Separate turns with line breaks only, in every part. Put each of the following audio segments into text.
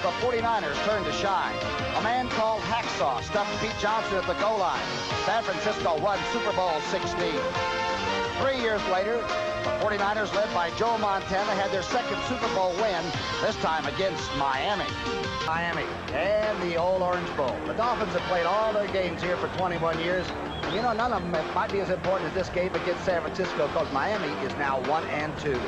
the 49ers turn to shine. A man called Hacksaw stuffed Pete Johnson at the goal line. San Francisco won Super Bowl 16. 3 years later, the 49ers, led by Joe Montana, had their second Super Bowl win, this time against Miami. And the old Orange Bowl. The Dolphins have played all their games here for 21 years. You know, none of them might be as important as this game against San Francisco, because Miami is now 1-2.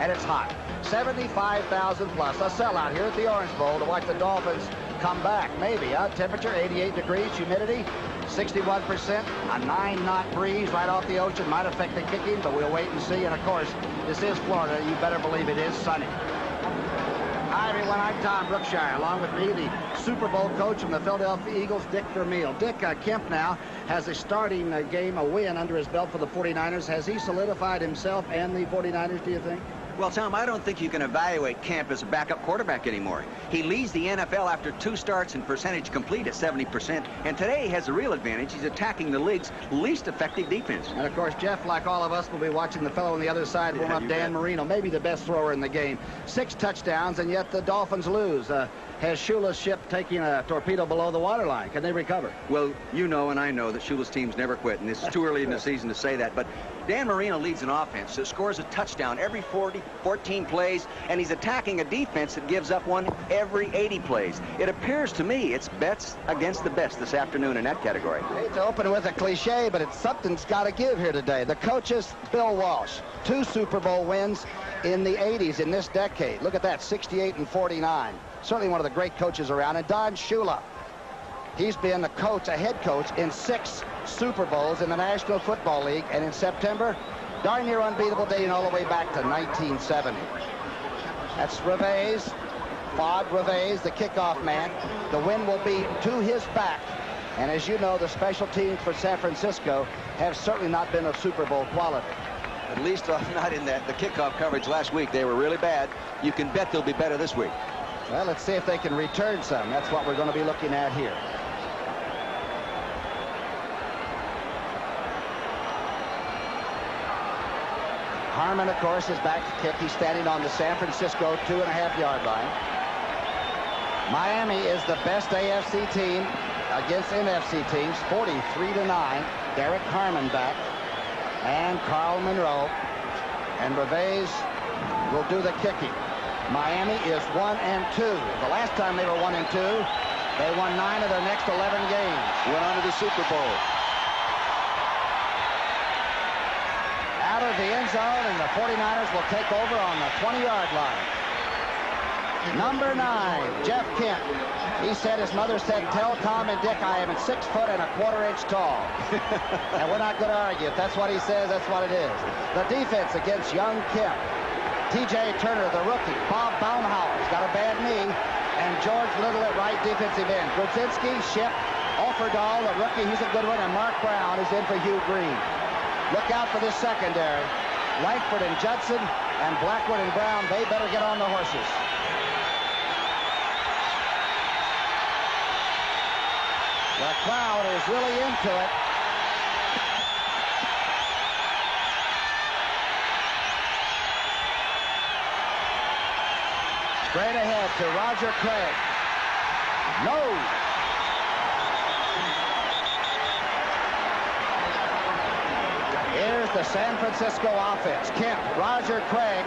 And it's hot. 75,000 plus. A sellout here at the Orange Bowl to watch the Dolphins come back. Maybe, huh? Temperature 88 degrees, humidity 61%, a 9-knot breeze right off the ocean. Might affect the kicking, but we'll wait and see. And of course, this is Florida. You better believe it is sunny. Hi, everyone. I'm Tom Brookshire. Along with me, the Super Bowl coach from the Philadelphia Eagles, Dick Vermeil. Dick, Kemp now has a starting game, a win under his belt for the 49ers. Has he solidified himself and the 49ers, do you think?
Well, Tom, I don't think you can evaluate Kemp as a backup quarterback anymore. He leads the NFL after 2 starts and percentage complete at 70%. And today he has a real advantage. He's attacking the league's least effective defense.
And, of course, Jeff, like all of us, will be watching the fellow on the other side warm up, Dan Marino, maybe the best thrower in the game. 6 touchdowns, and yet the Dolphins lose. Has Shula's ship taking a torpedo below the waterline? Can they recover?
Well, you know and I know that Shula's teams never quit, and it's too early in the season to say that. But Dan Marino leads an offense that scores a touchdown every 14 plays, and he's attacking a defense that gives up one every 80 plays. It appears to me it's bets against the best this afternoon in that category.
I hate to open with a cliche, but something's got to give here today. The coaches, Bill Walsh, 2 Super Bowl wins in the 80s in this decade. Look at that, 68 and 49. Certainly one of the great coaches around. And Don Shula, he's been a coach, a head coach, in 6 Super Bowls in the National Football League. And in September, darn near unbeatable, dating all the way back to 1970. That's Reveiz, Fod Reveiz, the kickoff man. The win will be to his back. And as you know, the special teams for San Francisco have certainly not been of Super Bowl quality.
At least not in the kickoff coverage last week. They were really bad. You can bet they'll be better this week.
Well, let's see if they can return some. That's what we're going to be looking at here. Harmon, of course, is back to kick. He's standing on the San Francisco 2.5-yard line. Miami is the best AFC team against NFC teams, 43-9. Derek Harmon back. And Carl Monroe. And Reveiz will do the kicking. Miami is 1-2. The last time they were 1-2, they won 9 of their next 11 games.
Went on to the Super Bowl.
Out of the end zone, and the 49ers will take over on the 20-yard line. Number 9, Jeff Kent. He said, his mother said, tell Tom and Dick I am 6 foot and 1/4 inch tall. And we're not going to argue. If that's what he says, that's what it is. The defense against young Kemp. T.J. Turner, the rookie. Bob Baumhauer's got a bad knee. And George Little at right defensive end. Brzezinski, Ship, Offerdahl, the rookie, he's a good one. And Mark Brown is in for Hugh Green. Look out for this secondary. Langford and Judson and Blackwood and Brown, they better get on the horses. The crowd is really into it. Straight ahead to Roger Craig. No. Here's the San Francisco offense. Kemp, Roger Craig,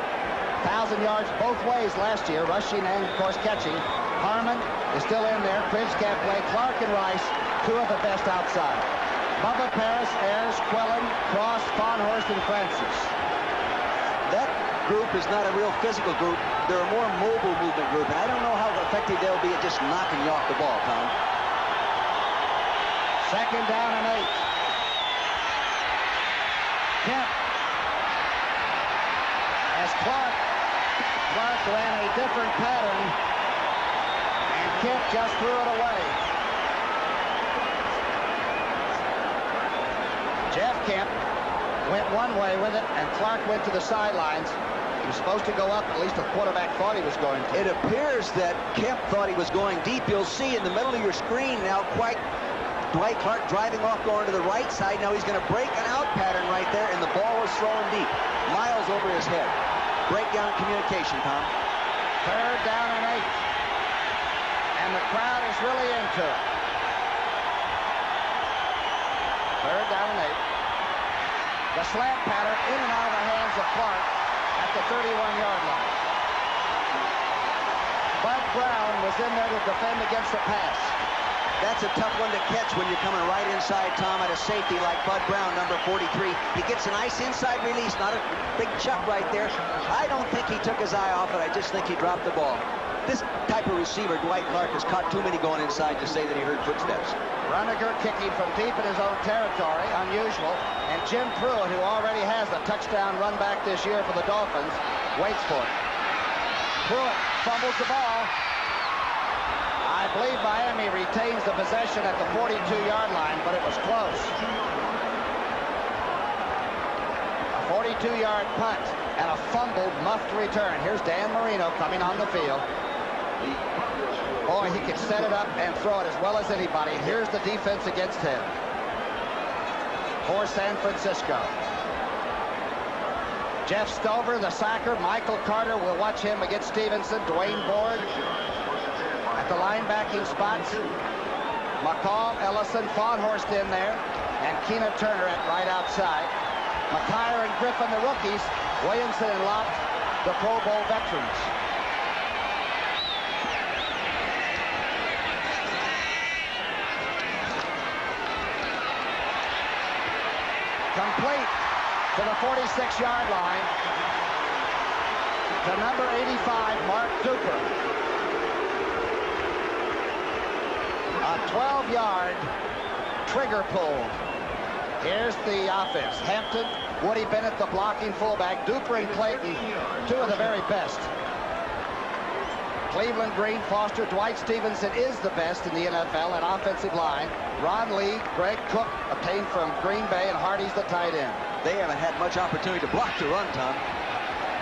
1,000 yards both ways last year, rushing and, of course, catching. Harmon is still in there. Prince can't play. Clark and Rice, 2 of the best outside. Bubba Paris, Ayers, Quillen, Cross, Farnhorst, and Francis.
That group is not a real physical group. They're a more mobile movement group, and I don't know how effective they'll be at just knocking you off the ball, Tom.
2nd down and 8. Kemp. As Clark ran a different pattern, and Kemp just threw it away. Jeff Kemp went one way with it, and Clark went to the sidelines. He was supposed to go up, at least the quarterback thought he was going to.
It appears that Kemp thought he was going deep. You'll see in the middle of your screen now Dwight Clark driving off, going to the right side. Now he's going to break an out pattern right there, and the ball is thrown deep. Miles over his head. Breakdown in communication, Tom.
3rd down and 8. really into it. Third down and 8. The slant pattern in and out of the hands of Clark at the 31-yard line. Bud Brown was in there to defend against the pass.
That's a tough one to catch when you're coming right inside, Tom, at a safety like Bud Brown, number 43. He gets a nice inside release, not a big chuck right there. I don't think he took his eye off it. I just think he dropped the ball. This type of receiver, Dwight Clark, has caught too many going inside to say that he heard footsteps.
Runager kicking from deep in his own territory, unusual. And Jim Pruitt, who already has a touchdown run back this year for the Dolphins, waits for it. Pruitt fumbles the ball. I believe Miami retains the possession at the 42-yard line, but it was close. A 42-yard punt and a fumbled, muffed return. Here's Dan Marino coming on the field. Boy, he can set it up and throw it as well as anybody. Here's the defense against him for San Francisco. Jeff Stover, the sacker. Michael Carter will watch him against Stevenson. Dwayne Board at the linebacking spots. McCall, Ellison, Fawnhorst in there, and Keena Turner at right outside. McKyer and Griffin, the rookies. Williamson and Locke, the Pro Bowl veterans. Complete to the 46-yard line to number 85, Mark Duper. A 12-yard trigger pull. Here's the offense. Hampton, Woody Bennett, the blocking fullback. Duper and Clayton, two of the very best. Cleveland Green, Foster, Dwight Stevenson is the best in the NFL at offensive line. Ron Lee, Greg Cook, obtained from Green Bay, and Hardy's the tight end.
They haven't had much opportunity to block the run, Tom.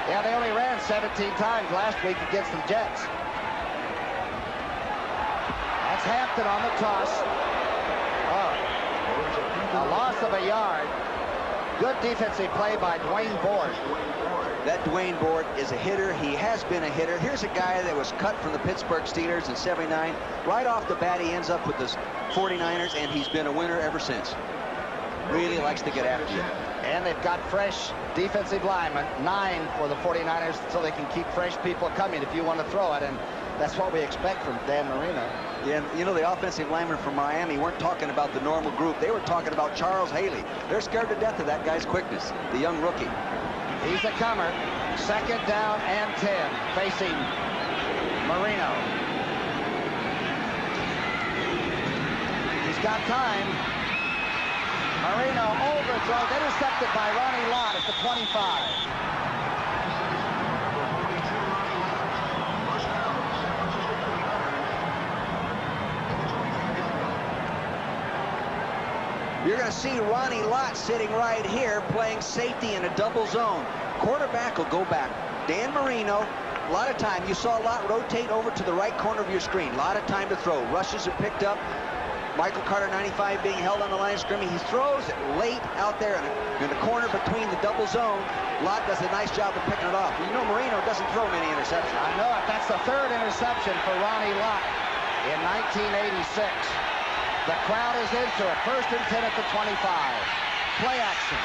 Yeah, they only ran 17 times last week against the Jets. That's Hampton on the toss. Oh, a loss of a yard. Good defensive play by Dwayne Board.
That Dwayne Board is a hitter. He has been a hitter. Here's a guy that was cut from the Pittsburgh Steelers in '79. Right off the bat, he ends up with the 49ers, and he's been a winner ever since. Really likes to get after you.
And they've got fresh defensive linemen, 9 for the 49ers, so they can keep fresh people coming if you want to throw it, and that's what we expect from Dan Marino.
Yeah, you know, the offensive linemen from Miami weren't talking about the normal group. They were talking about Charles Haley. They're scared to death of that guy's quickness, the young rookie.
He's a comer. Second down and 10, facing Marino. He's got time. Marino overthrows, intercepted by Ronnie Lott at the 25.
You're going to see Ronnie Lott sitting right here playing safety in a double zone. Quarterback will go back. Dan Marino, a lot of time. You saw Lott rotate over to the right corner of your screen. A lot of time to throw. Rushes are picked up. Michael Carter, 95, being held on the line of scrimmage. He throws it late out there in the corner between the double zone. Lott does a nice job of picking it off. You know Marino doesn't throw many interceptions.
I know it. That's the third interception for Ronnie Lott in 1986. The crowd is into it. First and 10 at the 25. Play action.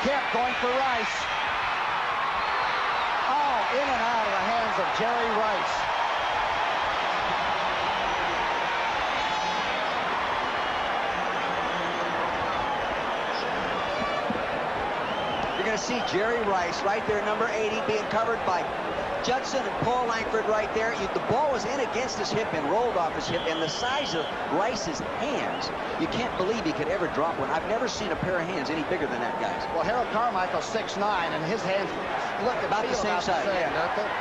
Kemp going for Rice. Oh, in and out of the hands of Jerry Rice.
You're going to see Jerry Rice right there, number 80, being covered by Judson and Paul Langford right there. The ball was in against his hip and rolled off his hip, and the size of Rice's hands, you can't believe he could ever drop one. I've never seen a pair of hands any bigger than that guy's.
Well, Harold Carmichael's 6'9", and his hands look
about the same size. Yeah.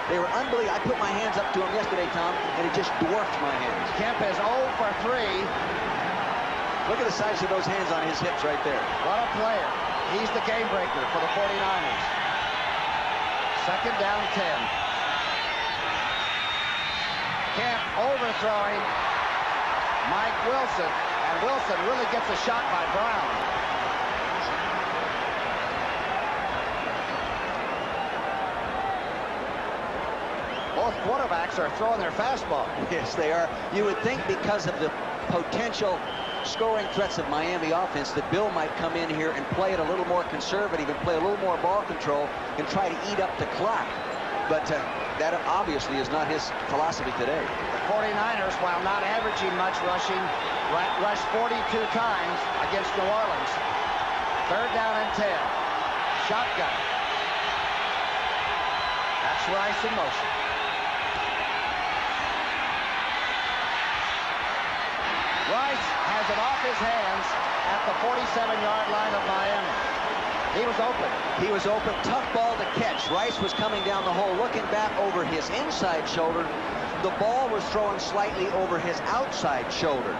They were unbelievable. I put my hands up to him yesterday, Tom, and it just dwarfed my hands.
Kemp is 0 for 3.
Look at the size of those hands on his hips right there.
What a player. He's the game breaker for the 49ers. Second down 10. Kemp overthrowing Mike Wilson, and Wilson really gets a shot by Brown. Both quarterbacks are throwing their fastball.
Yes, they are. You would think because of the potential scoring threats of Miami offense that Bill might come in here and play it a little more conservative and play a little more ball control and try to eat up the clock. But that obviously is not his philosophy today.
The 49ers, while not averaging much rushing, rushed 42 times against New Orleans. 3rd down and 10. Shotgun. That's Rice in motion. Rice has it off his hands at the 47-yard line of Miami. He was open.
He was open. Tough ball to catch. Rice was coming down the hole, looking back over his inside shoulder. The ball was thrown slightly over his outside shoulder.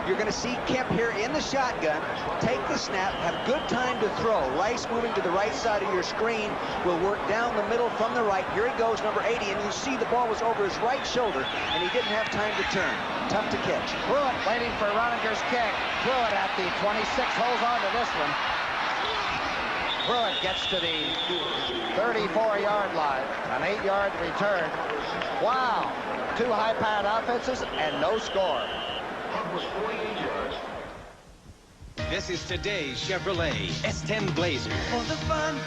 You're going to see Kemp here in the shotgun, take the snap, have good time to throw. Rice moving to the right side of your screen will work down the middle from the right. Here he goes, number 80, and you see the ball was over his right shoulder, and he didn't have time to turn. Tough to catch.
Pruitt waiting for Runinger's kick. Pruitt at the 26, holds on to this one. Pruitt gets to the 34-yard line. An 8-yard return. Wow. 2 high-powered offenses and no score.
This is today's Chevrolet S10 Blazer.
For the fun,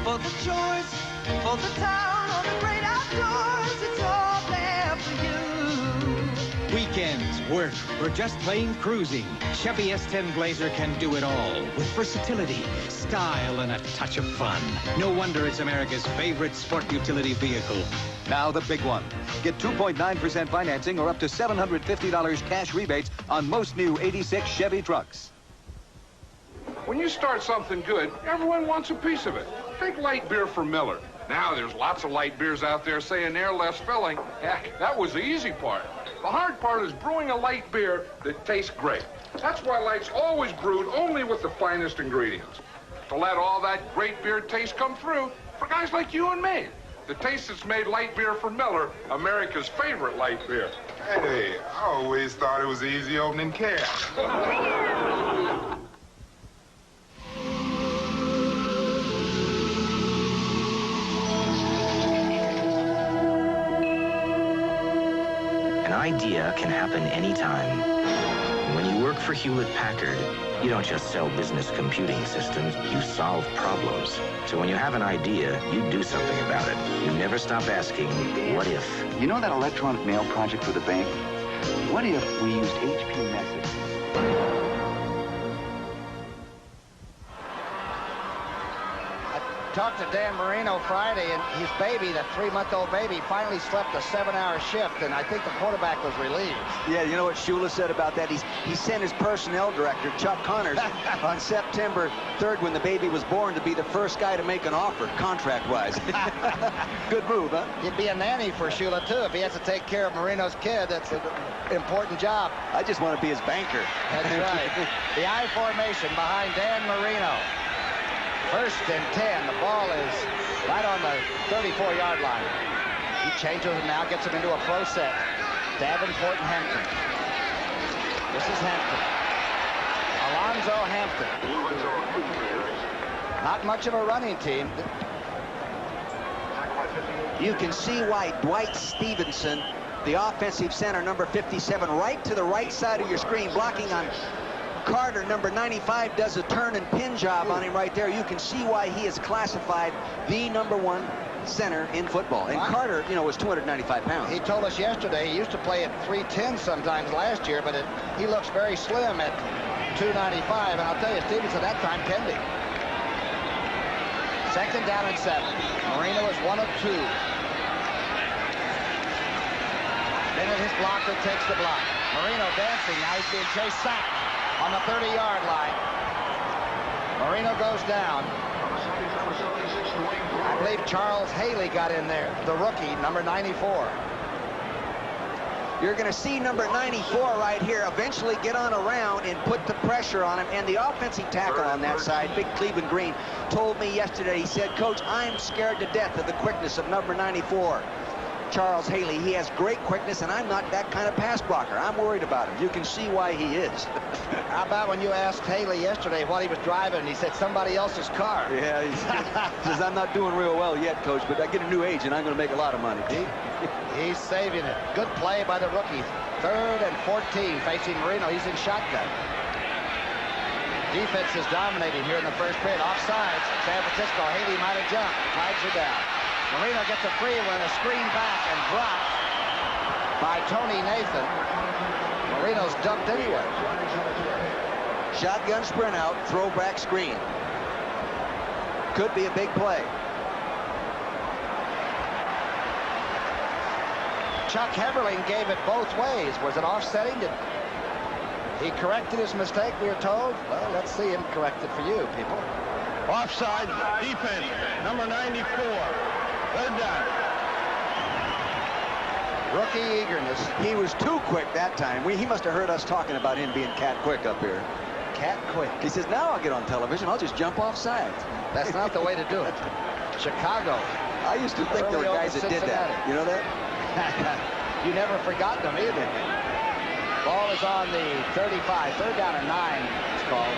for the choice, for the town, or the great outdoors, it's all there for you.
Weekends, work, or just plain cruising. Chevy S10 Blazer can do it all with versatility, style, and a touch of fun. No wonder it's America's favorite sport utility vehicle.
Now the big one. Get 2.9% financing or up to $750 cash rebates on most new 86 Chevy trucks.
When you start something good, everyone wants a piece of it. Think light beer from Miller. Now there's lots of light beers out there saying they're less filling. Heck, that was the easy part. The hard part is brewing a light beer that tastes great. That's why Light's always brewed only with the finest ingredients. To let all that great beer taste come through for guys like you and me. The taste that's made light beer from Miller America's favorite light beer.
Hey, I always thought it was an easy opening can.
An idea can happen anytime. When you work for Hewlett-Packard, you don't just sell business computing systems, you solve problems. So when you have an idea, you do something about it. You never stop asking, what if?
You know that electronic mail project for the bank? What if we used HP Message?
Talked to Dan Marino Friday, and his baby, that 3-month-old baby, finally slept a 7-hour shift, and I think the quarterback was relieved.
Yeah, you know what Shula said about that? He sent his personnel director, Chuck Connors, on September 3rd when the baby was born to be the first guy to make an offer, contract-wise. Good move, huh?
He'd be a nanny for Shula, too, if he has to take care of Marino's kid. That's an important job.
I just want to be his banker.
That's right. The I formation behind Dan Marino. 1st and 10. The ball is right on the 34-yard line. He changes it now, gets him into a pro set. Davenport and Hampton. This is Hampton. Alonzo Hampton. Not much of a running team.
You can see why Dwight Stevenson, the offensive center, number 57, right to the right side of your screen, blocking on Carter, number 95, does a turn and pin job on him right there. You can see why he is classified the #1 center in football. And Carter, you know, was 295 pounds.
He told us yesterday he used to play at 310 sometimes last year, but he looks very slim at 295. And I'll tell you, Stevens at that time pending. 2nd down and 7. Marino is 1 of 2. Bennett, his blocker, takes the block. Marino dancing. Now he's being chased, sacked on the 30-yard line. Marino goes down. I believe Charles Haley got in there, the rookie, number 94.
You're going to see number 94 right here eventually get on around and put the pressure on him. And the offensive tackle on that side, Big Cleveland Green, told me yesterday, he said, Coach, I'm scared to death of the quickness of number 94. Charles Haley. He has great quickness, and I'm not that kind of pass blocker. I'm worried about him. You can see why he is.
How about when you asked Haley yesterday what he was driving, and he said somebody else's car?
Yeah, he says, I'm not doing real well yet, Coach, but I get a new age, and I'm going to make a lot of money.
He's saving it. Good play by the rookie. 3rd and 14 facing Marino. He's in shotgun. Defense is dominating here in the first period. Offsides. San Francisco. Haley might have jumped. Ties are down. Marino gets a free one, a screen back, and dropped by Tony Nathan. Marino's dumped anyway.
Shotgun sprint out, throwback screen. Could be a big play.
Chuck Heberling gave it both ways. Was it offsetting? Did he corrected his mistake, we are told? Well, let's see him correct it for you, people.
Offside defense, number 94. Third down.
Rookie eagerness.
He was too quick that time. He must have heard us talking about him being cat quick up here.
Cat quick.
He says, now I'll get on television. I'll just jump off sides.
That's not the way to do it. Chicago.
I used to think there were guys that did that. You know that?
You never forgot them either. Ball is on the 35. 3rd down and 9, it's called.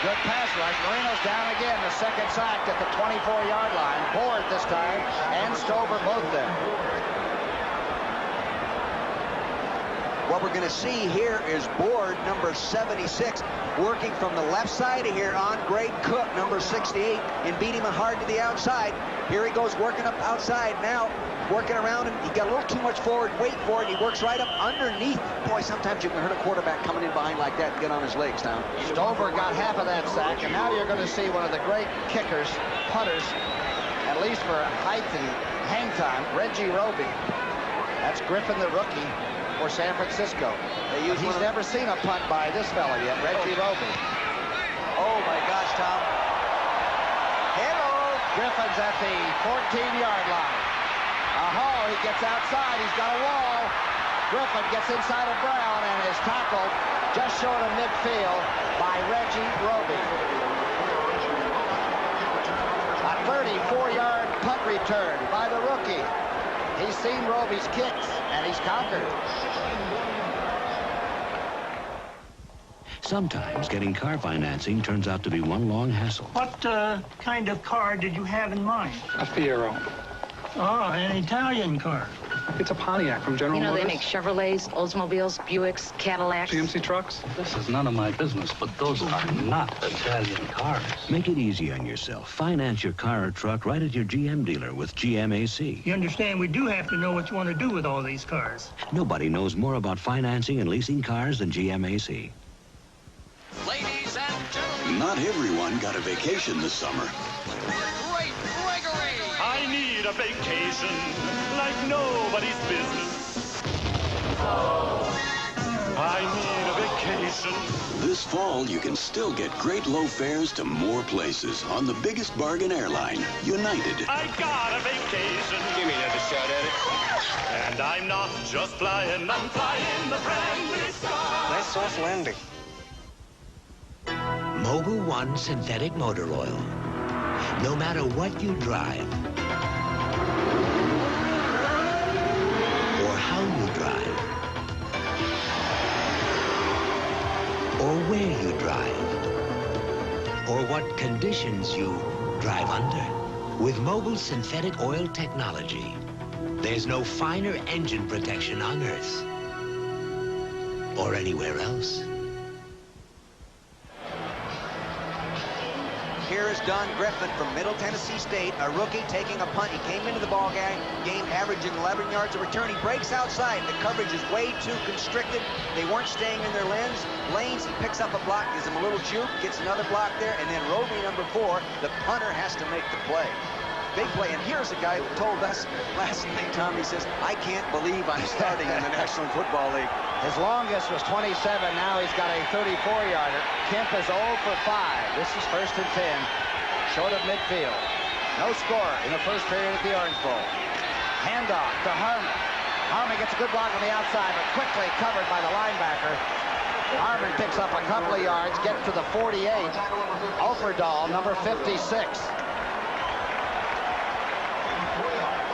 Good pass rush. Marino's down again. The second sacked at the 24-yard line. Board this time, and Stover both there.
What we're going to see here is Board, number 76, working from the left side of here on Greg Cook, number 68, and beat him hard to the outside. Here he goes working up outside now, working around him. He got a little too much forward weight for it. He works right up underneath. Boy, sometimes you can hurt a quarterback coming in behind like that and get on his legs now.
Stover got half of that sack, and now you're going to see one of the great kickers, punters, at least for height and hang time, Reggie Roby. That's Griffin, the rookie, for San Francisco. He's never seen a punt by this fella yet, Reggie Roby.
Oh, my gosh, Tom.
Hello. Griffin's at the 14-yard line. He gets outside. He's got a wall. Griffin gets inside of Brown and is tackled just short of midfield by Reggie Roby. A 34-yard punt return by the rookie. He's seen Roby's kicks, and he's conquered.
Sometimes getting car financing turns out to be one long hassle.
What kind of car did you have in mind?
A Fiero.
Oh, an Italian car.
It's a Pontiac from General Motors.
They make Chevrolets, Oldsmobiles, Buicks, Cadillacs.
GMC trucks.
This is none of my business, but those are not Italian cars.
Make it easy on yourself. Finance your car or truck right at your GM dealer with GMAC.
You understand, we do have to know what you want to do with all these cars.
Nobody knows more about financing and leasing cars than GMAC.
Ladies and gentlemen.
Not everyone got a vacation this summer.
Great Gregory!
I need a vacation like nobody's business. I need a vacation.
This fall, you can still get great low fares to more places on the biggest bargain airline, United.
I got a vacation.
Give me another shot at it.
And I'm not just flying, I'm flying the friendly sky.
Nice soft landing.
Mobil 1 synthetic motor oil. No matter what you drive, or how you drive, or where you drive, or what conditions you drive under. With Mobil synthetic oil technology, there's no finer engine protection on Earth or anywhere else.
Here is Don Griffin from Middle Tennessee State, a rookie taking a punt. He came into the ball game averaging 11 yards of return. He breaks outside. The coverage is way too constricted. They weren't staying in their lanes. He picks up a block, gives him a little juke, gets another block there, and then Roby, number 4, the punter, has to make the play. Big play, and here's a guy who told us last night, Tom, he says, I can't believe I'm starting in the National Football League.
His longest was 27. Now he's got a 34-yarder. Kemp is 0 for 5. This is 1st and 10, short of midfield. No score in the first period at the Orange Bowl. Handoff to Harmon. Harmon gets a good block on the outside, but quickly covered by the linebacker. Harmon picks up a couple of yards, gets to the 48. Oferdahl, number 56.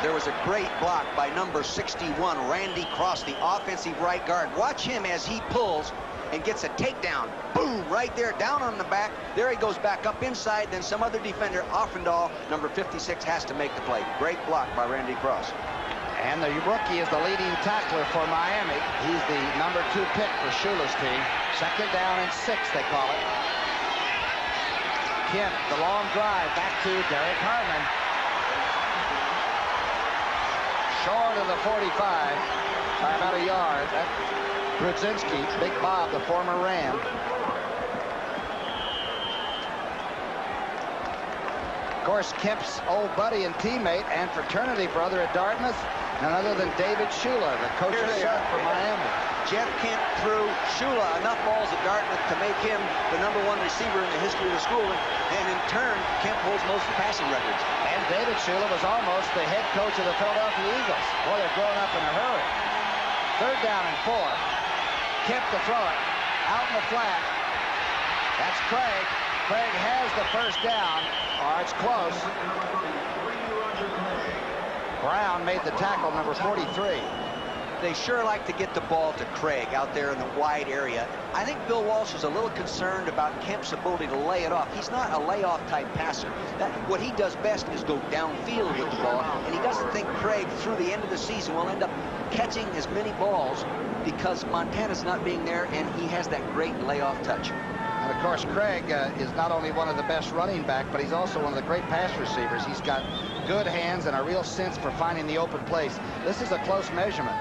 There was a great block by number 61, Randy Cross, the offensive right guard. Watch him as he pulls and gets a takedown. Boom, right there, down on the back. There he goes back up inside. Then some other defender, Oferdahl, number 56, has to make the play. Great block by Randy Cross.
And the rookie is the leading tackler for Miami. He's the number 2 pick for Shula's team. 2nd down and 6, they call it. Kent, the long drive back to Derek Harmon. Short of the 45 by about a yard. Brudzinski, Big Bob, the former Ram. Of course, Kemp's old buddy and teammate and fraternity brother at Dartmouth, none other than David Shula, the coach's son for Miami.
Jeff Kent threw Shula enough balls at Dartmouth to make him the number 1 receiver in the history of the school, and in turn, Kent holds most of the passing records.
And David Shula was almost the head coach of the Philadelphia Eagles. Boy, they're growing up in a hurry. 3rd down and 4. Kemp to throw it. Out in the flat. That's Craig. Craig has the 1st down. Oh, it's close. Brown made the tackle, number 43.
They sure like to get the ball to Craig out there in the wide area. I think Bill Walsh is a little concerned about Kemp's ability to lay it off. He's not a layoff type passer. What he does best is go downfield with the ball, and he doesn't think Craig, through the end of the season, will end up catching as many balls because Montana's not being there, and he has that great layoff touch.
And of course, Craig is not only one of the best running back, but he's also one of the great pass receivers. He's got good hands and a real sense for finding the open place. This is a close measurement.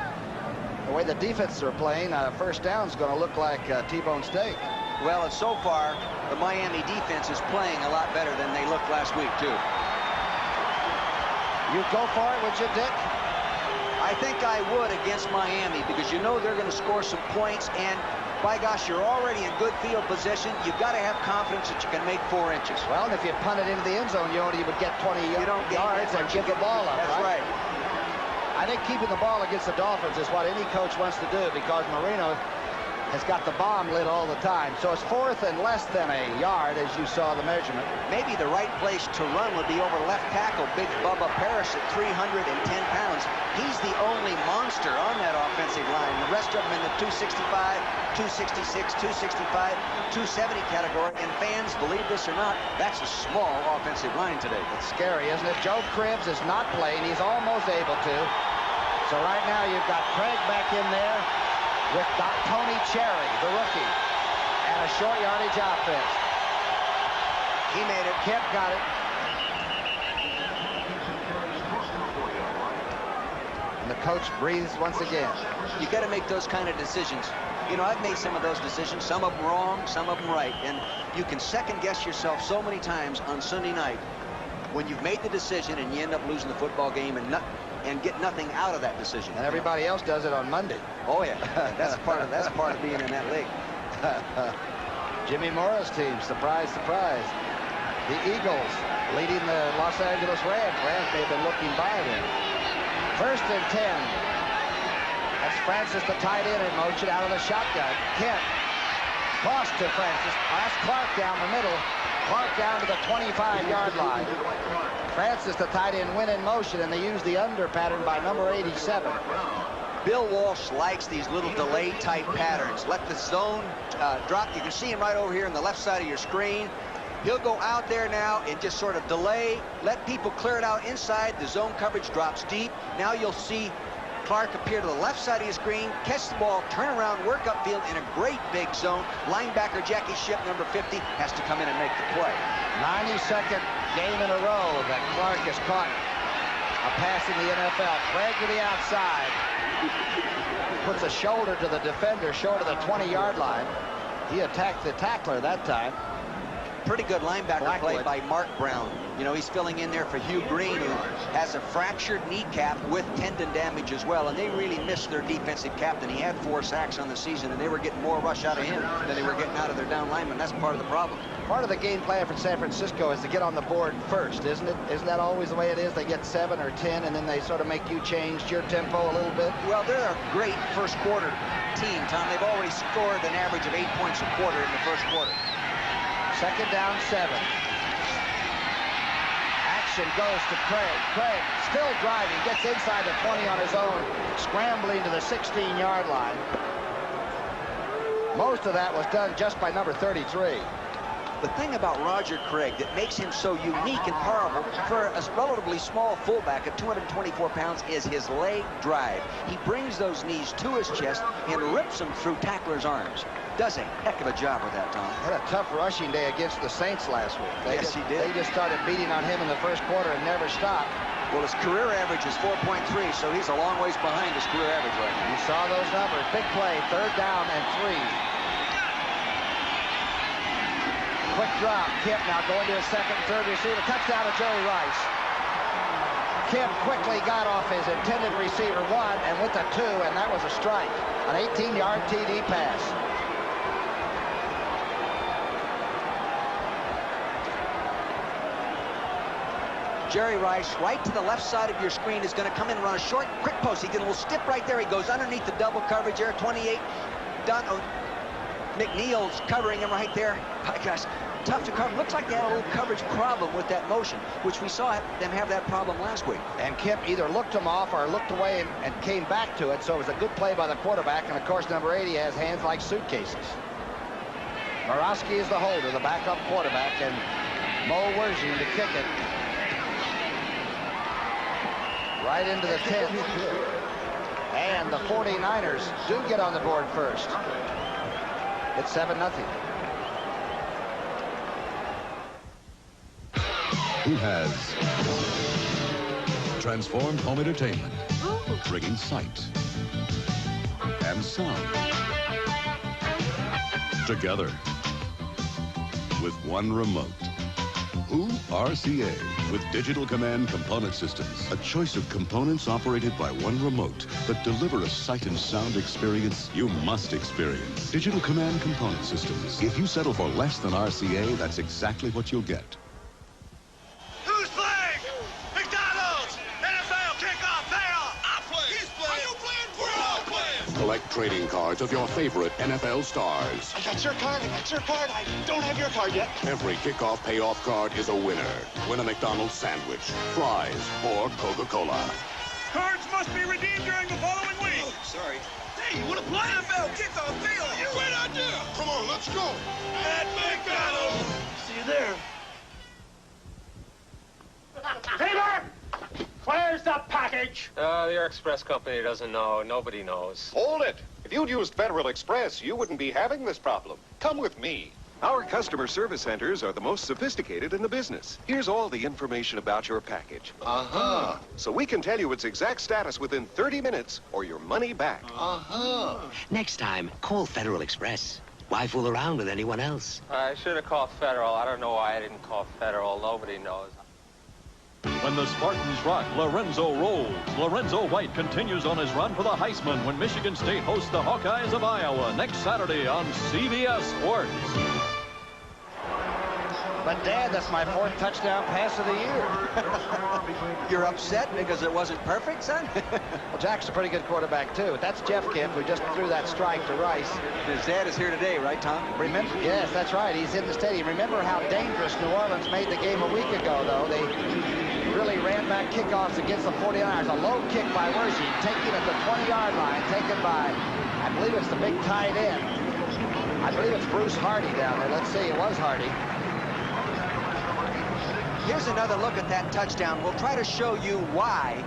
The way the defenses are playing, 1st down is going to look like T-bone steak.
Well, and so far, the Miami defense is playing a lot better than they looked last week, too.
You'd go for it, would you, Dick?
I think I would against Miami because you know they're going to score some points, and by gosh, you're already in good field position. You've got to have confidence that you can make 4 inches.
Well, and if you punt it into the end zone, you would get 20 yards and give the ball up.
That's right.
I think keeping the ball against the Dolphins is what any coach wants to do because Marino has got the bomb lit all the time. So it's 4th and less than a yard, as you saw the measurement.
Maybe the right place to run would be over left tackle, Big Bubba Parrish at 310 pounds. He's the only monster on that offensive line. The rest of them in the 265, 266, 265, 270 category. And fans, believe this or not, that's a small offensive line today.
It's scary, isn't it? Joe Cribbs is not playing. He's almost able to. So right now you've got Craig back in there with Tony Cherry, the rookie, and a short yardage offense. He made it. Kemp got it. And the coach breathes once again.
You got to make those kind of decisions. You know, I've made some of those decisions, some of them wrong, some of them right. And you can second guess yourself so many times on Sunday night when you've made the decision and you end up losing the football game and get nothing out of that decision.
And everybody else does it on Monday.
Oh yeah, that's part of being in that league.
Jimmy Mora's team, surprise, surprise. The Eagles leading the Los Angeles Rams. Rams may have been looking by them. 1st and 10. That's Francis, the tight end, in motion out of the shotgun. Kent, cross to Francis. That's Clark down the middle. Clark down to the 25-yard line. Francis, the tight end, went in motion, and they used the under pattern by number 87.
Bill Walsh likes these little delay type patterns. Let the zone drop. You can see him right over here on the left side of your screen. He'll go out there now and just sort of delay, let people clear it out inside. The zone coverage drops deep. Now you'll see Clark appear to the left side of your screen, catch the ball, turn around, work upfield in a great big zone. Linebacker Jackie Shipp, number 50, has to come in and make the play.
92nd game in a row that Clark has caught a pass in the NFL. Craig to the outside. Puts a shoulder to the defender, short of the 20-yard line. He attacked the tackler that time.
Pretty good linebacker play by Mark Brown. You know, he's filling in there for Hugh Green, who has a fractured kneecap with tendon damage as well, and they really missed their defensive captain. He had 4 sacks on the season, and they were getting more rush out of him than they were getting out of their down lineman. That's part of the problem.
Part of the game plan for San Francisco is to get on the board first, isn't it? Isn't that always the way it is? They get 7 or 10, and then they sort of make you change your tempo a little bit?
Well, they're a great first quarter team, Tom. They've already scored an average of 8 points a quarter in the first quarter.
Second down, 7. Action goes to Craig. Craig still driving, gets inside the 20 on his own, scrambling to the 16-yard line. Most of that was done just by number 33.
The thing about Roger Craig that makes him so unique and powerful for a relatively small fullback at 224 pounds is his leg drive. He brings those knees to his chest and rips them through tacklers' arms. Does a heck of a job with that, Tom.
Had a tough rushing day against the Saints last week.
Yes, he did.
They just started beating on him in the first quarter and never stopped.
Well, his career average is 4.3, so he's a long ways behind his career average right now.
You saw those numbers. Big play, 3rd down and 3. Quick drop. Kemp now going to his second and third receiver. Touchdown to Jerry Rice. Kemp quickly got off his intended receiver 1 and went to 2, and that was a strike. An 18-yard TD pass.
Jerry Rice, right to the left side of your screen, is going to come in and run a short, quick post. He can a little stip right there. He goes underneath the double coverage there. 28. McNeil's covering him right there. My gosh, tough to cover. Looks like they had a little coverage problem with that motion, which we saw them have that problem last week.
And Kemp either looked him off or looked away and came back to it, so it was a good play by the quarterback. And, of course, number 80 has hands like suitcases. Morosky is the holder, the backup quarterback, and Mo Wershing to kick it. Right into the 10th. And the 49ers do get on the board first. It's 7-0.
Who has transformed home entertainment, bringing sight and sound together with one remote? Who? RCA, with Digital Command Component Systems. A choice of components operated by one remote that deliver a sight and sound experience you must experience. Digital Command Component Systems. If you settle for less than RCA, that's exactly what you'll get.
Who's playing? McDonald's! NFL kickoff payoff! I'm playing. He's playing. Are you playing? We're all playing.
Collect trading cards of your favorite NFL stars.
I got your card. I got your card. I don't have your card yet.
Every kickoff payoff card is a winner. Win a McDonald's sandwich, fries, or Coca-Cola.
Cards must be redeemed during the following week. Oh, sorry. Hey, you want to play NFL kickoff payoff? Great idea. Come on, let's go. At McDonald's. See you there.
Taylor! Where's the package?
Your express company doesn't know. Nobody knows.
Hold it. If you'd used Federal Express, you wouldn't be having this problem. Come with me. Our customer service centers are the most sophisticated in the business. Here's all the information about your package.
Uh-huh.
So we can tell you its exact status within 30 minutes or your money back.
Uh-huh.
Next time, call Federal Express. Why fool around with anyone else?
I should have called Federal. I don't know why I didn't call Federal. Nobody knows.
When the Spartans rock, Lorenzo rolls. Lorenzo White continues on his run for the Heisman when Michigan State hosts the Hawkeyes of Iowa next Saturday on CBS Sports.
But, Dad, that's my 4th touchdown pass of the year.
You're upset because it wasn't perfect, son?
Well, Jack's a pretty good quarterback, too. But that's Jeff Kemp, who just threw that strike to Rice.
His dad is here today, right, Tom?
Remember? Yes, that's right. He's in the stadium. Remember how dangerous New Orleans made the game a week ago, though. They really ran back kickoffs against the 49ers. A low kick by Wershing, taken at the 20-yard line, taken by, I believe it's the big tight end. I believe it's Bruce Hardy down there. Let's see, it was Hardy.
Here's another look at that touchdown. We'll try to show you why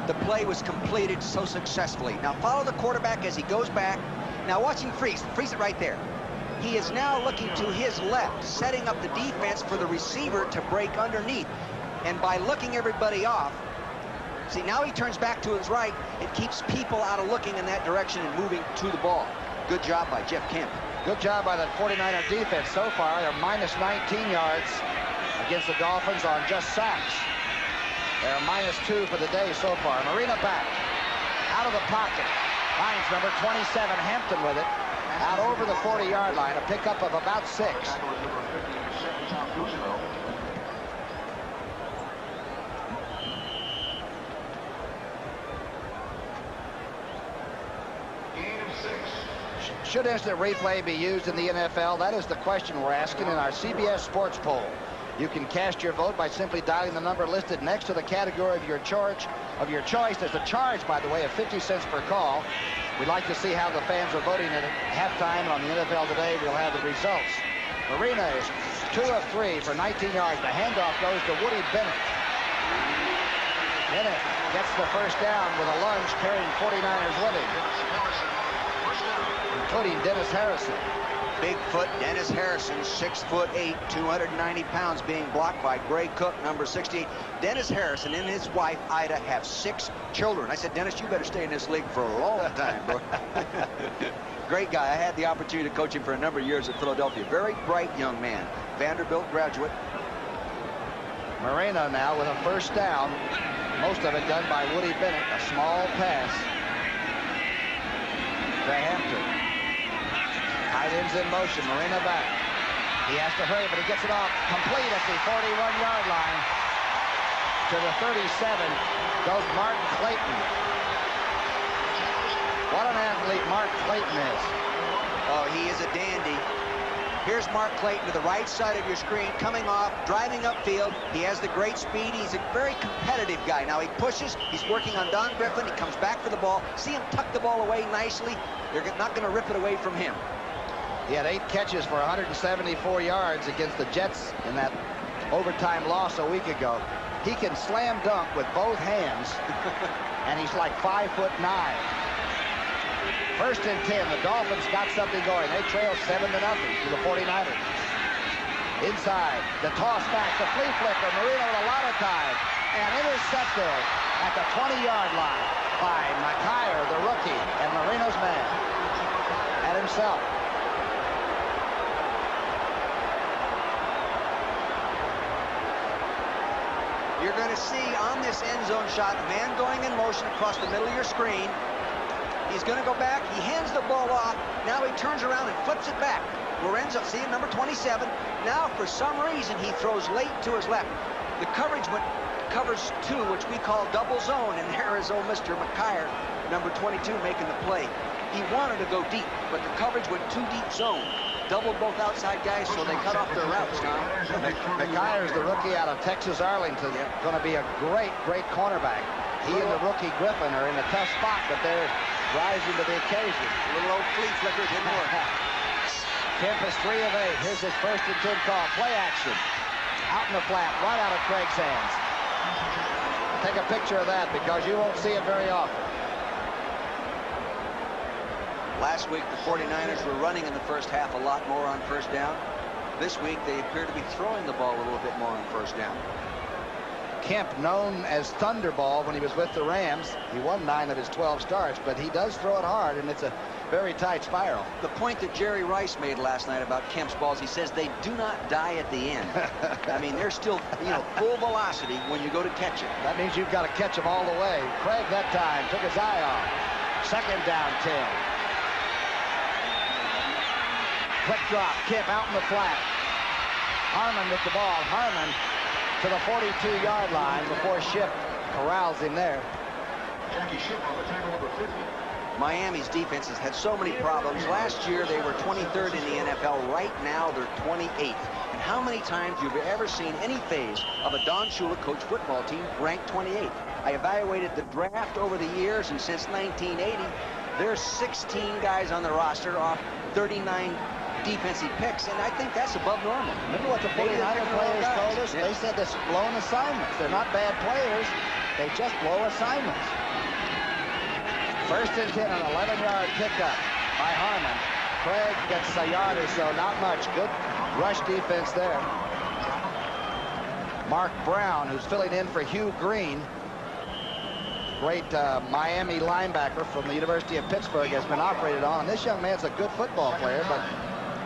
the play was completed so successfully. Now follow the quarterback as he goes back. Now watch him freeze. Freeze it right there. He is now looking to his left, setting up the defense for the receiver to break underneath. And by looking everybody off, see, now he turns back to his right. It keeps people out of looking in that direction and moving to the ball. Good job by Jeff Kemp.
Good job by the 49er defense. So far, they're minus 19 yards against the Dolphins on just sacks. They're minus 2 for the day so far. Marina back. Out of the pocket. Finds number 27, Hampton with it. Out over the 40-yard line. A pickup of about 6. Should instant replay be used in the NFL? That is the question we're asking in our CBS Sports poll. You can cast your vote by simply dialing the number listed next to the category of your choice. There's a charge, by the way, of 50 cents per call. We'd like to see how the fans are voting at halftime, and on the NFL Today, we'll have the results. Marina is 2 of 3 for 19 yards. The handoff goes to Woody Bennett. Bennett gets the first down with a lunge carrying 49ers with him, including Dennis Harrison.
Bigfoot Dennis Harrison, 6'8", 290 pounds, being blocked by Gray Cook, number 68. Dennis Harrison and his wife, Ida, have 6 children. I said, Dennis, you better stay in this league for a long time, bro. Great guy. I had the opportunity to coach him for a number of years at Philadelphia. Very bright young man. Vanderbilt graduate.
Moreno now with a first down. Most of it done by Woody Bennett. A small pass to Hampton. Tight ends in motion. Moreno back. He has to hurry, but he gets it off complete at the 41-yard line. To the 37 goes Mark Clayton. What an athlete Mark Clayton is.
Oh, he is a dandy. Here's Mark Clayton to the right side of your screen, coming off, driving upfield. He has the great speed. He's a very competitive guy. Now he pushes. He's working on Don Griffin. He comes back for the ball. See him tuck the ball away nicely. They're not going to rip it away from him.
He had 8 catches for 174 yards against the Jets in that overtime loss a week ago. He can slam dunk with both hands, and he's like 5'9". First and 10. The Dolphins got something going. They trail 7-0 to the 49ers. Inside, the toss back, the flea flicker. Marino with a lot of time, and intercepted at the 20-yard line by McKyer, the rookie, and Marino's man at himself.
You're going to see on this end zone shot, a man going in motion across the middle of your screen. He's going to go back. He hands the ball off. Now he turns around and flips it back. Lorenzo, see him, number 27. Now, for some reason, he throws late to his left. The coverage covers 2, which we call double zone, and there is old Mr. McKyer, number 22, making the play. He wanted to go deep, but the coverage went too deep zone. Doubled both outside guys, so they cut off their routes, Tom.
McKyer's the rookie out of Texas Arlington. Going to be a great, great cornerback. He and the rookie Griffin are in a tough spot, but they're rising to the occasion.
Little old flea flicker didn't work.
Kemp is 3 of 8. Here's his first and 10 call. Play action. Out in the flat, right out of Craig's hands. Take a picture of that because you won't see it very often.
Last week, the 49ers were running in the first half a lot more on first down. This week, they appear to be throwing the ball a little bit more on first down.
Kemp, known as Thunderball when he was with the Rams. He won 9 of his 12 starts, but he does throw it hard, and it's a very tight spiral.
The point that Jerry Rice made last night about Kemp's balls, he says they do not die at the end. I mean, they're still, full velocity when you go to catch it.
That means you've got to catch them all the way. Craig that time took his eye off. Second down 10. Quick drop. Kemp out in the flat. Harmon with the ball. Harmon to the 42-yard line before Shipp corrals him there.
Miami's defense has had so many problems. Last year, they were 23rd in the NFL. Right now, they're 28th. And how many times have you ever seen any phase of a Don Shula coach football team ranked 28th? I evaluated the draft over the years, and since 1980, there's 16 guys on the roster off 39 defensive picks, and I think that's above normal.
Remember what the 49er players told us? They said this blown assignments. They're not bad players. They just blow assignments. First and 10, an 11-yard pickup by Harmon. Craig gets a yard or so, not much. Good rush defense there. Mark Brown, who's filling in for Hugh Green, great Miami linebacker from the University of Pittsburgh, has been operated on. And this young man's a good football player, but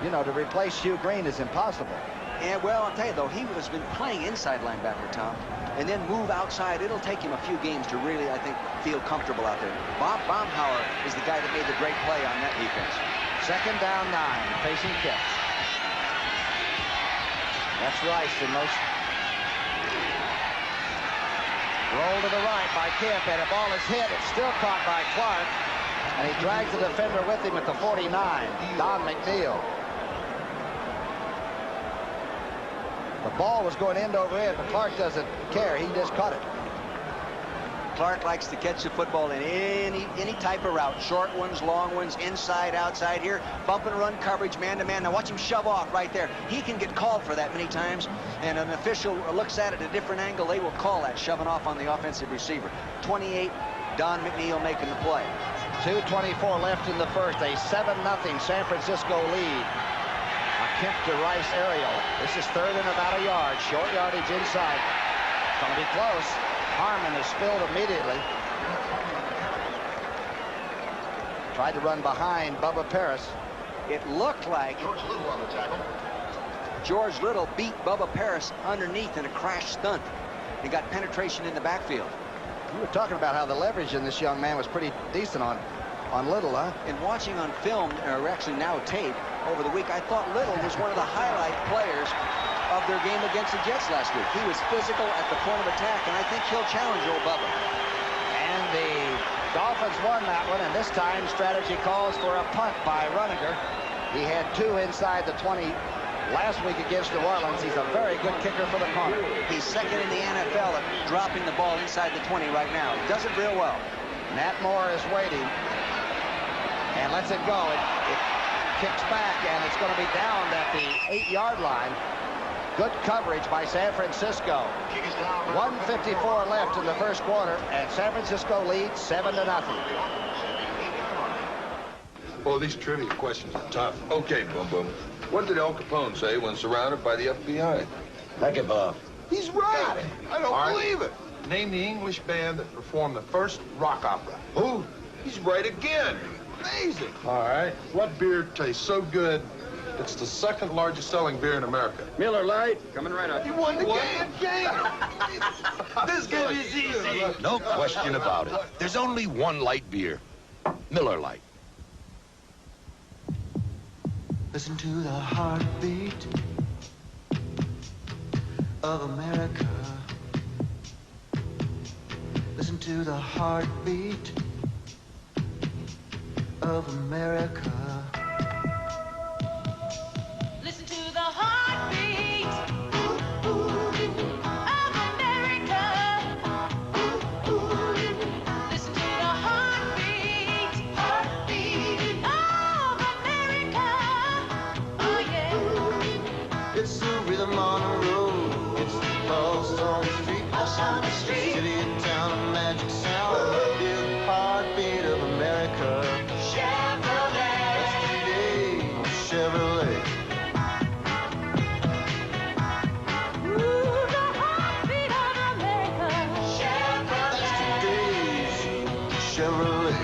to replace Hugh Green is impossible.
And, well, I'll tell you, though, he has been playing inside linebacker, Tom, and then move outside. It'll take him a few games to really, I think, feel comfortable out there. Bob Baumhauer is the guy that made the great play on that defense.
Second down 9, facing Kemp. That's Rice in motion. Roll to the right by Kemp, and the ball is hit. It's still caught by Clark, and he drags the defender with him at the 49, Don McNeil. The ball was going end over end, but Clark doesn't care. He just caught it.
Clark likes to catch the football in any type of route. Short ones, long ones, inside, outside here. Bump and run coverage, man-to-man. Now watch him shove off right there. He can get called for that many times, and an official looks at it at a different angle. They will call that shoving off on the offensive receiver. 28, Don McNeil making the play.
2:24 left in the first. A 7-0 San Francisco lead. A Kemp to Rice aerial. This is third and about a yard. Short yardage inside. It's going to be close. Harmon is spilled immediately. Tried to run behind Bubba Paris.
It looked like George Little beat Bubba Paris underneath in a crash stunt. He got penetration in the backfield.
You were talking about how the leverage in this young man was pretty decent on Little, huh?
And watching on film, or actually now tape, over the week, I thought Little was one of the highlight players of their game against the Jets last week. He was physical at the point of attack, and I think he'll challenge old Bubba.
And the Dolphins won that one, and this time strategy calls for a punt by Runninger. He had 2 inside the 20 last week against New Orleans. He's a very good kicker for the corner.
He's second in the NFL at dropping the ball inside the 20 right now. He does it real well.
Nat Moore is waiting and lets it go. It kicks back, and it's going to be downed at the 8-yard line. Good coverage by San Francisco. 1:54 left in the first quarter, and San Francisco leads 7-0.
Well, these trivia questions are tough. Okay, Boom Boom. What did Al Capone say when surrounded by the FBI?
Heck it, Bob.
He's right. I don't believe it. Name the English band that performed the first rock opera. Who? He's right again. Amazing. All right. What beer tastes so good it's the second largest selling beer in America?
Miller Lite. Coming right up.
You won the game.
This game is easy.
No question about it. There's only one light beer. Miller Lite.
Listen to the heartbeat of America. Listen to the heartbeat of America.
Listen to the heartbeat of America. Listen to the heartbeat of America. Oh yeah.
It's the rhythm on the road. It's the pulse on the street.
Pulse on the street.
City and town, a magic sound. The heartbeat of America.
Chevrolet.
That's today. Chevrolet. Chevrolet.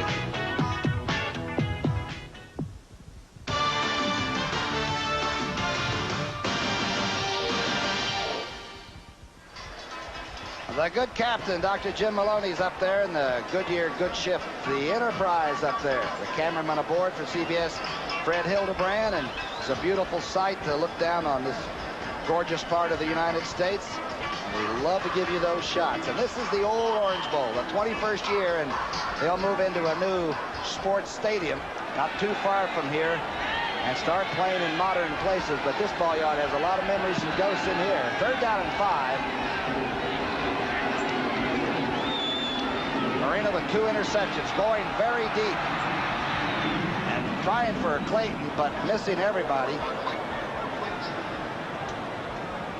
The good captain, Dr. Jim Maloney's up there, and the Goodyear Good Shift, the Enterprise up there. The cameraman aboard for CBS, Fred Hildebrand, and it's a beautiful sight to look down on this gorgeous part of the United States. We love to give you those shots. And this is the old Orange Bowl, the 21st year, and they'll move into a new sports stadium not too far from here and start playing in modern places. But this ball yard has a lot of memories and ghosts in here. 3rd down and 5. Marino with 2 interceptions, going very deep and trying for Clayton, but missing everybody.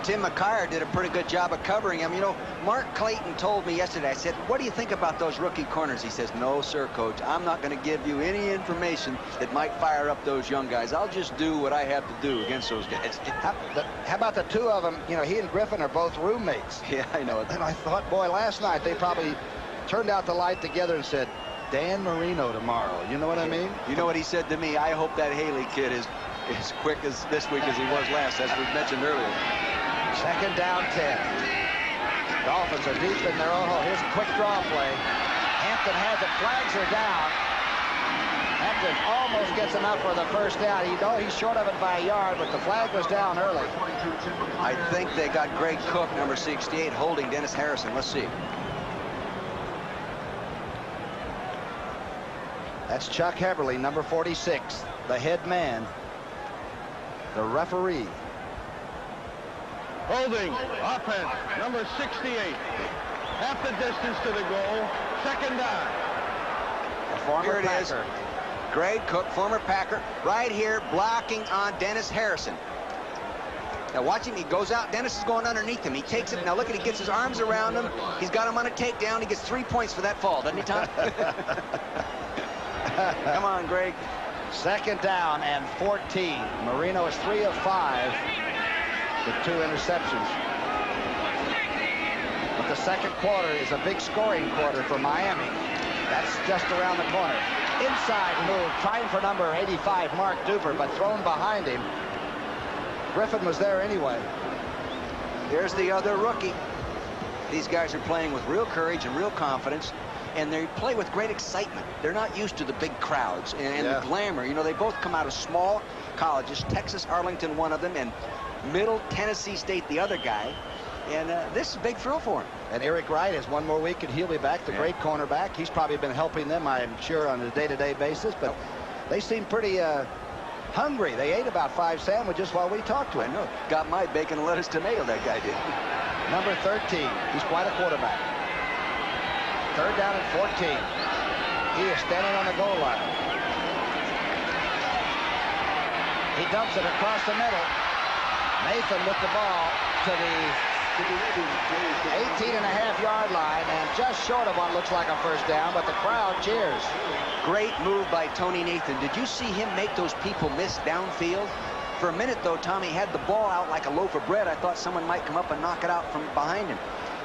Tim McKyer did a pretty good job of covering him. You know, Mark Clayton told me yesterday, I said, what do you think about those rookie corners? He says, no, sir, Coach. I'm not going to give you any information that might fire up those young guys. I'll just do what I have to do against those guys.
How about the 2 of them? You know, he and Griffin are both roommates.
Yeah, I know it.
And I thought, boy, last night they probably turned out the light together and said, Dan Marino tomorrow. You know what I mean?
You know what he said to me? I hope that Haley kid is as quick as this week as he was last, as we mentioned earlier.
2nd down 10. Dolphins are deep in their own hole. Here's a quick draw play. Hampton has it, flags are down. Hampton almost gets enough for the first down. You know he's short of it by a yard, but the flag was down early.
I think they got Greg Cook, number 68, holding Dennis Harrison. Let's see.
That's Chuck Heberly, number 46, the head man, the referee.
Holding, offense, number 68. Half the distance to the goal, second down.
Here it is. Greg Cook, former Packer, right here blocking on Dennis Harrison. Now watch him. He goes out. Dennis is going underneath him. He takes it. Now look at, he gets his arms around him. He's got him on a takedown. He gets 3 points for that fall, doesn't he, Tom? Come on, Greg.
Second down and 14. Marino is 3 of 5 with 2 interceptions. But the second quarter is a big scoring quarter for Miami. That's just around the corner. Inside move, trying for number 85, Mark Duper, but thrown behind him. Griffin was there anyway.
There's the other rookie. These guys are playing with real courage and real confidence, and they play with great excitement. They're not used to the big crowds and the glamour. You know, they both come out of small colleges, Texas Arlington, one of them, and Middle Tennessee State, the other guy. And this is a big thrill for him.
And Eric Wright has one more week, and he'll be back, the great cornerback. He's probably been helping them, I'm sure, on a day-to-day basis. But they seem pretty hungry. They ate about 5 sandwiches while we talked to him.
I know. Got my bacon and lettuce tomato, that guy did.
Number 13. He's quite a quarterback. Third down and 14. He is standing on the goal line. He dumps it across the middle. Nathan with the ball to the 18.5-yard line, and just short of what looks like a first down, but the crowd cheers.
Great move by Tony Nathan. Did you see him make those people miss downfield? For a minute, though, Tommy had the ball out like a loaf of bread. I thought someone might come up and knock it out from behind him.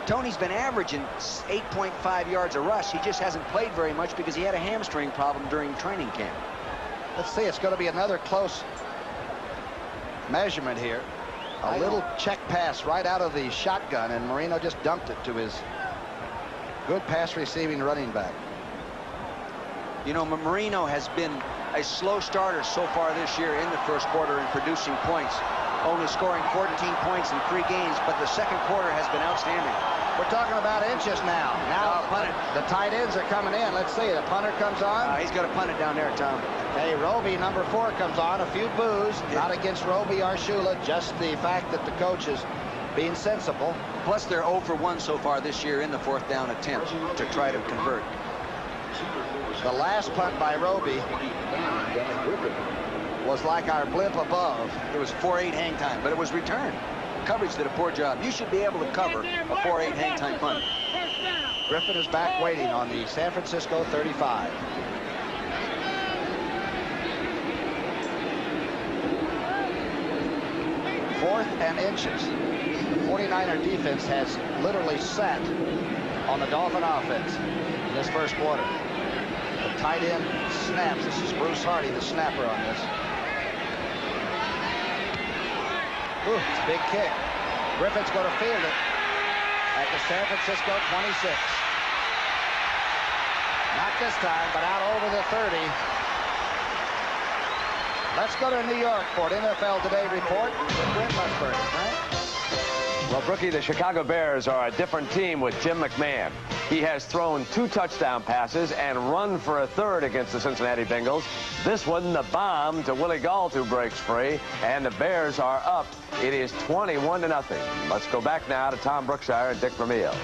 Tony's been averaging 8.5 yards a rush. He just hasn't played very much because he had a hamstring problem during training camp.
Let's see. It's going to be another close measurement here. A little check pass right out of the shotgun, and Marino just dumped it to his good pass receiving running back.
You know, Marino has been a slow starter so far this year in the first quarter in producing points, only scoring 14 points in 3 games, but the second quarter has been outstanding.
We're talking about inches now. Now the tight ends are coming in. Let's see. The punter comes on.
He's got to punt it down there, Tom.
Hey, Roby, number 4, comes on. A few boos. Not against Roby Arshula. Just the fact that the coach is being sensible.
Plus, they're 0 for 1 so far this year in the 4th down attempt to try to convert.
The last punt by Roby was like our blip above.
It was 4-8 hang time, but it was returned. Coverage did a poor job. You should be able to cover a 4-8 hang time punt.
Griffin is back waiting on the San Francisco 35. Fourth and inches. The 49er defense has literally sat on the Dolphin offense in this first quarter. The tight end snaps. This is Bruce Hardy, the snapper on this. Ooh, it's a big kick. Griffin's going to field it at the San Francisco 26. Not this time, but out over the 30. Let's go to New York for an NFL Today report with Brent Musburger.
Well, Brookie, the Chicago Bears are a different team with Jim McMahon. He has thrown 2 touchdown passes and run for a 3rd against the Cincinnati Bengals. This one, the bomb to Willie Galt, who breaks free, and the Bears are up. It is 21-0. Let's go back now to Tom Brookshire and Dick Vermeil.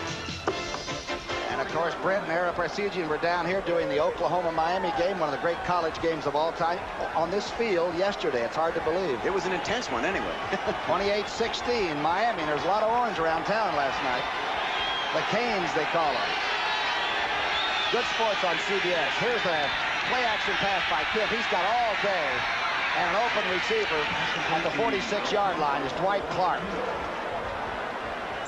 And, of course, Brent and Ara Presigian were down here doing the Oklahoma-Miami game, one of the great college games of all time, on this field yesterday. It's hard to believe.
It was an intense one anyway.
28-16, Miami. There's a lot of orange around town last night. The Canes, they call them. Good sports on CBS. Here's a play-action pass by Kemp. He's got all day. And an open receiver at the 46-yard line is Dwight Clark.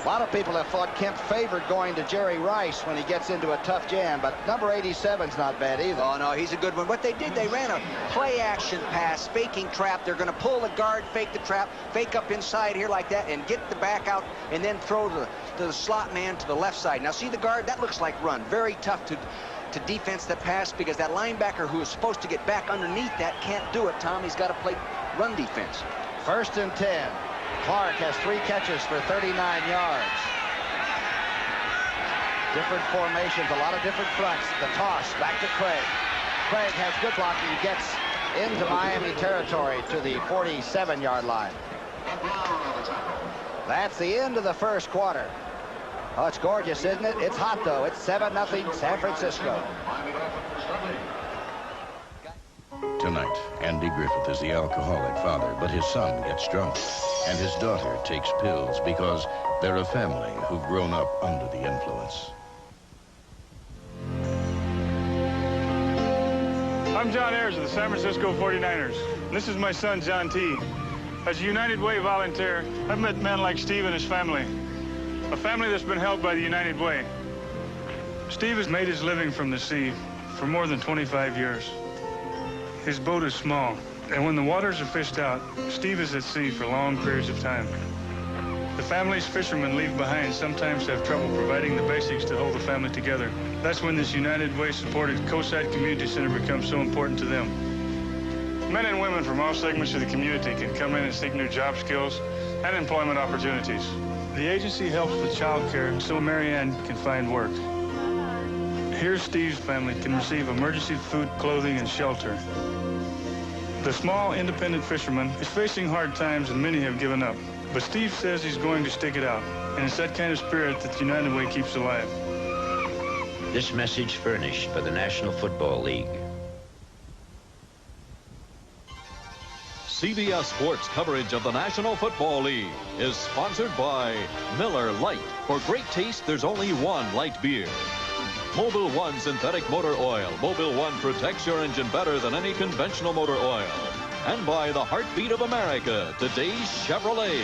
A lot of people have thought Kemp favored going to Jerry Rice when he gets into a tough jam, but number 87's not bad either.
Oh, no, he's a good one. What they did, they ran a play-action pass, faking trap. They're going to pull the guard, fake the trap, fake up inside here like that, and get the back out, and then throw to the slot man to the left side. Now, see the guard? That looks like run. Very tough to to defense the pass because that linebacker who is supposed to get back underneath that can't do it, Tom. He's got to play run defense.
1st and 10. Clark has 3 catches for 39 yards. Different formations, a lot of different fronts. The toss back to Craig. Craig has good blocking, gets into Miami territory to the 47-yard line. That's the end of the first quarter. Oh, it's gorgeous, isn't it? It's hot, though. It's 7-0 San Francisco.
Tonight, Andy Griffith is the alcoholic father, but his son gets drunk. And his daughter takes pills because they're a family who've grown up under the influence.
I'm John Ayers of the San Francisco 49ers. This is my son, John T. As a United Way volunteer, I've met men like Steve and his family. A family that's been held by the United Way. Steve has made his living from the sea for more than 25 years. His boat is small, and when the waters are fished out, Steve is at sea for long periods of time. The family's fishermen leave behind sometimes have trouble providing the basics to hold the family together. That's when this United Way-supported Coastside Community Center becomes so important to them. Men and women from all segments of the community can come in and seek new job skills and employment opportunities. The agency helps with child care so Marianne can find work. Here, Steve's family can receive emergency food, clothing, and shelter. The small, independent fisherman is facing hard times and many have given up. But Steve says he's going to stick it out, and it's that kind of spirit that the United Way keeps alive.
This message furnished by the National Football League.
CBS Sports coverage of the National Football League is sponsored by Miller Lite. For great taste, there's only one light beer. Mobil 1 synthetic motor oil. Mobil 1 protects your engine better than any conventional motor oil. And by the heartbeat of America, today's Chevrolet.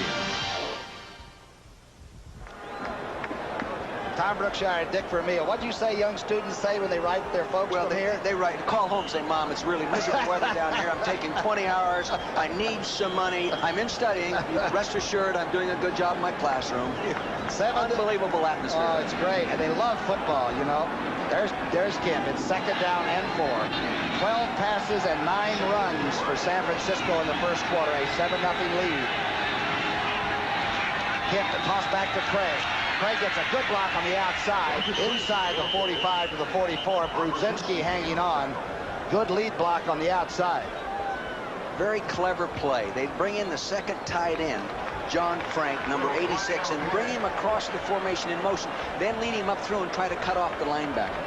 Tom Brookshire, Dick Vermeil. What do you say young students say when they write their folks
well,
from here?
They write, call home and say, Mom, it's really miserable weather down here. I'm taking 20 hours. I need some money. I'm in studying. Rest assured, I'm doing a good job in my classroom. Unbelievable atmosphere.
Oh, it's great. And they love football, you know. There's Kemp. It's 2nd down and 4. 12 passes and 9 runs for San Francisco in the first quarter. A 7-0 lead. Kemp, the toss back to Craig. Craig gets a good block on the outside, inside the 45 to the 44. Brudzinski hanging on. Good lead block on the outside.
Very clever play. They bring in the second tight end, John Frank, number 86, and bring him across the formation in motion, then lead him up through and try to cut off the linebacker.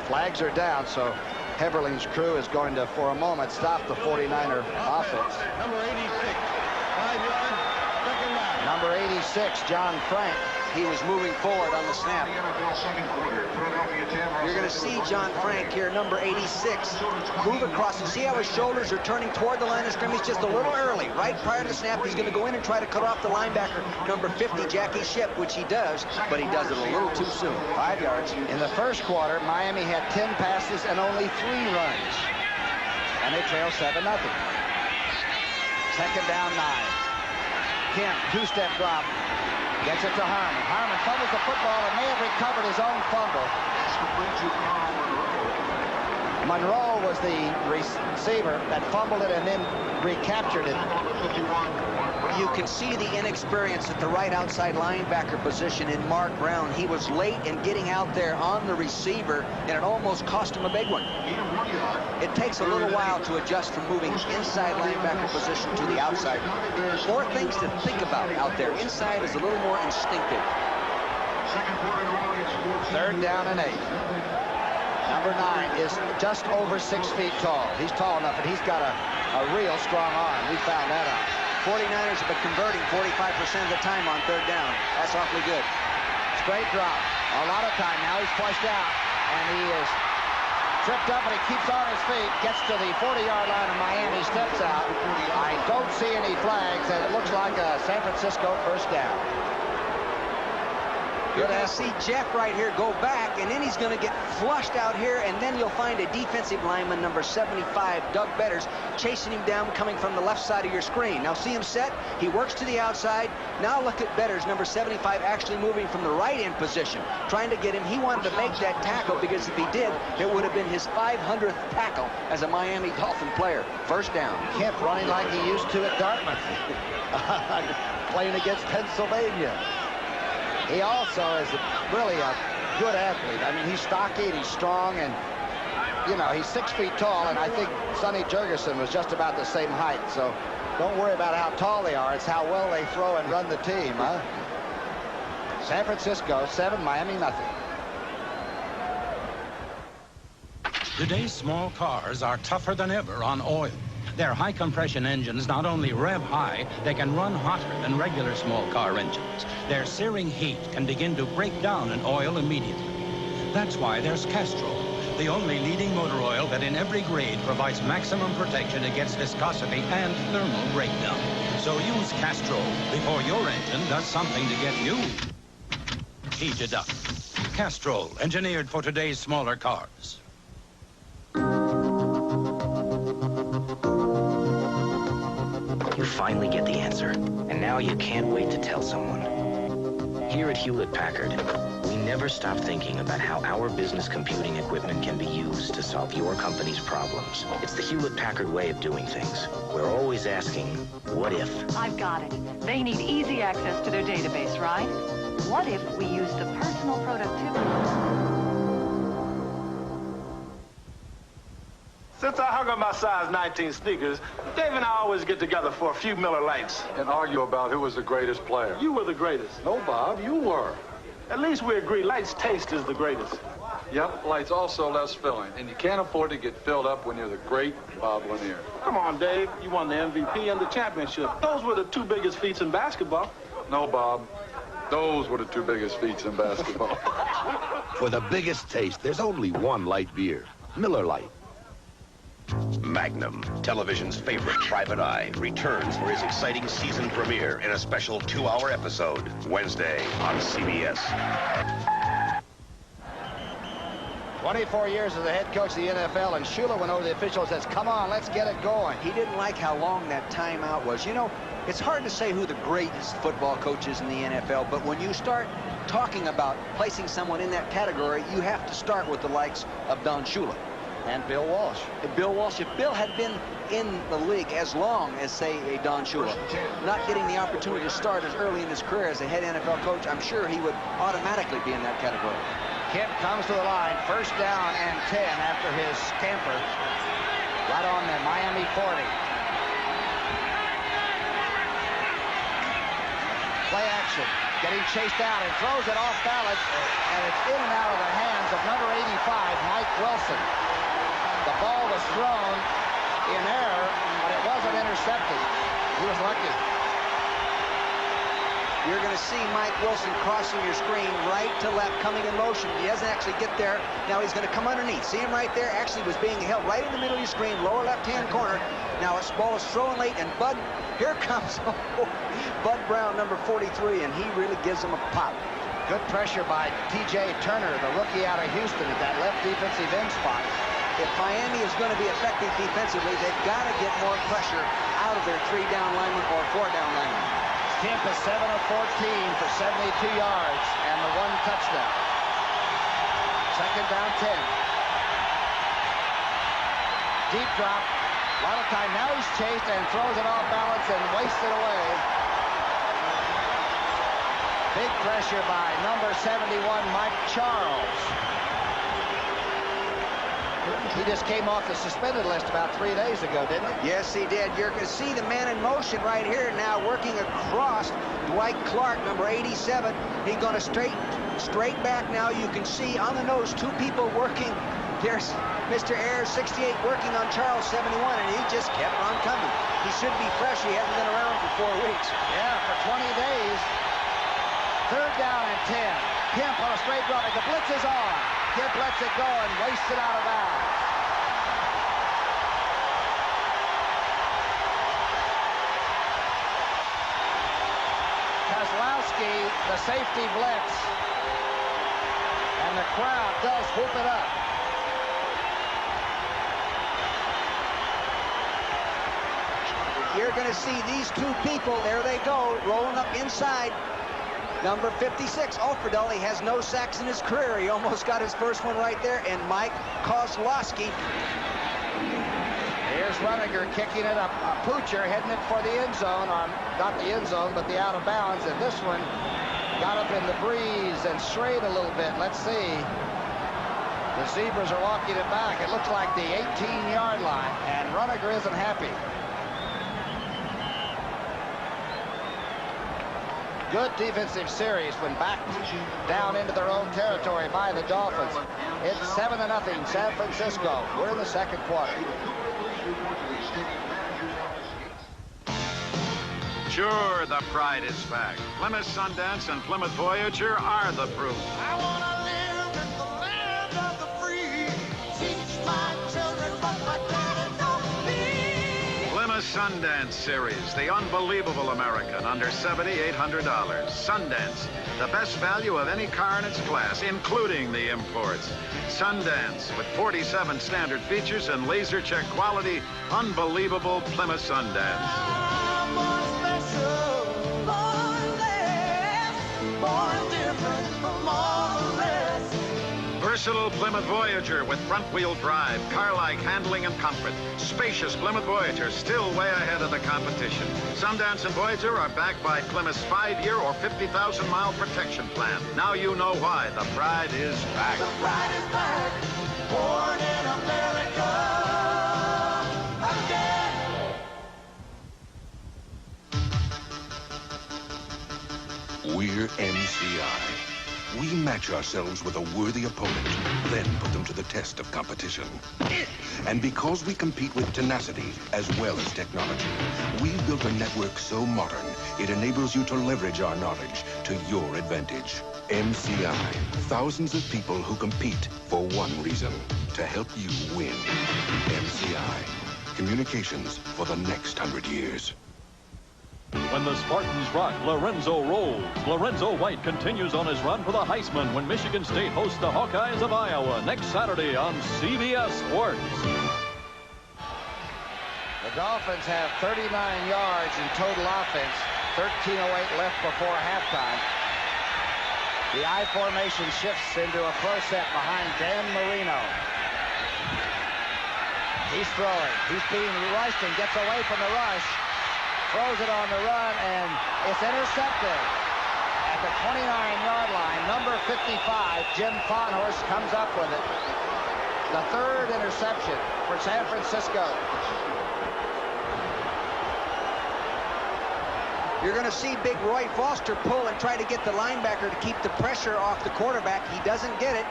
Flags are down, so Heberling's crew is going to, for a moment, stop the 49er offense.
Number 86, 5 yards, second down.
Number 86, John Frank.
He was moving forward on the snap. You're going to see John Frank here, number 86, move across and see how his shoulders are turning toward the line of scrimmage just a little early. Right prior to the snap, he's going to go in and try to cut off the linebacker, number 50, Jackie Shipp, which he does, but he does it a little too soon. 5 yards.
In the first quarter, Miami had 10 passes and only 3 runs. And they trail 7-0. 2nd down, 9. Kemp, 2-step drop. Gets it to Harmon. Harmon fumbles the football and may have recovered his own fumble. Monroe was the receiver that fumbled it and then recaptured it.
You can see the inexperience at the right outside linebacker position in Mark Brown. He was late in getting out there on the receiver, and it almost cost him a big one. It takes a little while to adjust from moving inside linebacker position to the outside. More things to think about out there. Inside is a little more instinctive.
3rd down and 8. Number 9 is just over 6 feet tall. He's tall enough, and he's got a real strong arm. We found that out.
49ers have been converting 45% of the time on 3rd down. That's awfully good.
Straight drop. A lot of time. Now he's flushed out, and he is tripped up, and he keeps on his feet. Gets to the 40-yard line of Miami, steps out. I don't see any flags, and it looks like a San Francisco first down.
You're going to see Jeff right here go back, and then he's going to get flushed out here, and then you'll find a defensive lineman, number 75, Doug Betters, chasing him down, coming from the left side of your screen. Now see him set. He works to the outside. Now look at Betters, number 75, actually moving from the right end position, trying to get him. He wanted to make that tackle because if he did, it would have been his 500th tackle as a Miami Dolphin player. First down.
Kemp running like he used to at Dartmouth, playing against Pennsylvania. He also is really a good athlete. I mean, he's stocky and he's strong, and you know, he's 6 feet tall, and I think Sonny Jurgensen was just about the same height. So don't worry about how tall they are. It's how well they throw and run the team, huh? San Francisco 7, Miami nothing.
Today's small cars are tougher than ever on oil. Their high-compression engines not only rev high, they can run hotter than regular small car engines. Their searing heat can begin to break down an oil immediately. That's why there's Castrol, the only leading motor oil that in every grade provides maximum protection against viscosity and thermal breakdown. So use Castrol before your engine does something to get you heated up. Castrol, engineered for today's smaller cars.
You finally get the answer, and now you can't wait to tell someone. Here at Hewlett-Packard, we never stop thinking about how our business computing equipment can be used to solve your company's problems. It's the Hewlett-Packard way of doing things. We're always asking, what if?
I've got it. They need easy access to their database, right? What if we use the personal productivity?
Since I hung up my size 19 sneakers, Dave and I always get together for a few Miller Lights.
And argue about who was the greatest player.
You were the greatest.
No, Bob, you were.
At least we agree Lights taste is the greatest.
Yep, Lights also less filling. And you can't afford to get filled up when you're the great Bob Lanier.
Come on, Dave. You won the MVP and the championship. Those were the 2 biggest feats in basketball.
No, Bob. Those were the 2 biggest feats in basketball.
For the biggest taste, there's only one light beer, Miller Lite.
Magnum, television's favorite private eye, returns for his exciting season premiere in a special 2-hour episode, Wednesday on CBS.
24 years as the head coach of the NFL, and Shula went over to the officials and says, come on, let's get it going.
He didn't like how long that timeout was. You know, it's hard to say who the greatest football coach is in the NFL, but when you start talking about placing someone in that category, you have to start with the likes of Don Shula.
And Bill Walsh.
And Bill Walsh, if Bill had been in the league as long as, say, a Don Shula, not getting the opportunity to start as early in his career as a head NFL coach, I'm sure he would automatically be in that category.
Kemp comes to the line, first down and 10 after his scamper. Right on the Miami 40. Play action. Getting chased out and throws it off balance, and it's in and out of the hands of number 85, Mike Wilson. The ball was thrown in error, but it wasn't intercepted. He was lucky.
You're going to see Mike Wilson crossing your screen right to left, coming in motion. He doesn't actually get there. Now he's going to come underneath. See him right there? Actually was being held right in the middle of your screen, lower left-hand corner. Now this ball is thrown late, and Bud, here comes Bud Brown, number 43, and he really gives him a pop.
Good pressure by T.J. Turner, the rookie out of Houston, at that left defensive end spot.
If Miami is going to be effective defensively, they've got to get more pressure out of their 3-down lineman or 4-down lineman.
Kemp is 7 of 14 for 72 yards and the 1 touchdown. Second down 10. Deep drop. A lot of time. Now he's chased and throws it off balance and wastes it away. Big pressure by number 71, Mike Charles. He just came off the suspended list about 3 days ago, didn't he?
Yes, he did. You're going to see the man in motion right here now working across Dwight Clark, number 87. He's going to straight back now. You can see on the nose 2 people working. There's Mr. Ayers, 68, working on Charles, 71, and he just kept on coming. He should be fresh. He hasn't been around for 4 weeks.
Yeah, for 20 days. Third down and 10. Kemp on a straight drop. The blitz is on. Kemp lets it go and wastes it out of bounds. Kozlowski Lasky, the safety blitz. And the crowd does whoop it up.
You're going to see these two people, there they go, rolling up inside. Number 56, Alfredelli has no sacks in his career. He almost got his first one right there. And Mike Kozlowski.
Here's Runninger kicking it up. Poocher heading it for the end zone, or not the end zone, but the out of bounds. And this one got up in the breeze and strayed a little bit. Let's see. The Zebras are walking it back. It looks like the 18-yard line, and Runninger isn't happy. Good defensive series when backed down into their own territory by the Dolphins. It's 7-0 San Francisco. We're in the second quarter.
Sure, the pride is back. Plymouth Sundance and Plymouth Voyager are the proof.
I want to live in the land of the free. Teach my children what my daddy taught me.
Plymouth Sundance Series, the unbelievable American, under $7,800. Sundance, the best value of any car in its class, including the imports. Sundance, with 47 standard features and laser check quality, unbelievable Plymouth Sundance. Versatile Plymouth Voyager with front-wheel drive, car-like handling and comfort. Spacious Plymouth Voyager, still way ahead of the competition. Sundance and Voyager are backed by Plymouth's 5-year or 50,000-mile protection plan. Now you know why the pride is back.
The pride is back, born in America again.
We're MCI. We match ourselves with a worthy opponent, then put them to the test of competition. And because we compete with tenacity as well as technology, we've built a network so modern, it enables you to leverage our knowledge to your advantage. MCI, thousands of people who compete for one reason, to help you win. MCI, communications for the next 100 years.
When the Spartans rock, Lorenzo rolls. Lorenzo White continues on his run for the Heisman when Michigan State hosts the Hawkeyes of Iowa next Saturday on CBS Sports.
The Dolphins have 39 yards in total offense, 13:08 left before halftime. The I formation shifts into a pro set behind Dan Marino. He's throwing. He's being rushed and gets away from the rush. Throws it on the run, and it's intercepted. At the 29-yard line, number 55, Jim Fonhorst, comes up with it. The third interception for San Francisco.
You're going to see big Roy Foster pull and try to get the linebacker to keep the pressure off the quarterback. He doesn't get it.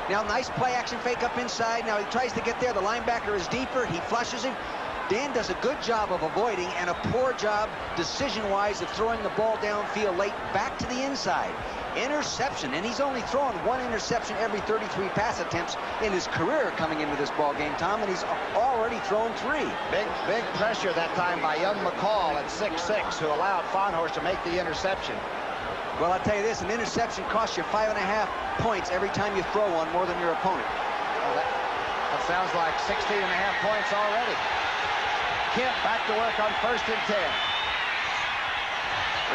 Now, nice play action fake up inside. Now he tries to get there. The linebacker is deeper. He flushes him. Dan does a good job of avoiding and a poor job decision-wise of throwing the ball downfield late back to the inside. Interception, and he's only thrown one interception every 33 pass attempts in his career coming into this ball game, Tom, and he's already thrown 3.
Big pressure that time by young McCall at 6'6", who allowed Fonhorst to make the interception.
Well, I'll tell you this, an interception costs you 5.5 points every time you throw one more than your opponent.
Well, that sounds like 16.5 points already. Kemp back to work on 1st and 10.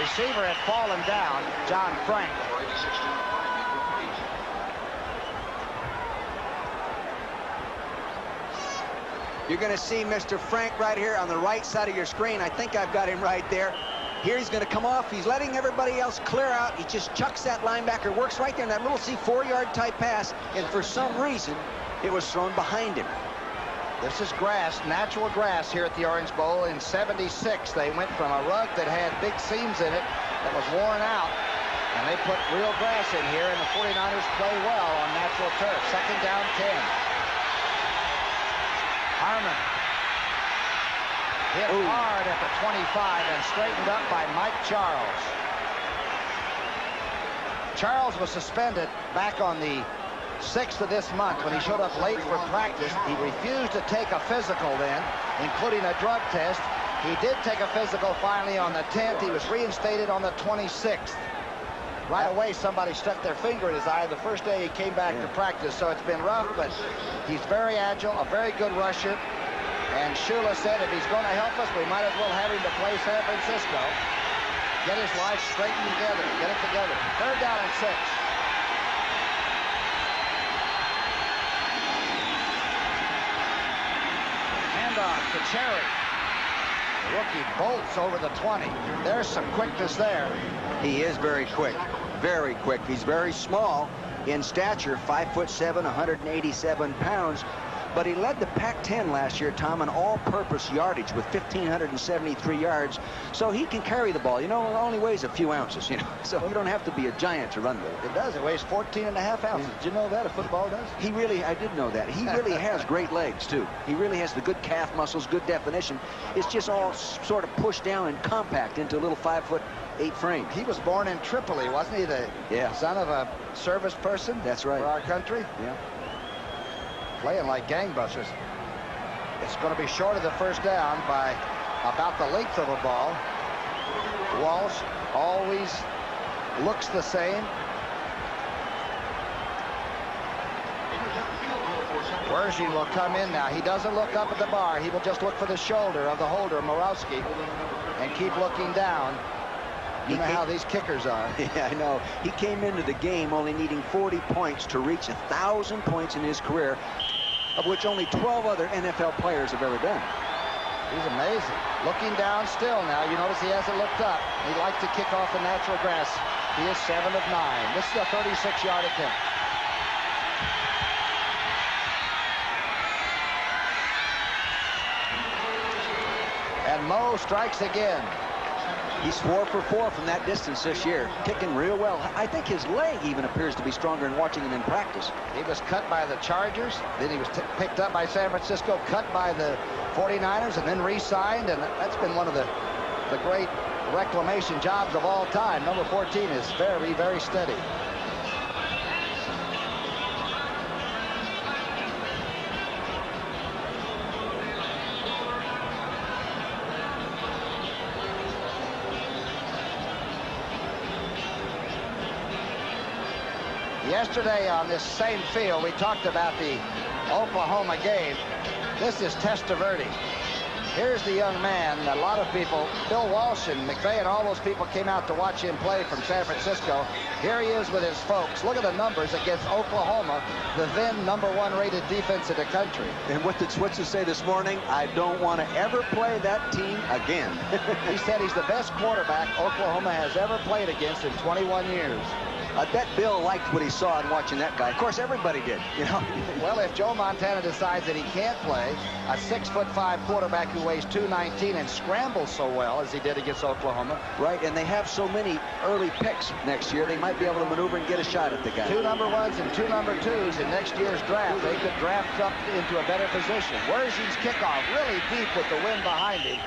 Receiver had fallen down, John Frank.
You're going to see Mr. Frank right here on the right side of your screen. I think I've got him right there. Here he's going to come off. He's letting everybody else clear out. He just chucks that linebacker, works right there in that little 4-yard type pass, and for some reason, it was thrown behind him.
This is grass, natural grass here at the Orange Bowl. In '76, they went from a rug that had big seams in it that was worn out, and they put real grass in here, and the 49ers play well on natural turf. 2nd down, 10. Harmon hit hard at the 25 and straightened up by Mike Charles. Charles was suspended back on the 6th of this month when he showed up late for practice. He refused to take a physical then, including a drug test. He did take a physical finally on the 10th. He was reinstated on the 26th. Right away, somebody stuck their finger in his eye the first day he came back to practice, so it's been rough, but he's very agile, a very good rusher. And Shula said if he's going to help us, we might as well have him to play San Francisco. Get his life straightened together, get it together. 3rd down and 6. Handoff to Cherry. The rookie bolts over the 20. There's some quickness there.
He is very quick, very quick. He's very small in stature, 5'7", 187 pounds. But he led the Pac-10 last year, Tom, in all-purpose yardage with 1,573 yards. So he can carry the ball. You know, it only weighs a few ounces, you know. So you don't have to be a giant to run with it.
It does. It weighs 14.5 ounces. Did you know that? A football does?
He really, I did know that. He really has great legs, too. He really has the good calf muscles, good definition. It's just all sort of pushed down and compact into a little 5'8" frame.
He was born in Tripoli, wasn't he? The son of a service person.
That's right.
For our country.
Yeah.
Playing like gangbusters. It's going to be short of the 1st down by about the length of a ball. Walsh always looks the same. Wershing will come in now. He doesn't look up at the bar. He will just look for the shoulder of the holder, Morowski, and keep looking down. You know how these kickers are.
Yeah, I know. He came into the game only needing 40 points to reach 1,000 points in his career, of which only 12 other NFL players have ever done.
He's amazing. Looking down still now. You notice he hasn't looked up. He likes to kick off the natural grass. He is 7 of 9. This is a 36-yard attempt. And Mo strikes again.
He's 4 for 4 from that distance this year, kicking real well. I think his leg even appears to be stronger in watching him in practice.
He was cut by the Chargers, then he was picked up by San Francisco, cut by the 49ers, and then re-signed, and that's been one of the great reclamation jobs of all time. Number 14 is very, very steady. Yesterday on this same field, we talked about the Oklahoma game. This is Testaverde. Here's the young man. A lot of people, Bill Walsh and McVay and all those people came out to watch him play from San Francisco. Here he is with his folks. Look at the numbers against Oklahoma, the then #1 rated defense in the country.
And what did Switzer say this morning? I don't want to ever play that team again.
He said he's the best quarterback Oklahoma has ever played against in 21 years.
I bet Bill liked what he saw in watching that guy. Of course, everybody did, you know.
Well, if Joe Montana decides that he can't play, a 6'5" quarterback who weighs 219 and scrambles so well as he did against Oklahoma.
Right, and they have so many early picks next year, they might be able to maneuver and get a shot at the guy.
2 #1s and 2 #2s in next year's draft. They could draft up into a better position. Wershing's kickoff really deep with the wind behind him.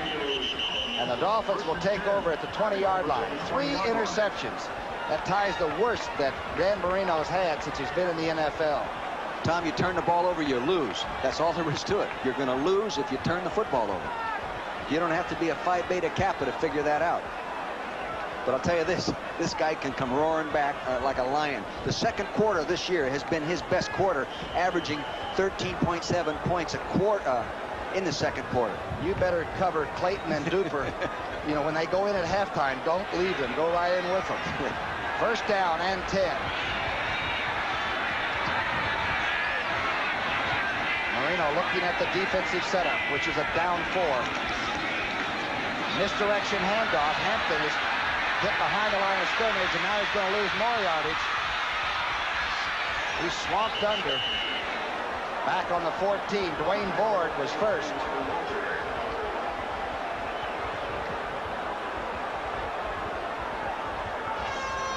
And the Dolphins will take over at the 20-yard line. 3 interceptions. That ties the worst that Dan Marino's had since he's been in the NFL.
Tom, you turn the ball over, you lose. That's all there is to it. You're going to lose if you turn the football over. You don't have to be a Phi Beta Kappa to figure that out. But I'll tell you this guy can come roaring back like a lion. The second quarter this year has been his best quarter, averaging 13.7 points a quarter in the second quarter.
You better cover Clayton and Duper. You know, when they go in at halftime, don't leave them. Go right in with them. 1st down and 10. Marino looking at the defensive setup, which is a down 4. Misdirection handoff. Hampton is hit behind the line of scrimmage, and now he's going to lose more yardage. He's swamped under. Back on the 14, Dwayne Board was first.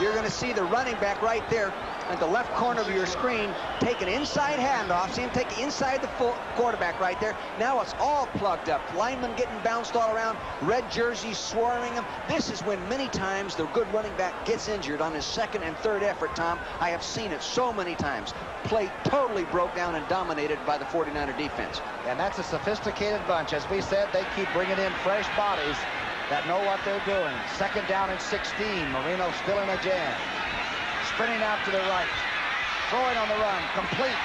You're going to see the running back right there at the left corner of your screen take an inside handoff. See him take inside the full quarterback right there. Now it's all plugged up. Linemen getting bounced all around. Red jerseys swarming him. This is when many times the good running back gets injured on his 2nd and 3rd effort, Tom. I have seen it so many times. Play totally broke down and dominated by the 49er defense.
And that's a sophisticated bunch. As we said, they keep bringing in fresh bodies that know what they're doing. 2nd down and 16. Marino still in a jam. spinning out to the right. Throwing on the run, complete.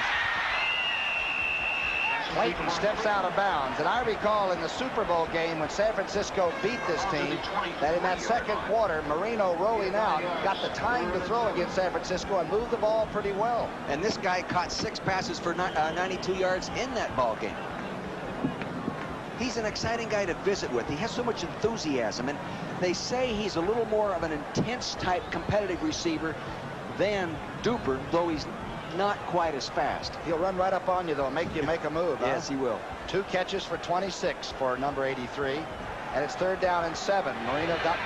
Clayton steps out of bounds. And I recall in the Super Bowl game when San Francisco beat this team, that in that second quarter, Marino rolling out got the time to throw against San Francisco and moved the ball pretty well.
And this guy caught 6 passes for 92 yards in that ball game. He's an exciting guy to visit with. He has so much enthusiasm, and they say he's a little more of an intense type competitive receiver than Duper, though he's not quite as fast.
He'll run right up on you, though, make you make a move.
Yes, he will.
2 catches for 26 for number 83, and it's 3rd down and 7. Marino got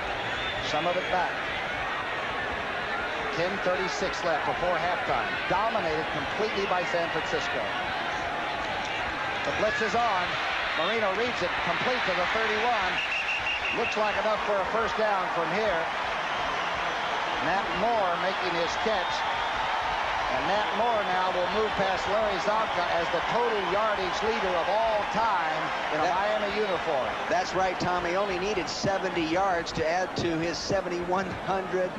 some of it back. 10:36 left before halftime. Dominated completely by San Francisco. The blitz is on. Marino reads it, complete to the 31. Looks like enough for a 1st down from here. Matt Moore making his catch. And Matt Moore now will move past Larry Zonka as the total yardage leader of all time in a Miami uniform.
That's right, Tom. He only needed 70 yards to add to his 7,100.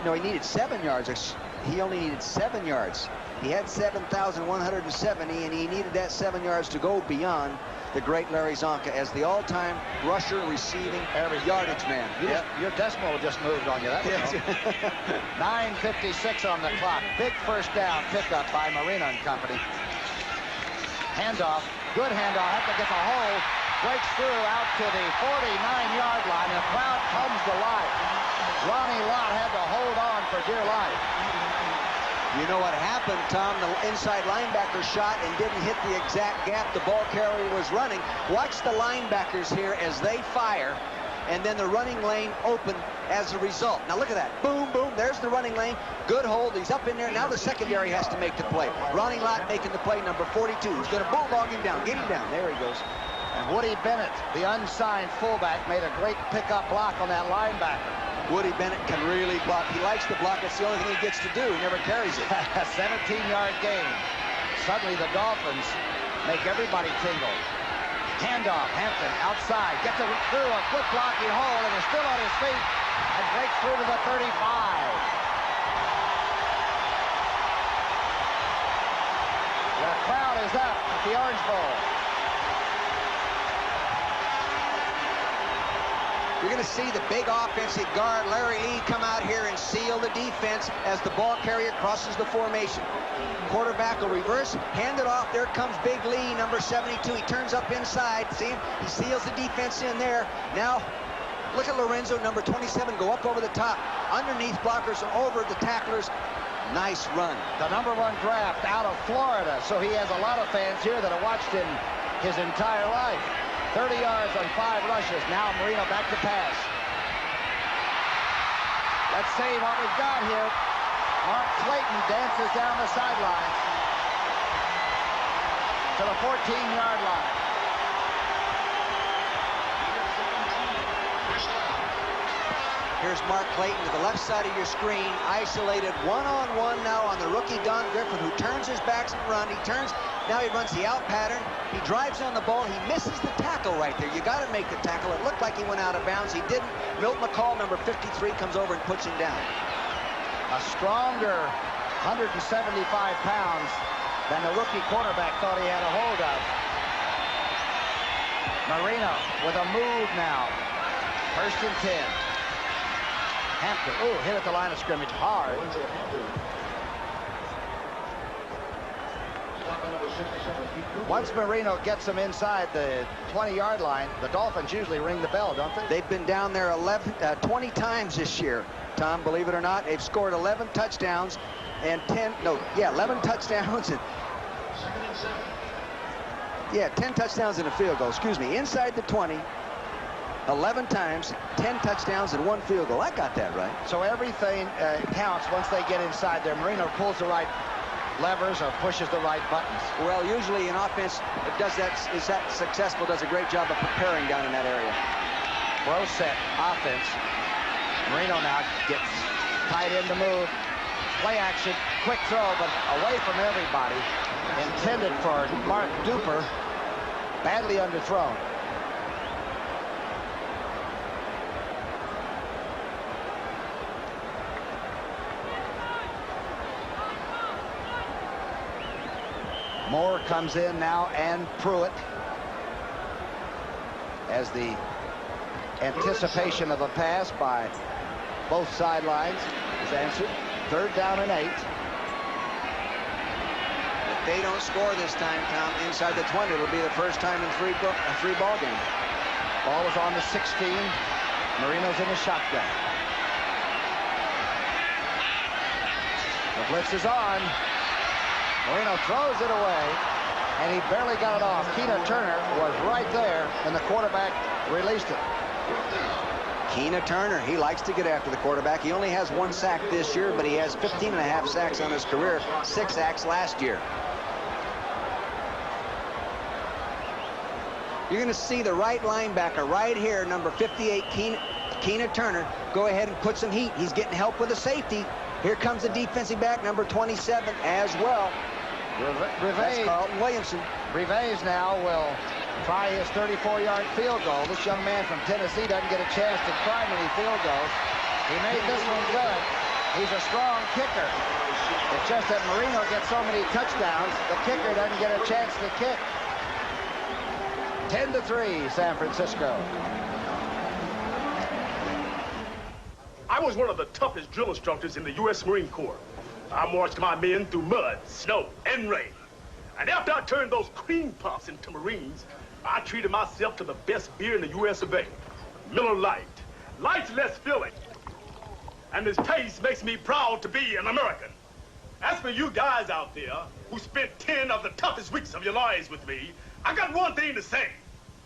No, he needed 7 yards. He only needed 7 yards. He had 7,170, and he needed that 7 yards to go beyond the great Larry Zonka as the all-time rusher receiving yardage man.
Your decimal just moved on you. That was 9:56 on the clock. Big 1st down pickup by Marino and company. Handoff. Good handoff. Have to get the hole. Breaks through out to the 49-yard line. And the crowd comes to life. Ronnie Lott had to hold on for dear life.
You know what happened, Tom? The inside linebacker shot and didn't hit the exact gap the ball carrier was running. Watch the linebackers here as they fire, and then the running lane open as a result. Now look at that. Boom, boom. There's the running lane. Good hold. He's up in there. Now the secondary has to make the play. Ronnie Lott making the play, number 42. He's going to bulldog him down. Get him down. There he goes.
And Woody Bennett, the unsigned fullback, made a great pickup block on that linebacker.
Woody Bennett can really block. He likes to block. It's the only thing he gets to do. He never carries it.
A 17-yard gain. Suddenly the Dolphins make everybody tingle. Handoff. Hampton outside. Gets it through a good blocking hole and is still on his feet and breaks through to the 35. The crowd is up at the Orange Bowl.
You're going to see the big offensive guard, Larry Lee, come out here and seal the defense as the ball carrier crosses the formation. Quarterback will reverse, hand it off. There comes Big Lee, number 72. He turns up inside. See him? He seals the defense in there. Now, look at Lorenzo, number 27, go up over the top. Underneath blockers and over the tacklers. Nice run.
The number 1 draft out of Florida, so he has a lot of fans here that have watched him his entire life. 30 yards on 5 rushes. Now Marino back to pass. Let's see what we've got here. Mark Clayton dances down the sideline to the 14-yard line.
Here's Mark Clayton to the left side of your screen, isolated one-on-one now on the rookie Don Griffin, who turns his backs and run. He turns, now he runs the out pattern. He drives on the ball. He misses the tackle right there. You got to make the tackle. It looked like he went out of bounds. He didn't. Milt McCall, number 53, comes over and puts him down.
A stronger 175 pounds than the rookie quarterback thought he had a hold of. Marino with a move now. 1st and 10. Hampton, hit at the line of scrimmage hard. Once Marino gets him inside the 20-yard line, the Dolphins usually ring the bell, don't they?
They've been down there 20 times this year, Tom, believe it or not. They've scored 11 touchdowns and 11 touchdowns and 10 touchdowns and a field goal, excuse me, inside the 20. 11 times, 10 touchdowns, and 1 field goal. I got that right.
So everything counts once they get inside there. Marino pulls the right levers or pushes the right buttons.
Well, usually an offense is that successful, does a great job of preparing down in that area.
Pro set offense. Marino now gets tight end to move. Play action, quick throw, but away from everybody. Intended for Mark Duper. Badly underthrown. Moore comes in now, and Pruitt, as the anticipation of a pass by both sidelines is answered. 3rd down and 8.
If they don't score this time, Tom, inside the 20, it'll be the first time in three ball games.
Ball is on the 16. Marino's in the shotgun. The blitz is on. Marino throws it away, and he barely got it off. Keena Turner was right there, and the quarterback released it.
Keena Turner, he likes to get after the quarterback. He only has 1 sack this year, but he has 15.5 sacks on his career, 6 sacks last year. You're going to see the right linebacker right here, number 58, Keena Turner, go ahead and put some heat. He's getting help with the safety. Here comes the defensive back, number 27, as well. That's Carlton Williamson.
Rivers now will try his 34-yard field goal. This young man from Tennessee doesn't get a chance to try many field goals. He made this one good. He's a strong kicker. It's just that Marino gets so many touchdowns, the kicker doesn't get a chance to kick. 10-3, San Francisco.
I was one of the toughest drill instructors in the U.S. Marine Corps. I marched my men through mud, snow, and rain. And after I turned those cream puffs into Marines, I treated myself to the best beer in the U.S. of A. Miller Lite. Light's less filling. And this taste makes me proud to be an American. As for you guys out there who spent 10 of the toughest weeks of your lives with me, I got one thing to say.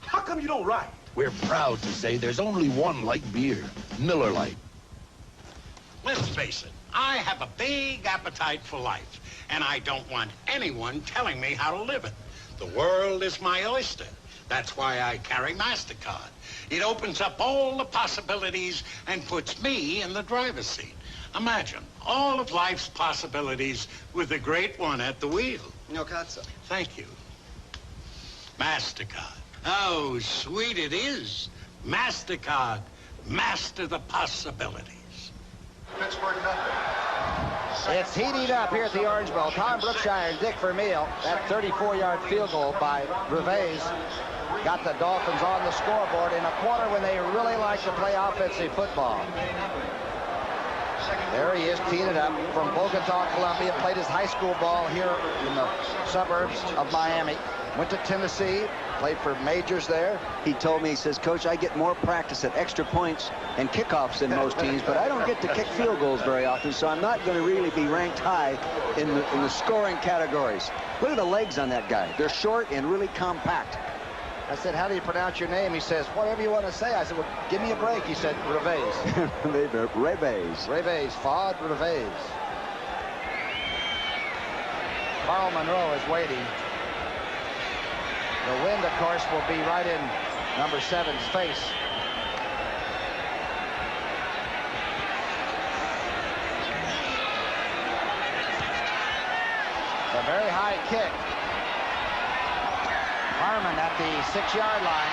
How come you don't write?
We're proud to say there's only one light beer, Miller Lite.
Let's face it, I have a big appetite for life, and I don't want anyone telling me how to live it. The world is my oyster. That's why I carry MasterCard. It opens up all the possibilities and puts me in the driver's seat. Imagine all of life's possibilities with the great one at the wheel.
No cazzo.
Thank you. MasterCard. Oh, sweet it is. MasterCard. Master the possibilities.
Pittsburgh nothing.
It's heating up here at the Orange Bowl. Tom Brookshire and Dick Vermeil. That 34-yard field goal by Rivers got the Dolphins on the scoreboard in a quarter when they really like to play offensive football. There he is, teeing it up from Bogota, Colombia. Played his high school ball here in the suburbs of Miami. Went to Tennessee, played for majors there.
He told me, he says, Coach, I get more practice at extra points and kickoffs than most teams, but I don't get to kick field goals very often, so I'm not going to really be ranked high in the scoring categories. Look at the legs on that guy. They're short and really compact.
I said, how do you pronounce your name? He says, whatever you want to say. I said, well, give me a break. He said, Rivers.
Rivers.
Fod Rivers. Carl Monroe is waiting. The wind, of course, will be right in number 7's face. It's a very high kick. Harmon at the 6-yard line.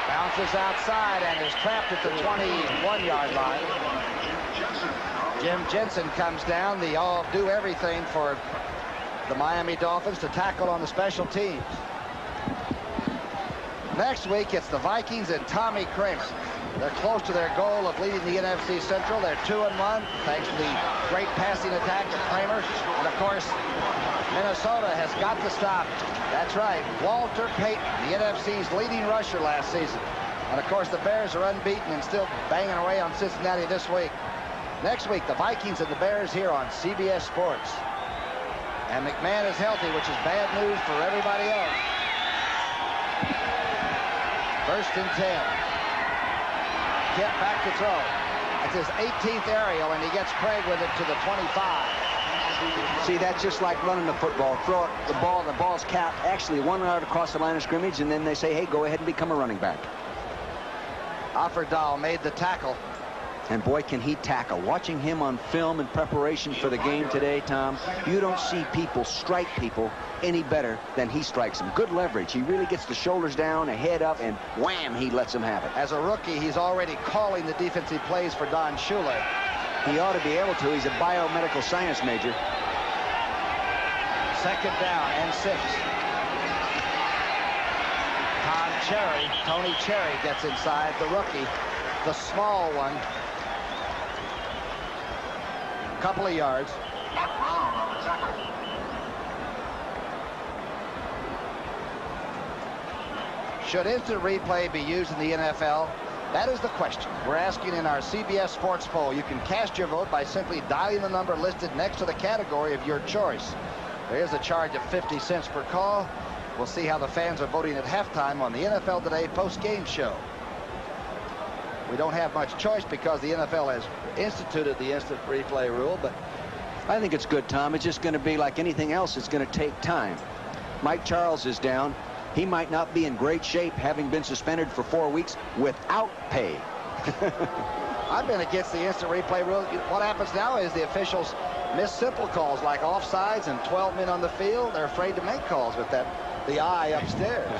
Bounces outside and is trapped at the 21-yard line. Jim Jensen comes down, the all-do-everything for the Miami Dolphins, to tackle on the special teams. Next week, it's the Vikings and Tommy Kramer. They're close to their goal of leading the NFC Central. They're 2-1, thanks to the great passing attack of Kramer. And, of course, Minnesota has got to stop. That's right, Walter Payton, the NFC's leading rusher last season. And, of course, the Bears are unbeaten and still banging away on Cincinnati this week. Next week, the Vikings and the Bears here on CBS Sports. And McMahon is healthy, which is bad news for everybody else. 1st and 10. Kip back to throw. It's his 18th aerial, and he gets Craig with it to the 25.
See, that's just like running the football. Throw it, the ball's capped actually 1 yard across the line of scrimmage, and then they say, hey, go ahead and become a running back.
Offerdahl made the tackle.
And boy, can he tackle. Watching him on film in preparation for the game today, Tom, you don't see people strike people any better than he strikes them. Good leverage. He really gets the shoulders down, a head up, and wham, he lets them have it.
As a rookie, he's already calling the defensive plays for Don Shula.
He ought to be able to. He's a biomedical science major.
Second down and 6. Tony Cherry gets inside, the rookie, the small one. Couple of yards. Should instant replay be used in the NFL? That is the question we're asking in our CBS Sports poll. You can cast your vote by simply dialing the number listed next to the category of your choice. There is a charge of 50 cents per call. We'll see how the fans are voting at halftime on the NFL Today post-game show. We don't have much choice because the NFL has instituted the instant replay rule, but
I think it's good, Tom. It's just going to be like anything else. It's going to take time. Mike Charles is down. He might not be in great shape, having been suspended for 4 weeks without pay.
I've been against the instant replay rule. What happens now is the officials miss simple calls like offsides and 12 men on the field. They're afraid to make calls with the eye upstairs.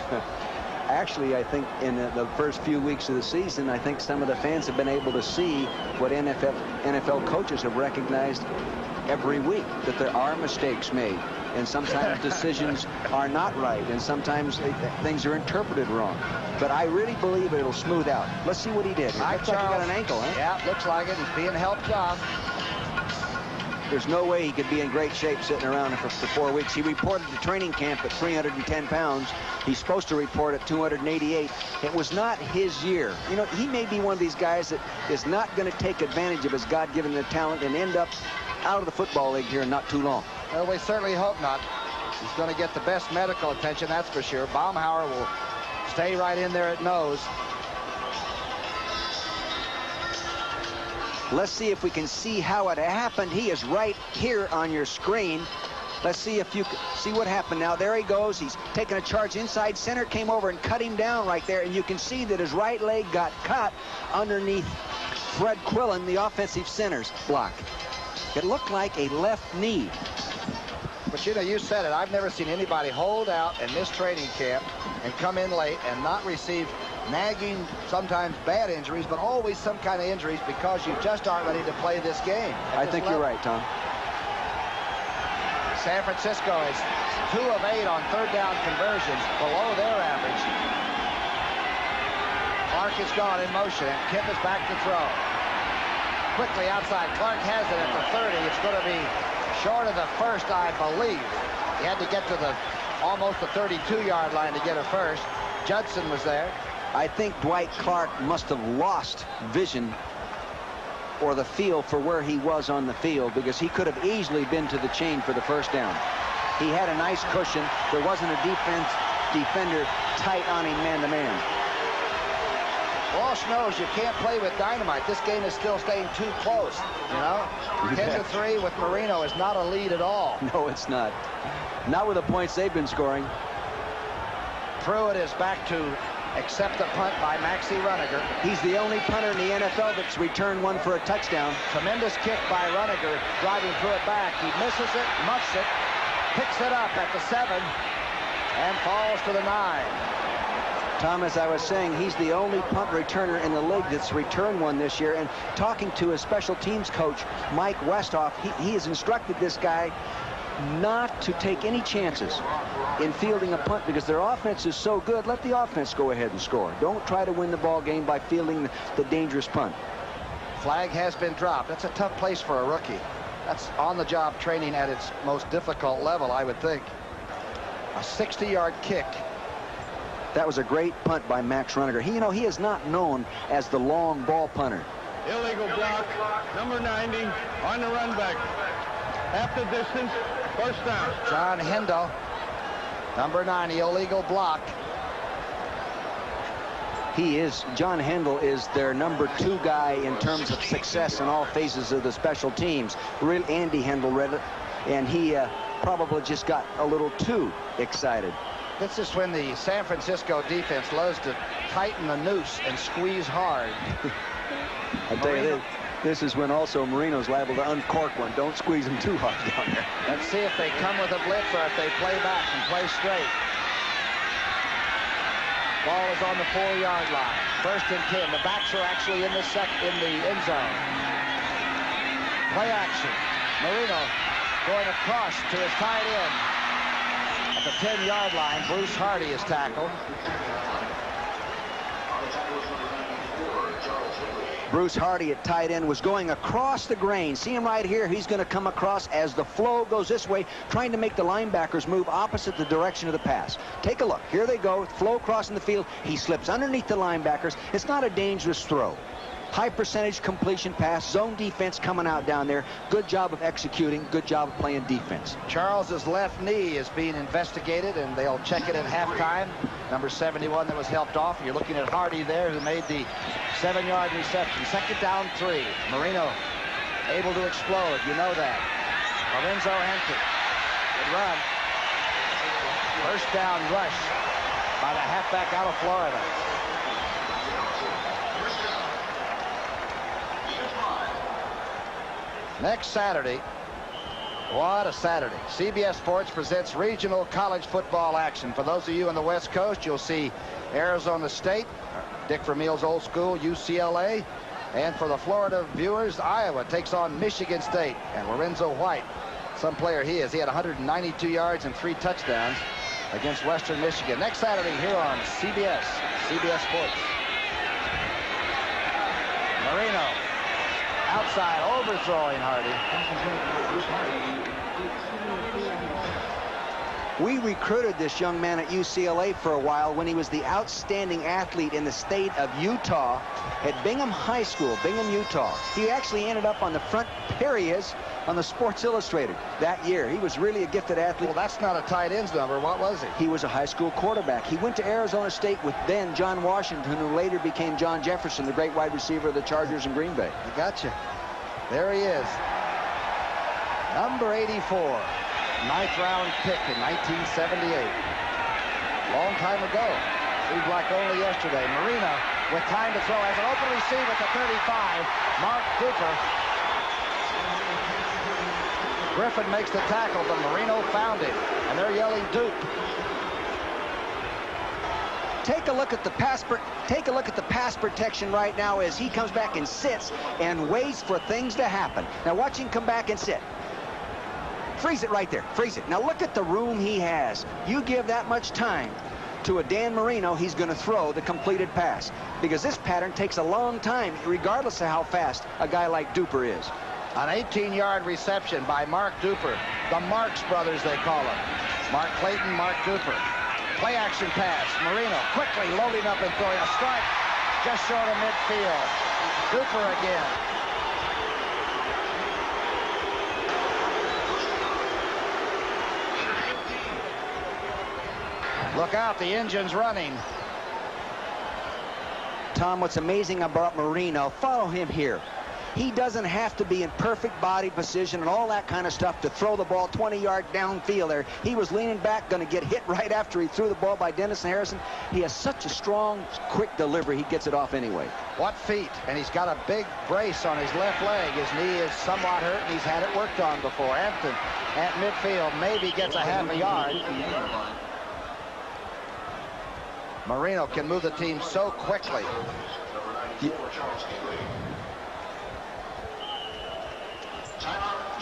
Actually, I think in the first few weeks of the season, I think some of the fans have been able to see what NFL coaches have recognized every week, that there are mistakes made, and sometimes decisions are not right, and sometimes things are interpreted wrong. But I really believe it'll smooth out. Let's see what he did.
Mike
Looks like he got an ankle, huh?
Yeah, looks like it. He's being helped off.
There's no way he could be in great shape sitting around for 4 weeks. He reported to training camp at 310 pounds. He's supposed to report at 288. It was not his year. You know, he may be one of these guys that is not going to take advantage of his God-given talent and end up out of the football league here in not too long.
Well, we certainly hope not. He's going to get the best medical attention, that's for sure. Baumhauer will stay right in there at nose.
Let's see if we can see how it happened. He is right here on your screen. Let's see if you can see what happened now. There he goes. He's taking a charge inside center, came over and cut him down right there. And you can see that his right leg got caught underneath Fred Quillen, the offensive center's block. It looked like a left knee.
But you know, you said it. I've never seen anybody hold out and miss training camp and come in late and not receive nagging, sometimes bad injuries, but always some kind of injuries because you just aren't ready to play this game.
I think you're right, Tom.
San Francisco is 2 of 8 on third down conversions, below their average. Clark is gone in motion, and Kemp is back to throw. Quickly outside, Clark has it at the 30. It's going to be short of the first, I believe. He had to get to almost the 32-yard line to get a first. Judson was there.
I think Dwight Clark must have lost vision or the feel for where he was on the field, because he could have easily been to the chain for the first down. He had a nice cushion. There wasn't a defender tight on him man-to-man.
Walsh knows you can't play with dynamite. This game is still staying too close, you know? 10-3 with Marino is not a lead at all.
No, it's not. Not with the points they've been scoring.
Pruitt is back to accept the punt by Maxie Runiger.
He's the only punter in the NFL that's returned one for a touchdown.
Tremendous kick by Runiger, driving Pruitt back. He misses it, muffs it, picks it up at the 7, and falls to the 9.
Tom, as I was saying, he's the only punt returner in the league that's returned one this year. And talking to his special teams coach, Mike Westhoff, he has instructed this guy not to take any chances in fielding a punt because their offense is so good. Let the offense go ahead and score. Don't try to win the ball game by fielding the dangerous punt.
Flag has been dropped. That's a tough place for a rookie. That's on-the-job training at its most difficult level, I would think. A 60-yard kick.
That was a great punt by Max Runiger. He is not known as the long ball punter.
Illegal block, number 90, on the run back. Half the distance, first down.
John Hendel, number 90, illegal block.
John Hendel is their number 2 guy in terms of success in all phases of the special teams. Andy Hendel read it, and he probably just got a little too excited.
This is when the San Francisco defense loves to tighten the noose and squeeze hard.
I tell you this is when also Marino's liable to uncork one. Don't squeeze him too hard down there.
Let's see if they come with a blitz or if they play back and play straight. Ball is on the 4-yard line. First and 10. The backs are actually in the end zone. Play action. Marino going across to his tight end. the 10-yard line. Bruce Hardy is tackled.
Bruce Hardy at tight end was going across the grain. See him right here? He's going to come across as the flow goes this way, trying to make the linebackers move opposite the direction of the pass. Take a look. Here they go. Flow crossing the field. He slips underneath the linebackers. It's not a dangerous throw. High percentage completion pass. Zone defense coming out down there. Good job of executing. Good job of playing defense.
Charles's left knee is being investigated, and they'll check it at halftime. Number 71 that was helped off. You're looking at Hardy there, who made the 7-yard reception. 2nd down 3. Marino able to explode. You know that. Lorenzo Hampton. Good run. 1st down rush by the halfback out of Florida. Next Saturday, what a Saturday. CBS Sports presents regional college football action. For those of you on the West Coast, you'll see Arizona State, Dick Vermeil's old school, UCLA. And for the Florida viewers, Iowa takes on Michigan State. And Lorenzo White, some player he is. He had 192 yards and 3 touchdowns against Western Michigan. Next Saturday here on CBS Sports. Marino. Outside, overthrowing Hardy.
We recruited this young man at UCLA for a while when he was the outstanding athlete in the state of Utah at Bingham High School, Bingham, Utah. He actually ended up on the front pages on the Sports Illustrated that year. He was really a gifted athlete.
Well, that's not a tight end's number. What was he?
He was a high school quarterback. He went to Arizona State with then John Washington, who later became John Jefferson, the great wide receiver of the Chargers in Green Bay.
I gotcha. There he is. Number 84. 9th round pick in 1978. Long time ago. Seems like only yesterday. Marino with time to throw. Has an open receiver at the 35. Mark Cooper. Griffin makes the tackle, but Marino found him. And they're yelling Duke.
Take a look at the pass protection right now as he comes back and sits and waits for things to happen. Now watch him come back and sit. Freeze it right there. Freeze it. Now look at the room he has. You give that much time to a Dan Marino, he's going to throw the completed pass. Because this pattern takes a long time, regardless of how fast a guy like Duper is.
An 18-yard reception by Mark Duper. The Marx brothers, they call him. Mark Clayton, Mark Duper. Play action pass. Marino quickly loading up and throwing a strike just short of midfield. Duper again. Look out, the engine's running.
Tom, what's amazing about Marino, follow him here. He doesn't have to be in perfect body position and all that kind of stuff to throw the ball 20 yards downfield there. He was leaning back, going to get hit right after he threw the ball by Dennis Harrison. He has such a strong, quick delivery, he gets it off anyway.
What feet? And he's got a big brace on his left leg. His knee is somewhat hurt, and he's had it worked on before. Hampton at midfield maybe gets a half a yard. Marino can move the team so quickly.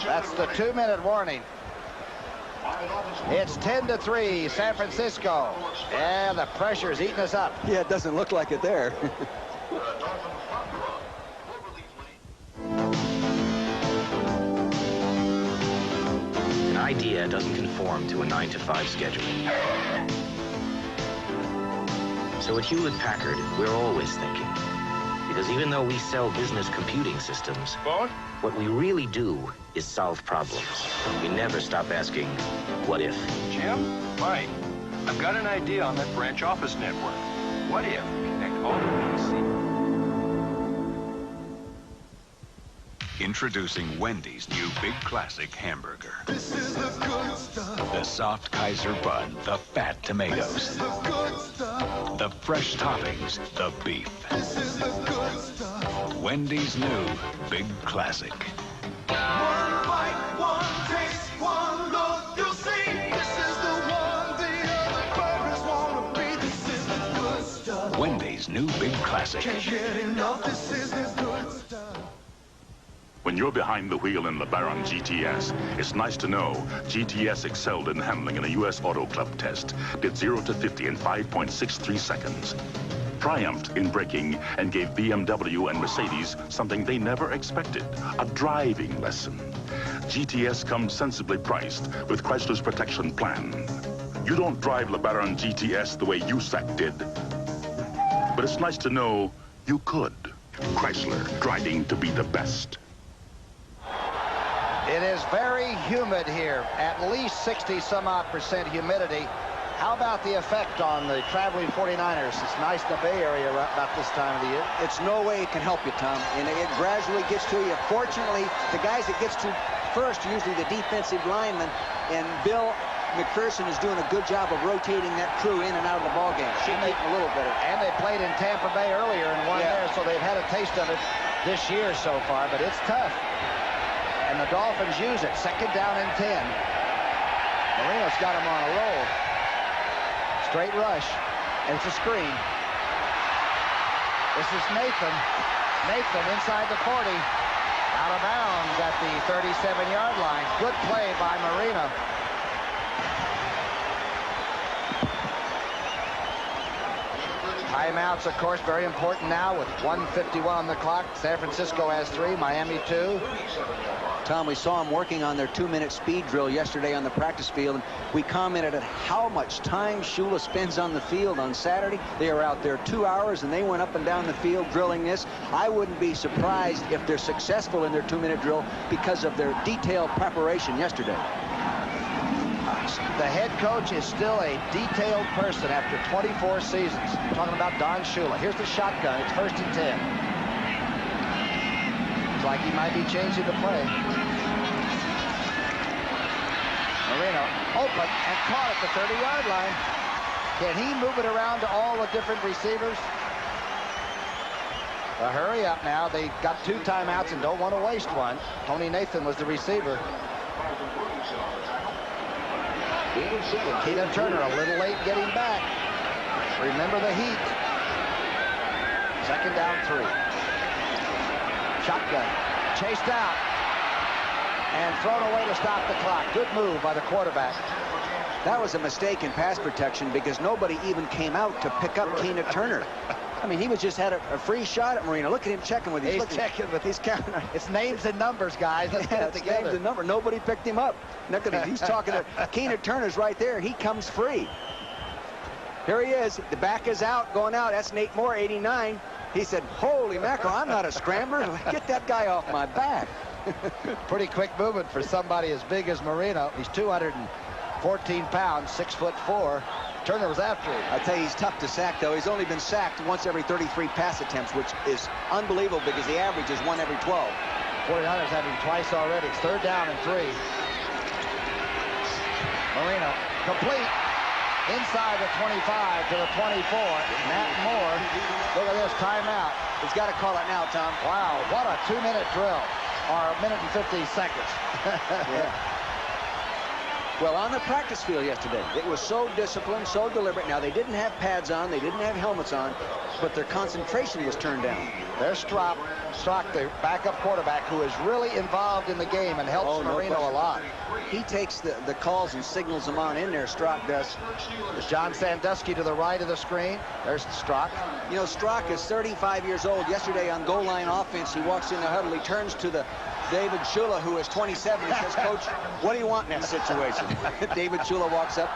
That's the 2-minute warning. It's 10-3, San Francisco. Yeah, the pressure's eating us up.
Yeah, it doesn't look like it there.
An idea doesn't conform to a 9-to-5 schedule. So at Hewlett-Packard, we're always thinking. Because even though we sell business computing systems, what we really do is solve problems. We never stop asking, what if?
Jim? Mike, I've got an idea on that branch office network. What if we connect all the PC?
Introducing Wendy's new Big Classic hamburger.
This is the good stuff.
The soft Kaiser bun, the fat tomatoes.
This is the good stuff.
The fresh toppings, the beef.
This is the good stuff.
Wendy's new Big Classic.
One bite, one taste, one look, you'll see. This is the one the other burgers wanna be. This is the good stuff.
Wendy's new Big Classic.
Can't get enough. This is the good stuff.
When
When you're behind the wheel in LeBaron GTS, it's nice to know GTS excelled in handling in a U.S. Auto Club test, did 0 to 50 in 5.63 seconds. Triumphed in braking and gave BMW and Mercedes something they never expected, a driving lesson. GTS comes sensibly priced with Chrysler's protection plan. You don't drive LeBaron GTS the way USAC did, but it's nice to know you could. Chrysler, driving to be the best.
It is very humid here, at least 60-some-odd% humidity. How about the effect on the traveling 49ers? It's nice in the Bay Area about this time of the year.
It's no way it can help you, Tom, and it gradually gets to you. Fortunately, the guys it gets to first are usually the defensive linemen, and Bill McPherson is doing a good job of rotating that crew in and out of the ballgame. Should make a little better.
And they played in Tampa Bay earlier and won there, so they've had a taste of it this year so far, but it's tough. And the Dolphins use it. 2nd down and 10. Marino's got him on a roll. Straight rush. And it's a screen. This is Nathan. Nathan inside the 40. Out of bounds at the 37-yard line. Good play by Marino. Timeouts, of course, very important now with 1:51 on the clock. San Francisco has 3, Miami 2.
Tom, we saw them working on their 2-minute speed drill yesterday on the practice field, and we commented on how much time Shula spends on the field on Saturday. They are out there 2 hours, and they went up and down the field drilling this. I wouldn't be surprised if they're successful in their 2-minute drill because of their detailed preparation yesterday.
The head coach is still a detailed person after 24 seasons. I'm talking about Don Shula. Here's the shotgun. It's 1st and 10. Looks like he might be changing the play. Marino open and caught at the 30-yard line. Can he move it around to all the different receivers? Hurry up now. They got 2 timeouts and don't want to waste one. Tony Nathan was the receiver. Keena Turner a little late getting back. Remember the heat. 2nd down 3. Shotgun. Chased out. And thrown away to stop the clock. Good move by the quarterback.
That was a mistake in pass protection because nobody even came out to pick up Keena Turner. I mean, he was just had a free shot at Marino. Look at him checking with
He's checking with his counting. It's names and numbers, guys. Let's get it together.
Names and number. Nobody picked him up. He's talking to Keena Turner's right there. He comes free. Here he is. The back is out, going out. That's Nate Moore, 89. He said, "Holy mackerel, I'm not a scrambler. Get that guy off my back."
Pretty quick movement for somebody as big as Marino. He's 214 pounds, 6'4". Turner was after him.
I tell you, he's tough to sack, though. He's only been sacked once every 33 pass attempts, which is unbelievable because the average is 1 every 12.
49ers have him twice already. It's 3rd down and 3. Marino complete inside the 25 to the 24. Matt Moore. Look at this timeout.
He's got to call it now, Tom.
Wow, what a 2-minute drill. Or a minute and 50 seconds.
Yeah. Well, on the practice field yesterday, it was so disciplined, so deliberate. Now, they didn't have pads on, they didn't have helmets on, but their concentration was turned down.
There's Strock, the backup quarterback, who is really involved in the game and helps Marino a lot.
He takes the calls and signals them on in there, Strock does.
There's John Sandusky to the right of the screen. There's Strock.
You know, Strock is 35 years old. Yesterday on goal line offense, he walks in the huddle. He turns to the David Shula, who is 27. He says, "Coach, what do you want in that situation?" David Shula walks up.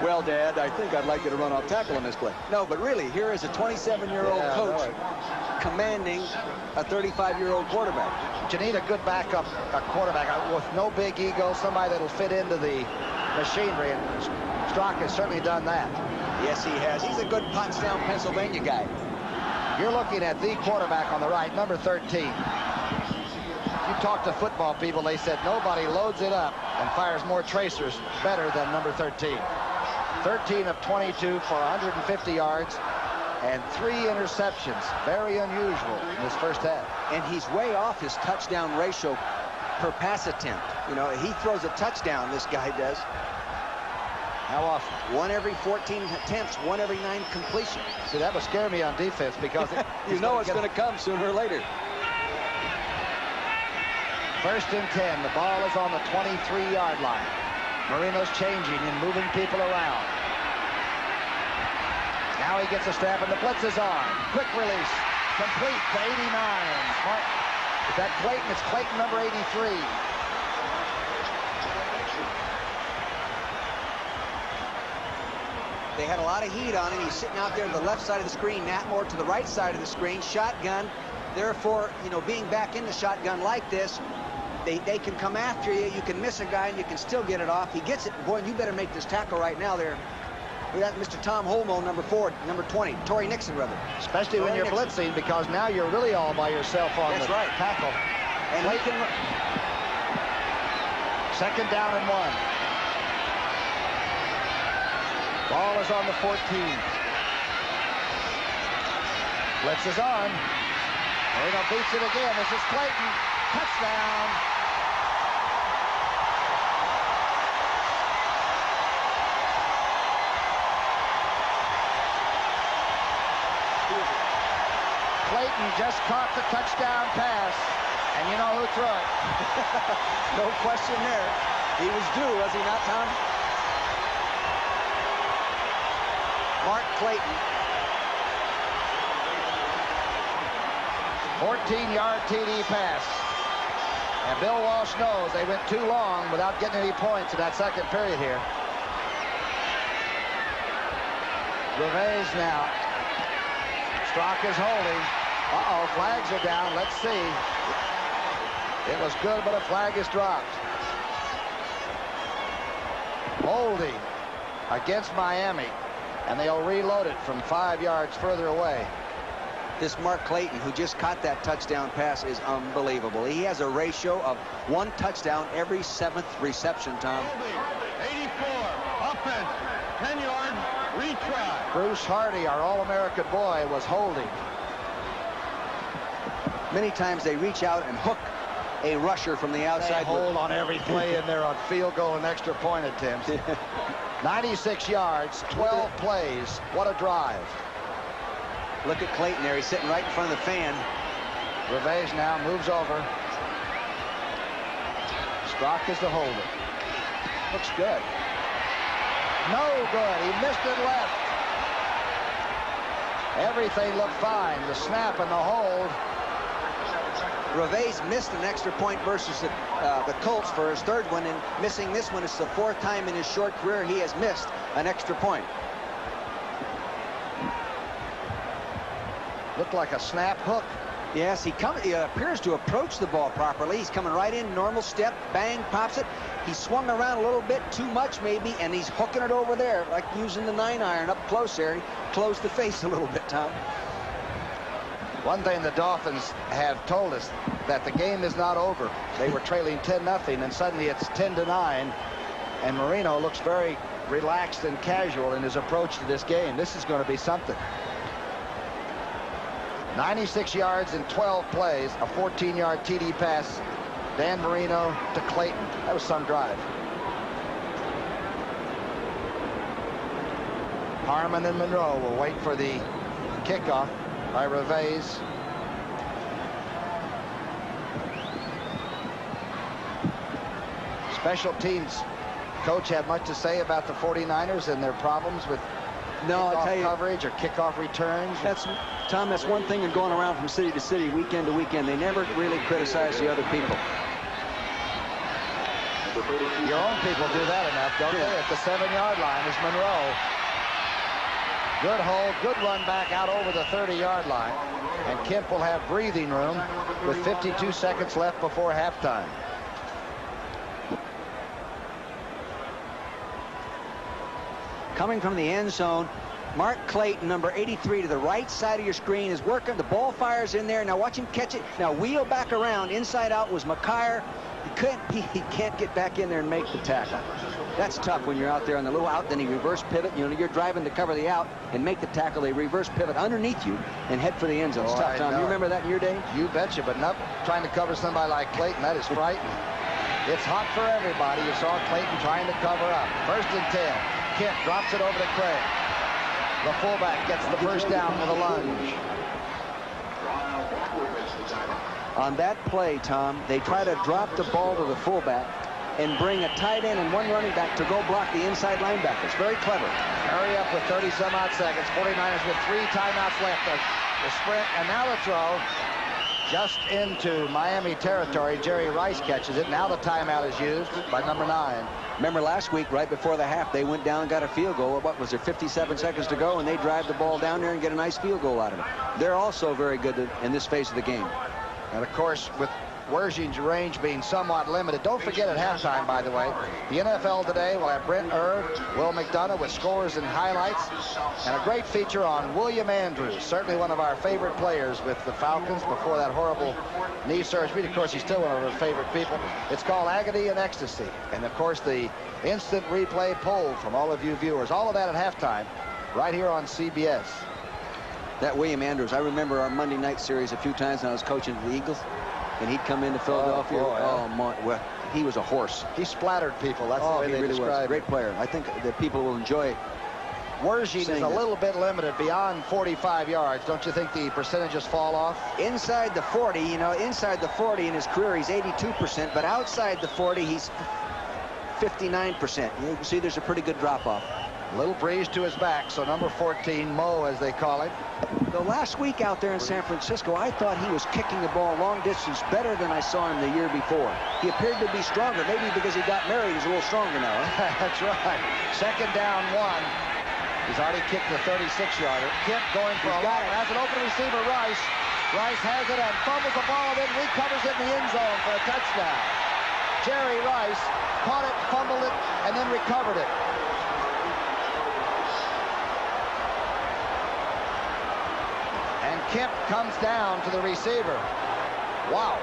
"Well, Dad, I think I'd like you to run off tackle in this play." No, but really, here is a 27-year-old coach commanding a 35-year-old quarterback.
But you need a good backup quarterback with no big ego, somebody that'll fit into the machinery, and Strock has certainly done that.
Yes, he has. He's a good Pottstown, Pennsylvania guy.
You're looking at the quarterback on the right, number 13. You talk to football people, they said nobody loads it up and fires more tracers better than number 13. 13 of 22 for 150 yards and 3 interceptions. Very unusual in this first half.
And he's way off his touchdown ratio per pass attempt. You know, he throws a touchdown, this guy does.
How often?
1 every 14 attempts, 1 every 9 completions.
See, that would scare me on defense because
you know it's going to come sooner or later.
First and 10. The ball is on the 23-yard line. Marino's changing and moving people around. Now he gets a snap and the blitz is on. Quick release. Complete to 89. Is that Clayton? It's Clayton, number 83.
They had a lot of heat on him. He's sitting out there to the left side of the screen, Nat Moore to the right side of the screen, shotgun. Therefore, you know, being back in the shotgun like this, they can come after you. You can miss a guy and you can still get it off. He gets it. Boy, you better make this tackle right now there. We got Mr. Tom Holmo, number 4, number 20, Torrey Nixon, rather.
Especially when you're blitzing, because now you're really all by yourself on the tackle.
And he can...
Second down and 1. Ball is on the 14. Blitz is on. Marino beats it again. This is Clayton. Touchdown. Clayton just caught the touchdown pass. And you know who threw it.
No question there. He was due, was he not, Tom? Mark Clayton.
14-yard TD pass. And Bill Walsh knows they went too long without getting any points in that second period here. Revenge now. Strock is holding. Uh-oh, flags are down. Let's see. It was good, but a flag is dropped. Holding against Miami. And they'll reload it from 5 yards further away.
This Mark Clayton, who just caught that touchdown pass, is unbelievable. He has a ratio of 1 touchdown every 7th reception, Tom.
84, offense, 10 yards, retry.
Bruce Hardy, our All-American boy, was holding.
Many times they reach out and hook a rusher from the outside.
They hold on every play in there on field goal and extra point attempts. 96 yards, 12 plays. What a drive.
Look at Clayton there. He's sitting right in front of the fan.
Revenge now moves over. Strock is the holder. Looks good. No good. He missed it left. Everything looked fine. The snap and the hold.
Reveiz missed an extra point versus the Colts for his 3rd one, and missing this one is the 4th time in his short career he has missed an extra point.
Looked like a snap hook.
Yes, he appears to approach the ball properly. He's coming right in, normal step, bang, pops it. He swung around a little bit too much maybe, and he's hooking it over there, like using the 9-iron up close there. He closed the face a little bit, Tom.
One thing the Dolphins have told us, that the game is not over. They were trailing 10-0, and suddenly it's 10-9, and Marino looks very relaxed and casual in his approach to this game. This is going to be something. 96 yards in 12 plays, a 14-yard TD pass. Dan Marino to Clayton. That was some drive. Harmon and Monroe will wait for the kickoff by Reveiz. Special teams coach have much to say about the 49ers and their problems with kickoff coverage or kickoff returns?
Tom, that's one thing in going around from city to city, weekend to weekend. They never really criticize the other people.
Your own people do that enough, don't they? At the 7-yard line is Monroe. Good hold, good run back out over the 30-yard line. And Kemp will have breathing room with 52 seconds left before halftime.
Coming from the end zone, Mark Clayton, number 83, to the right side of your screen, is working. The ball fires in there. Now watch him catch it. Now wheel back around. Inside out was McKyer. He can't get back in there and make the tackle. That's tough when you're out there on the little out, then he reverse pivot. You know, you're driving to cover the out and make the tackle. They reverse pivot underneath you and head for the end zone. It's tough, Tom. You remember that in your day?
You betcha, but not trying to cover somebody like Clayton. That is frightening. It's hot for everybody. You saw Clayton trying to cover up. First and 10. Kemp drops it over to Craig. The fullback gets the first down for the lunge.
On that play, Tom, they try to drop the ball to the fullback and bring a tight end and one running back to go block the inside linebackers. Very clever.
Hurry up with 30-some-odd seconds. 49ers with 3 timeouts left. The sprint, and now the throw. Just into Miami territory. Jerry Rice catches it. Now the timeout is used by number 9.
Remember last week, right before the half, they went down and got a field goal. What was there, 57 seconds to go, and they drive the ball down there and get a nice field goal out of it. They're also very good in this phase of the game.
And, of course, with Wersching's range being somewhat limited. Don't forget at halftime, by the way, the NFL today will have Brent Erb, Will McDonough with scores and highlights, and a great feature on William Andrews, certainly one of our favorite players with the Falcons before that horrible knee surgery. Of course, he's still one of our favorite people. It's called Agony and Ecstasy. And, of course, the instant replay poll from all of you viewers. All of that at halftime right here on CBS.
That William Andrews, I remember our Monday night series a few times when I was coaching the Eagles. And he'd come into Philadelphia. Oh, my, well, he was a horse.
He splattered people. That's the way they
really
describe
was. Great player. I think that people will enjoy it.
Wersching is a little bit limited beyond 45 yards. Don't you think the percentages fall off?
Inside the 40, you know, inside the 40 in his career, he's 82%. But outside the 40, he's 59%. You can see there's a pretty good drop-off.
Little breeze to his back, so number 14, Mo, as they call him.
The last week out there in San Francisco, I thought he was kicking the ball long distance better than I saw him the year before. He appeared to be stronger, maybe because he got married. He's a little stronger now. Huh?
That's right. 2nd down 1. He's already kicked the 36-yarder. Kemp going for a long. Has an open receiver, Rice. Rice has it and fumbles the ball, then recovers it in the end zone for a touchdown. Jerry Rice caught it, fumbled it, and then recovered it. Kemp comes down to the receiver. Wow.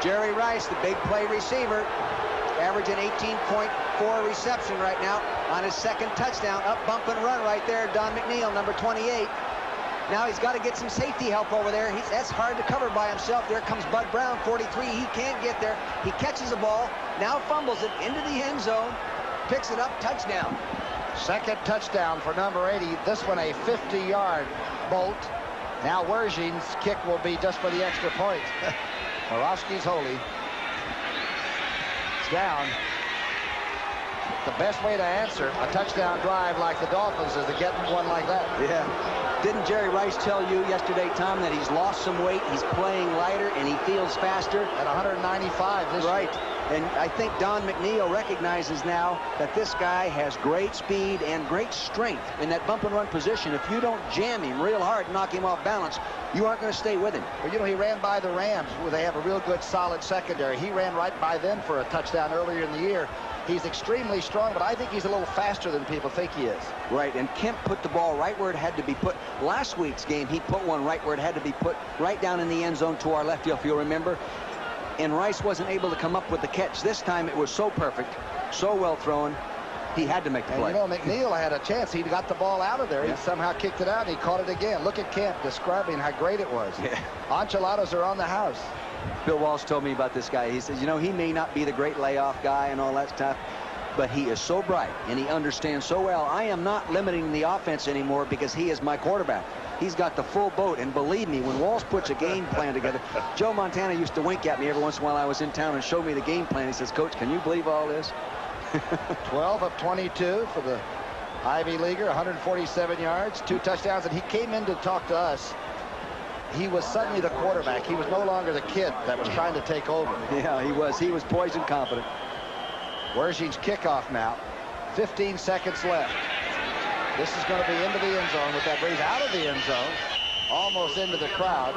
Jerry Rice, the big play receiver, averaging 18.4 reception right now on his 2nd touchdown. Up, bump, and run right there. Don McNeil, number 28. Now he's got to get some safety help over there. That's hard to cover by himself. There comes Bud Brown, 43. He can't get there. He catches the ball, now fumbles it into the end zone, picks it up, touchdown.
2nd touchdown for number 80. This one a 50-yard bolt. Now Wersching's kick will be just for the extra point. Morosky's holy. It's down. The best way to answer a touchdown drive like the Dolphins is to get one like that.
Yeah. Didn't Jerry Rice tell you yesterday, Tom, that he's lost some weight, he's playing lighter, and he feels faster?
At 195 this year.
Right. And I think Don McNeil recognizes now that this guy has great speed and great strength in that bump and run position. If you don't jam him real hard and knock him off balance, you aren't going to stay with him.
Well, you know, he ran by the Rams, where they have a real good, solid secondary. He ran right by them for a touchdown earlier in the year. He's extremely strong, but I think he's a little faster than people think he is.
Right, and Kemp put the ball right where it had to be put. Last week's game, he put one right where it had to be put, right down in the end zone to our left, if you'll remember. And Rice wasn't able to come up with the catch. This time it was so perfect, so well thrown, he had to make the play.
You know, McNeil had a chance. He got the ball out of there. Yeah. He somehow kicked it out, and he caught it again. Look at Kemp describing how great it was. Yeah. Enchiladas are on the house.
Bill Walsh told me about this guy. He says, you know, he may not be the great layoff guy and all that stuff, but he is so bright, and he understands so well. I am not limiting the offense anymore because he is my quarterback. He's got the full boat, and believe me, when Walsh puts a game plan together, Joe Montana used to wink at me every once in a while I was in town and show me the game plan. He says, Coach, can you believe all this?
12 of 22 for the Ivy Leaguer, 147 yards, 2 touchdowns, and he came in to talk to us. He was suddenly the quarterback. He was no longer the kid that was trying to take over.
Yeah, he was. He was poised and confident.
Wersching's kickoff now. 15 seconds left. This is going to be into the end zone with that breeze out of the end zone. Almost into the crowd.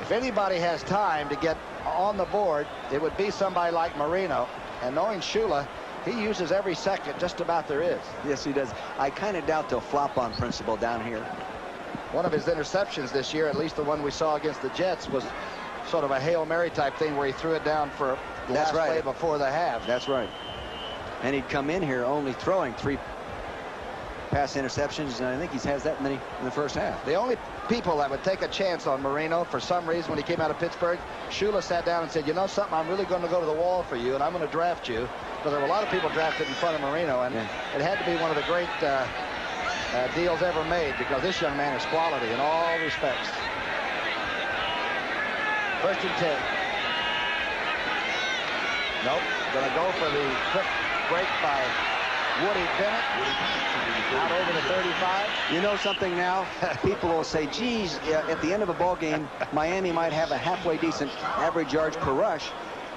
If anybody has time to get on the board, it would be somebody like Marino. And knowing Shula, he uses every second just about there is.
Yes, he does. I kind of doubt they'll flop on principle down here.
One of his interceptions this year, at least the one we saw against the Jets, was sort of a Hail Mary type thing where he threw it down for the last play before the half.
That's right. And he'd come in here only throwing 3 pass interceptions, and I think he has that many in the first half.
The only people that would take a chance on Marino, for some reason, when he came out of Pittsburgh, Shula sat down and said, you know something, I'm really going to go to the wall for you, and I'm going to draft you. Because there were a lot of people drafted in front of Marino, and it had to be one of the great deals ever made, because this young man is quality in all respects. First and 10. Nope. Going to go for the quick break by Woody Bennett. Out over the 35.
You know something now? People will say, geez, at the end of a ball game, Miami might have a halfway decent average yards per rush.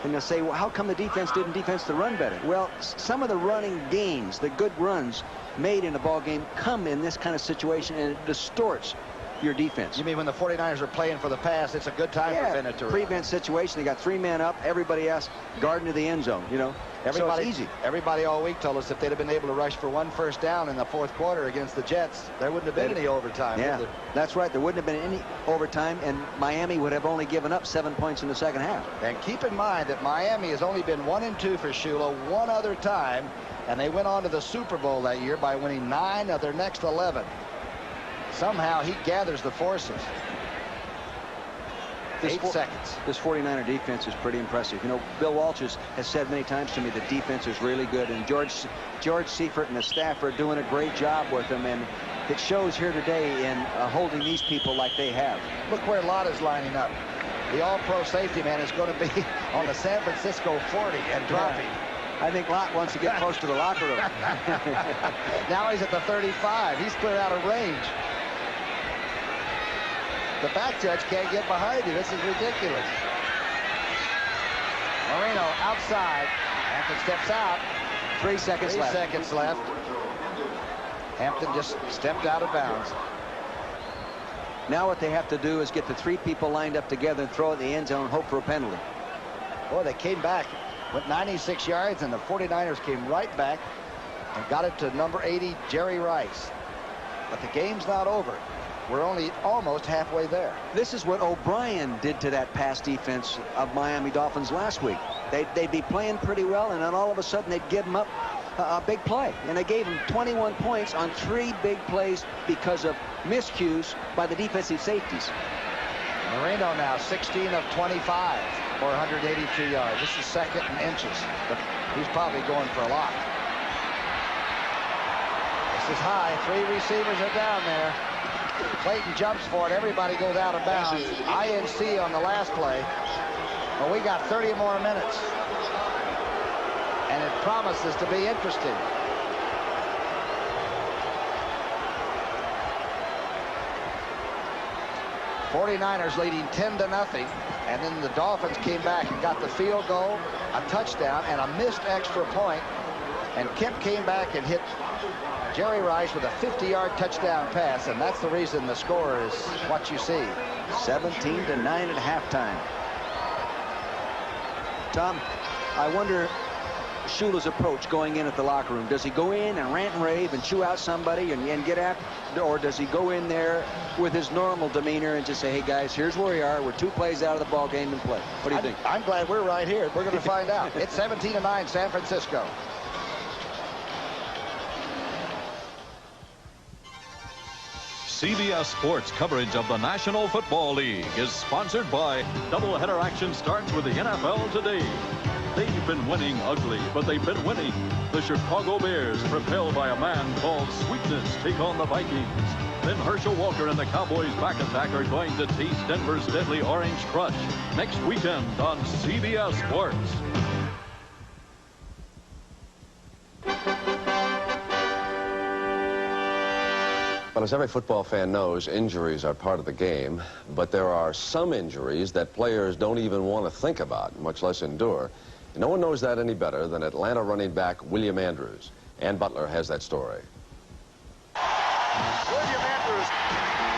And they'll say, well, how come the defense didn't defense the run better? Well, some of the running gains, the good runs made in a ball game, come in this kind of situation, and it distorts your defense.
You mean when the 49ers are playing for the pass, it's a good time for Bennett to run.
Prevent situation. They got 3 men up. Everybody else guarding to the end zone, you know.
Everybody,
so it's easy.
Everybody all week told us if they'd have been able to rush for 1 first down in the 4th quarter against the Jets, there wouldn't have been any overtime.
Yeah, that's right. There wouldn't have been any overtime, and Miami would have only given up 7 points in the second half.
And keep in mind that Miami has only been 1-2 for Shula one other time, and they went on to the Super Bowl that year by winning 9 of their next 11. Somehow he gathers the forces. 8 seconds.
This 49er defense is pretty impressive. You know, Bill Walsh has said many times to me the defense is really good, and George Seifert and the staff are doing a great job with them, and it shows here today in holding these people like they have.
Look where Lott is lining up. The all-pro safety man is going to be on the San Francisco 40 and dropping.
I think Lott wants to get close to the locker room.
Now he's at the 35. He's clear out of range. The back judge can't get behind you. This is ridiculous. Marino outside. Hampton steps out.
3 seconds left.
3 seconds left. Hampton just stepped out of bounds.
Now what they have to do is get the 3 people lined up together and throw it in the end zone and hope for a penalty.
Boy, they came back, went 96 yards, and the 49ers came right back and got it to number 80, Jerry Rice. But the game's not over. We're only almost halfway there.
This is what O'Brien did to that pass defense of Miami Dolphins last week. They'd be playing pretty well, and then all of a sudden they'd give them up a big play. And they gave them 21 points on 3 big plays because of miscues by the defensive safeties.
Marino now 16 of 25 for 182 yards. This is second and inches, but he's probably going for a lot. This is high. 3 receivers are down there. Clayton jumps for it. Everybody goes out of bounds. INC on the last play. Well, we got 30 more minutes. And it promises to be interesting. '49ers leading 10-0. And then the Dolphins came back and got the field goal, a touchdown, and a missed extra point. And Kemp came back and hit Jerry Rice with a 50-yard touchdown pass, and that's the reason the score is what you see.
17-9 at halftime. Tom, I wonder Shula's approach going in at the locker room. Does he go in and rant and rave and chew out somebody and get after, or does he go in there with his normal demeanor and just say, hey guys, here's where we are. We're 2 plays out of the ball game and play. What do you think?
I'm glad we're right here. We're going to find out. It's 17-9 San Francisco.
CBS Sports coverage of the National Football League is sponsored by doubleheader action starts with the NFL today. They've been winning ugly, but they've been winning. The Chicago Bears, propelled by a man called Sweetness, take on the Vikings. Then Herschel Walker and the Cowboys' back attack are going to taste Denver's deadly Orange Crush next weekend on CBS Sports.
Well, as every football fan knows, injuries are part of the game, but there are some injuries that players don't even want to think about, much less endure. And no one knows that any better than Atlanta running back William Andrews. Ann Butler has that story.
William Andrews,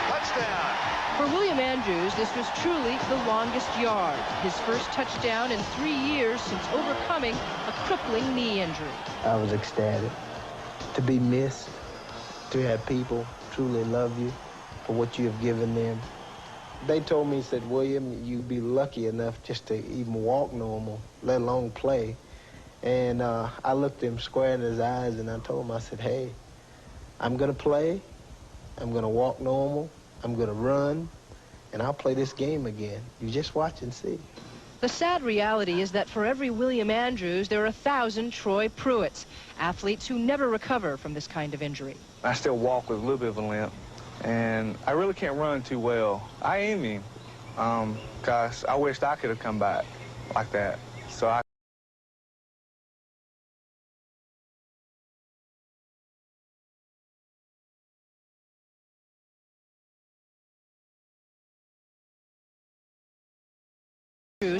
touchdown.
For William Andrews, this was truly the longest yard. His first touchdown in 3 years since overcoming a crippling knee injury.
I was ecstatic to be missed, to have people truly love you for what you have given them. They told me, said, William, you'd be lucky enough just to even walk normal, let alone play. And I looked him square in his eyes and I told him, I said, hey, I'm going to play, I'm going to walk normal, I'm going to run, and I'll play this game again. You just watch and see.
The sad reality is that for every William Andrews, there are 1,000 Troy Pruitts, athletes who never recover from this kind of injury.
I still walk with a little bit of a limp, and I really can't run too well. I envy him, because I wished I could have come back like that. So I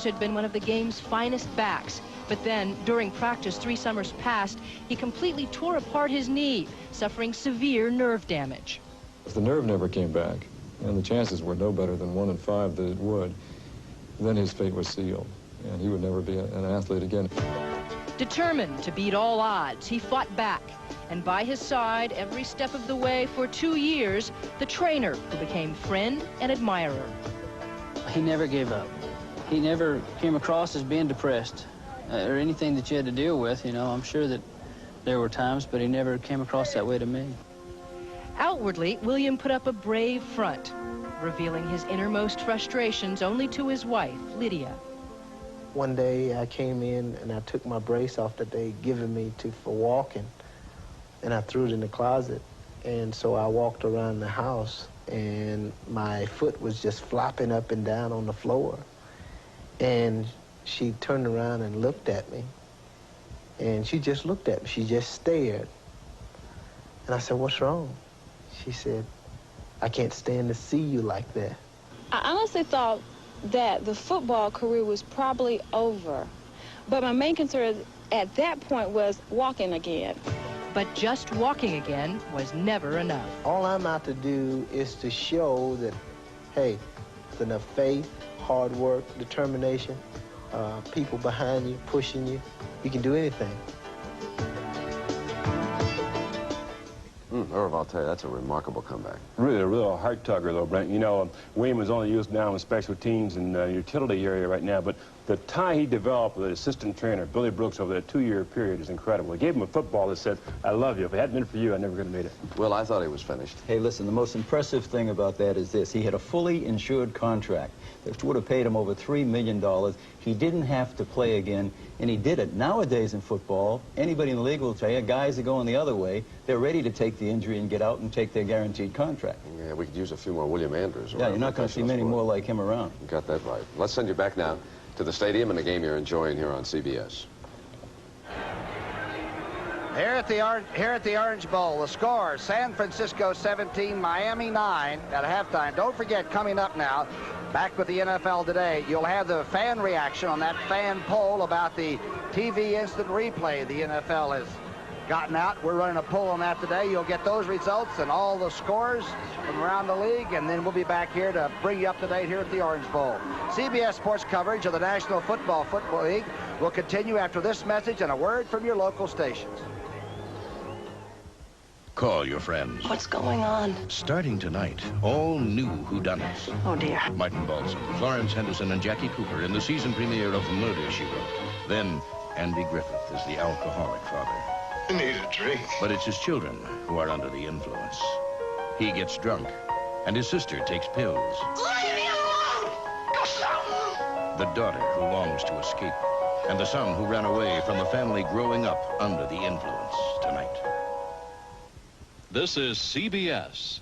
had been one of the game's finest backs, but then during practice 3 summers past, he completely tore apart his knee, suffering severe nerve damage.
If the nerve never came back, and the chances were no better than 1 in 5 that it would, then his fate was sealed, and he would never be an athlete again.
Determined to beat all odds, he fought back, and by his side every step of the way for 2 years, the trainer who became friend and admirer.
He never gave up. He never came across as being depressed or anything that you had to deal with. You know, I'm sure that there were times, but he never came across that way to me.
Outwardly, William put up a brave front, revealing his innermost frustrations only to his wife, Lydia.
One day I came in and I took my brace off that they'd given me for walking, and I threw it in the closet. And so I walked around the house, and my foot was just flopping up and down on the floor. And she turned around and looked at me. And she just looked at me. She just stared. And I said, "What's wrong?" She said, "I can't stand to see you like that."
I honestly thought that the football career was probably over. But my main concern at that point was walking again.
But just walking again was never enough.
All I'm out to do is to show that, hey, there's enough faith, hard work, determination, people behind you, pushing you. You can do anything.
Irv, I'll tell you, that's a remarkable comeback.
Really a real heart-tugger, though, Brent. You know, William is only used now in special teams and utility area right now, but the tie he developed with the assistant trainer, Billy Brooks, over that 2-year period is incredible. He gave him a football that said, "I love you. If it hadn't been for you, I never could have made it."
Well, I thought he was finished.
Hey, listen, the most impressive thing about that is this. He had a fully insured contract that would have paid him over $3 million. He didn't have to play again, and he did it. Nowadays in football, anybody in the league will tell you, guys are going the other way. They're ready to take the injury and get out and take their guaranteed contract.
Yeah, we could use a few more William Andrews.
Yeah, you're not going to see many more like him around.
You got that right. Let's send you back now to the stadium and the game you're enjoying here on CBS.
Here at the Orange Bowl, the score, San Francisco 17, Miami 9 at halftime. Don't forget, coming up now, back with the NFL Today, you'll have the fan reaction on that fan poll about the TV instant replay the NFL has gotten out. We're running a poll on that today. You'll get those results and all the scores from around the league, and then we'll be back here to bring you up to date here at the Orange Bowl. CBS Sports coverage of the National Football League will continue after this message and a word from your local stations.
Call your friends.
What's going on?
Starting tonight, all new whodunits.
Oh, dear.
Martin Balsam, Florence Henderson, and Jackie Cooper in the season premiere of Murder, She Wrote. Then, Andy Griffith is the alcoholic father.
I need a drink.
But it's his children who are under the influence. He gets drunk, and his sister takes pills.
Leave me alone! Do something!
The daughter who longs to escape, and the son who ran away from the family growing up under the influence tonight.
This is CBS.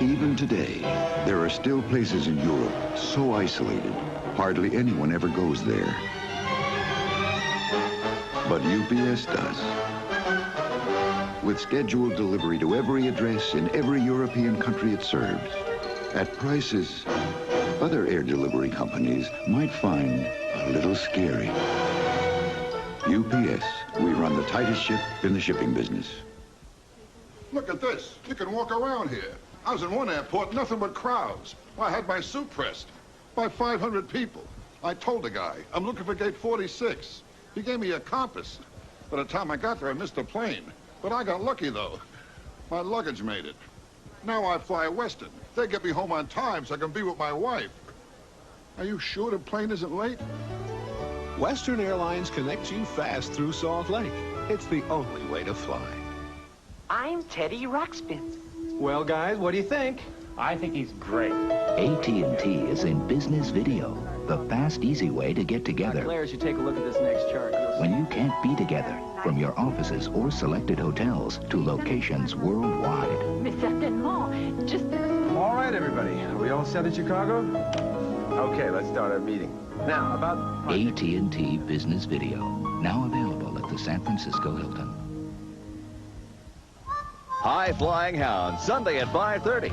Even today, there are still places in Europe so isolated, hardly anyone ever goes there. But UPS does. With scheduled delivery to every address in every European country it serves, at prices other air delivery companies might find a little scary. UPS, we run the tightest ship in the shipping business.
Look at this. You can walk around here. I was in one airport, nothing but crowds. I had my suit pressed by 500 people. I told the guy, I'm looking for gate 46. He gave me a compass. By the time I got there, I missed the plane. But I got lucky, though. My luggage made it. Now I fly Western. They get me home on time so I can be with my wife. Are you sure the plane isn't late?
Western Airlines connects you fast through Salt Lake. It's the only way to fly.
I'm Teddy Ruxpin.
Well, guys, what do you think?
I think he's great.
AT&T is in business video, the fast, easy way to get together.
Claire should take a look at this next chart.
when you can't be together, from your offices or selected hotels to locations worldwide.
Mais certainement. Just...
All right, everybody. Are we all set in Chicago? Okay, let's start our meeting. Now, about...
AT&T Business Video, now available at the San Francisco Hilton.
High Flying Hound, Sunday at 5:30.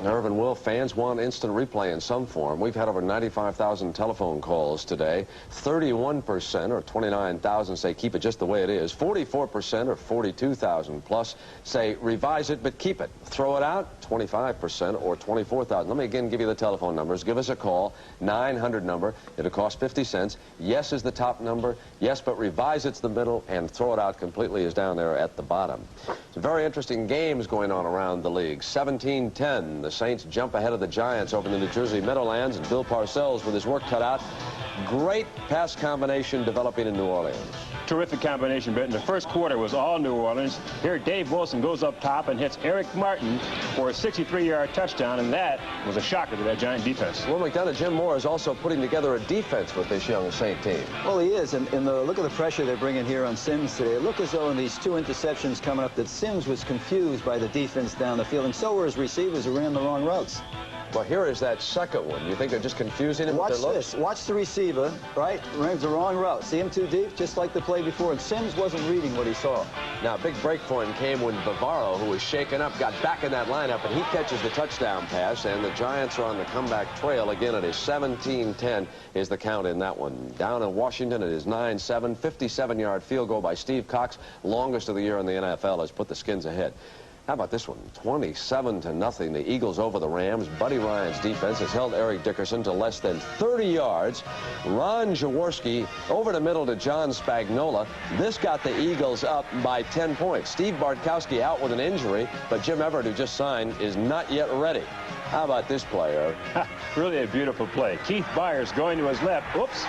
Irvin Will, fans want instant replay in some form. We've had over 95,000 telephone calls today. 31%, or 29,000, say keep it just the way it is. 44%, or 42,000 plus, say revise it but keep it. Throw it out, 25%, or 24,000. Let me again give you the telephone numbers. Give us a call, 900 number. It'll cost 50 cents. Yes is the top number. Yes, but revise it's the middle, and throw it out completely is down there at the bottom. Some very interesting games going on around the league. 17-10, the Saints jump ahead of the Giants over in the New Jersey Meadowlands, and Bill Parcells with his work cut out. Great pass combination developing in New Orleans.
Terrific combination, but in the first quarter was all New Orleans. Here, Dave Wilson goes up top and hits Eric Martin for a 63-yard touchdown, and that was a shocker to that Giant defense.
Well, McDonough, Jim Moore is also putting together a defense with this young Saint team.
Well, he is, and look at the pressure they're bringing here on Sims today. It looked as though in these two interceptions coming up that Sims was confused by the defense down the field, and so were his receivers who ran the wrong routes.
Well, here is that second one. You think they're just confusing him?
Watch this. Watch the receiver, right? Runs the wrong route. See him too deep, just like the play before. And Sims wasn't reading what he saw.
Now, big break for him came when Bavaro, who was shaken up, got back in that lineup, and he catches the touchdown pass, and the Giants are on the comeback trail. Again, it is 17-10 is the count in that one. Down in Washington, it is 9-7. 57-yard field goal by Steve Cox, longest of the year in the NFL, has put the Skins ahead. How about this one? 27-0. The Eagles over the Rams. Buddy Ryan's defense has held Eric Dickerson to less than 30 yards. Ron Jaworski over the middle to John Spagnola. This got the Eagles up by 10 points. Steve Bartkowski out with an injury, but Jim Everett, who just signed, is not yet ready. How about this player?
Really a beautiful play. Keith Byers going to his left. Oops.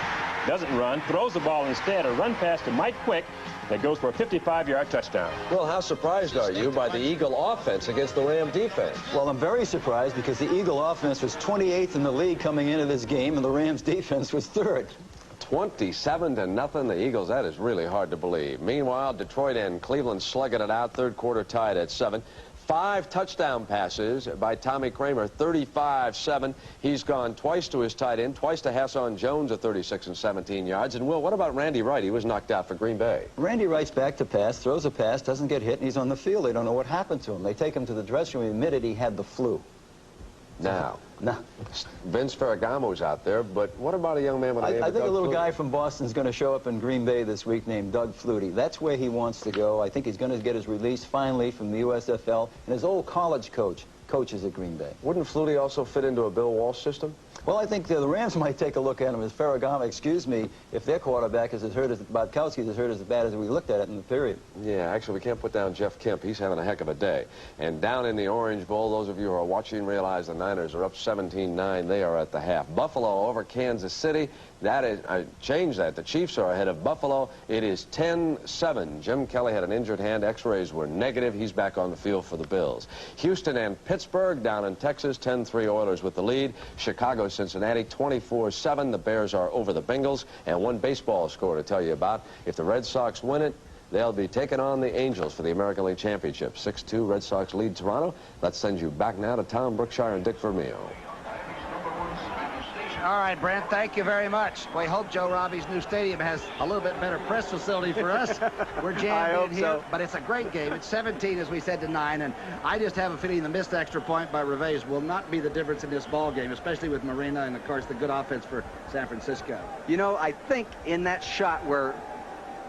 Doesn't run. Throws the ball instead. A run pass to Mike Quick that goes for a 55-yard touchdown.
Well, how surprised are you by the Eagle offense against the Ram defense?
Well, I'm very surprised because the Eagle offense was 28th in the league coming into this game, and the Rams defense was 3rd.
27-0, the Eagles. That is really hard to believe. Meanwhile, Detroit and Cleveland slugging it out. Third quarter tied at 7. 5 touchdown passes by Tommy Kramer, 35-7. He's gone twice to his tight end, twice to Hassan Jones at 36 and 17 yards. And, Will, what about Randy Wright? He was knocked out for Green Bay.
Randy Wright's back to pass, throws a pass, doesn't get hit, and he's on the field. They don't know what happened to him. They take him to the dressing room. He admitted he had the flu.
Now, Vince Ferragamo's out there, but what about a young man with a name
I think
Doug
a little
Flutie?
guy from Boston's going to show up in Green Bay this week named Doug Flutie. That's where he wants to go. I think he's going to get his release finally from the USFL, and his old college coaches at Green Bay.
Wouldn't Flutie also fit into a Bill Walsh system?
Well, I think the Rams might take a look at him as Ferragamo, excuse me, if their quarterback is as hurt as Bartkowski is hurt as bad as we looked at it in the period.
Yeah, actually, we can't put down Jeff Kemp. He's having a heck of a day. And down in the Orange Bowl, those of you who are watching realize the Niners are up 17-9. They are at the half. Buffalo over Kansas City. That is, I changed that. The Chiefs are ahead of Buffalo. It is 10-7. Jim Kelly had an injured hand. X-rays were negative. He's back on the field for the Bills. Houston and Pittsburgh down in Texas. 10-3 Oilers with the lead. Chicago, Cincinnati, 24-7. The Bears are over the Bengals. And one baseball score to tell you about. If the Red Sox win it, they'll be taking on the Angels for the American League Championship. 6-2 Red Sox lead Toronto. Let's send you back now to Tom Brookshire and Dick Vermeil.
All right, Brent, thank you very much. We hope Joe Robbie's new stadium has a little bit better press facility for us. We're jammed in here, so. But it's a great game. It's 17, as we said, to 9, and I just have a feeling the missed extra point by Reves will not be the difference in this ball game, especially with Marina and, of course, the good offense for San Francisco.
You know, I think in that shot where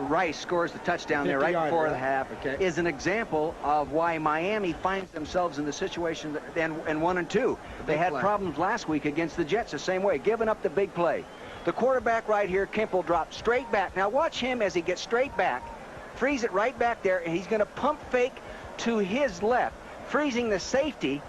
Rice scores the touchdown there right before the half is an example of why Miami finds themselves in the situation and 1 and 2. They had problems last week against the Jets the same way, giving up the big play. The quarterback right here, Kemp, will drop straight back. Now watch him as he gets straight back, freeze it right back there, and he's going to pump fake to his left, freezing the safety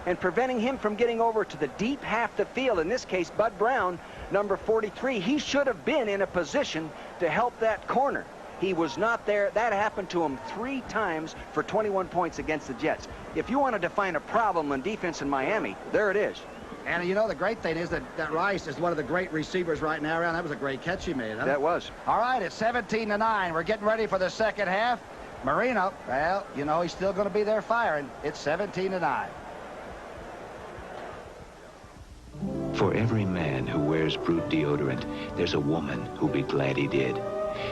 and preventing him from getting over to the deep half the field. In this case, Bud Brown, number 43, he should have been in a position to help that corner. He was not there. That happened to him 3 times for 21 points against the Jets. If you want to define a problem in defense in Miami, there it is.
And you know, the great thing is that Rice is one of the great receivers right now around. That was a great catch he made. Huh?
That was.
All right, it's 17-9. We're getting ready for the second half. Marino, well, you know, he's still going to be there firing. It's 17-9.
For every man who wears Brute deodorant, there's a woman who'll be glad he did.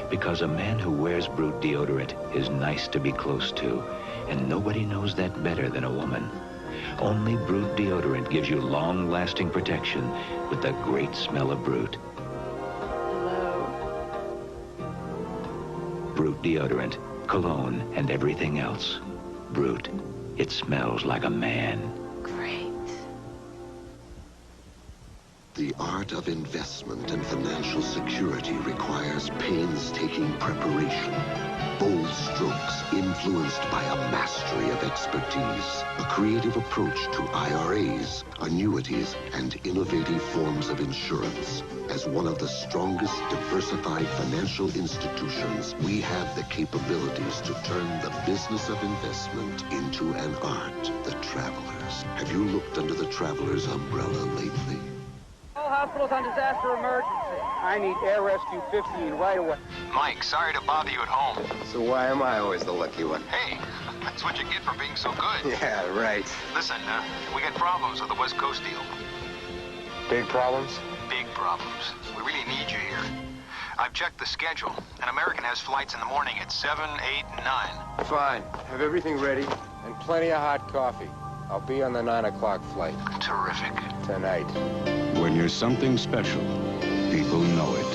Because a man who wears Brute deodorant is nice to be close to, and nobody knows that better than a woman. Only Brute deodorant gives you long-lasting protection with the great smell of Brute.
Hello.
Brute deodorant, cologne, and everything else. Brute. It smells like a man.
Great.
The art of investment and financial security requires painstaking preparation, bold strokes influenced by a mastery of expertise, a creative approach to IRAs, annuities, and innovative forms of insurance. As one of the strongest diversified financial institutions, we have the capabilities to turn the business of investment into an art. The Travelers. Have you looked under the Travelers umbrella lately?
All hospitals on disaster emergency. I need Air Rescue 15 right away.
Mike, sorry to bother you at home.
So why am I always the lucky one?
Hey, that's what you get for being so good.
Yeah, right.
Listen, we got problems with the West Coast deal.
Big problems?
Big problems. We really need you here. I've checked the schedule, and American has flights in the morning at 7, 8, and 9.
Fine. Have everything ready and plenty of hot coffee. I'll be on the 9 o'clock flight.
Terrific.
Tonight.
When you're something special, people know it.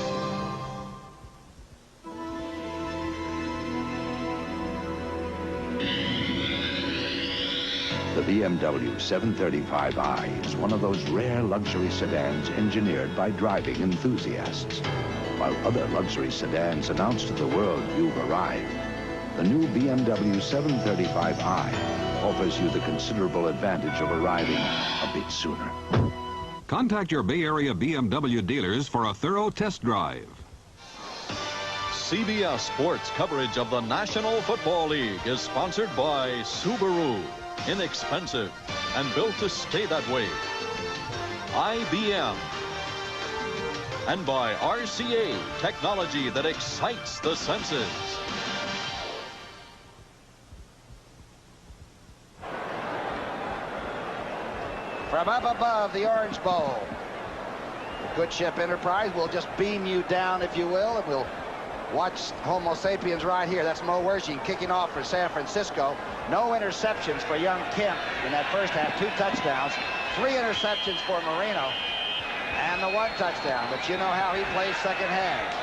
The BMW 735i is one of those rare luxury sedans engineered by driving enthusiasts. While other luxury sedans announce to the world you've arrived, the new BMW 735i offers you the considerable advantage of arriving a bit sooner.
Contact your Bay Area BMW dealers for a thorough test drive. CBS Sports coverage of the National Football League is sponsored by Subaru. Inexpensive and built to stay that way. IBM. And by RCA, technology that excites the senses.
From up above the Orange Bowl, the Good Ship Enterprise will just beam you down, if you will, and we'll watch Homo sapiens right here. That's Mo Wershing kicking off for San Francisco. No interceptions for young Kemp in that first half. 2 touchdowns, 3 interceptions for Marino, and the 1 touchdown. But you know how he plays second half.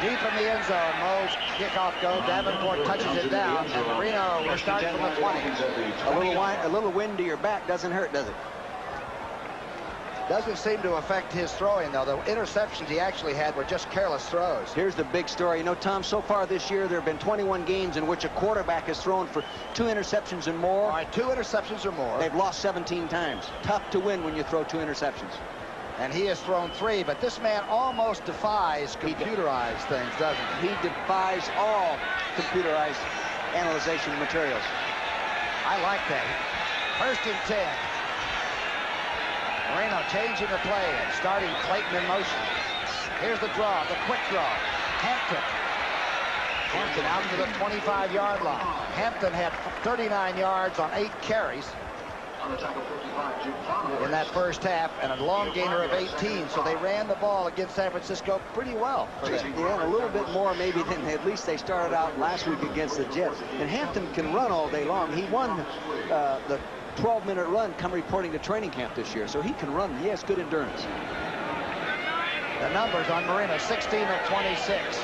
Deep in the end zone, Mo's kickoff goes. Davenport touches it down, and Marino will start from the 20.
A little wind to your back doesn't hurt, does it?
Doesn't seem to affect his throwing, though. The interceptions he actually had were just careless throws.
Here's the big story. You know, Tom, so far this year, there have been 21 games in which a quarterback has thrown for 2 interceptions and more.
All right, 2 interceptions or more.
They've lost 17 times. Tough to win when you throw 2 interceptions.
And he has thrown 3, but this man almost defies computerized things, doesn't he?
He defies all computerized analyzation materials.
I like that. 1st and 10. Marino changing the play and starting Clayton in motion. Here's the draw, the quick draw. Hampton out to the 25-yard line. Hampton had 39 yards on 8 carries in that first half, and a long gainer of 18. So they ran the ball against San Francisco pretty well for them.
Yeah, a little bit more maybe than at least they started out last week against the Jets. And Hampton can run all day long. He won the 12-minute run come reporting to training camp this year, so he can run. He has good endurance.
The numbers on Marino, 16 of 26.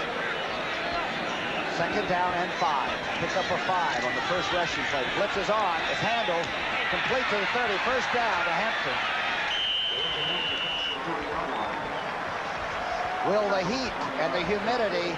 2nd down and 5. Pick up a 5 on the first rushing play. Blitz is on. It's handled. Complete to the 30. 1st down to Hampton. Will the heat and the humidity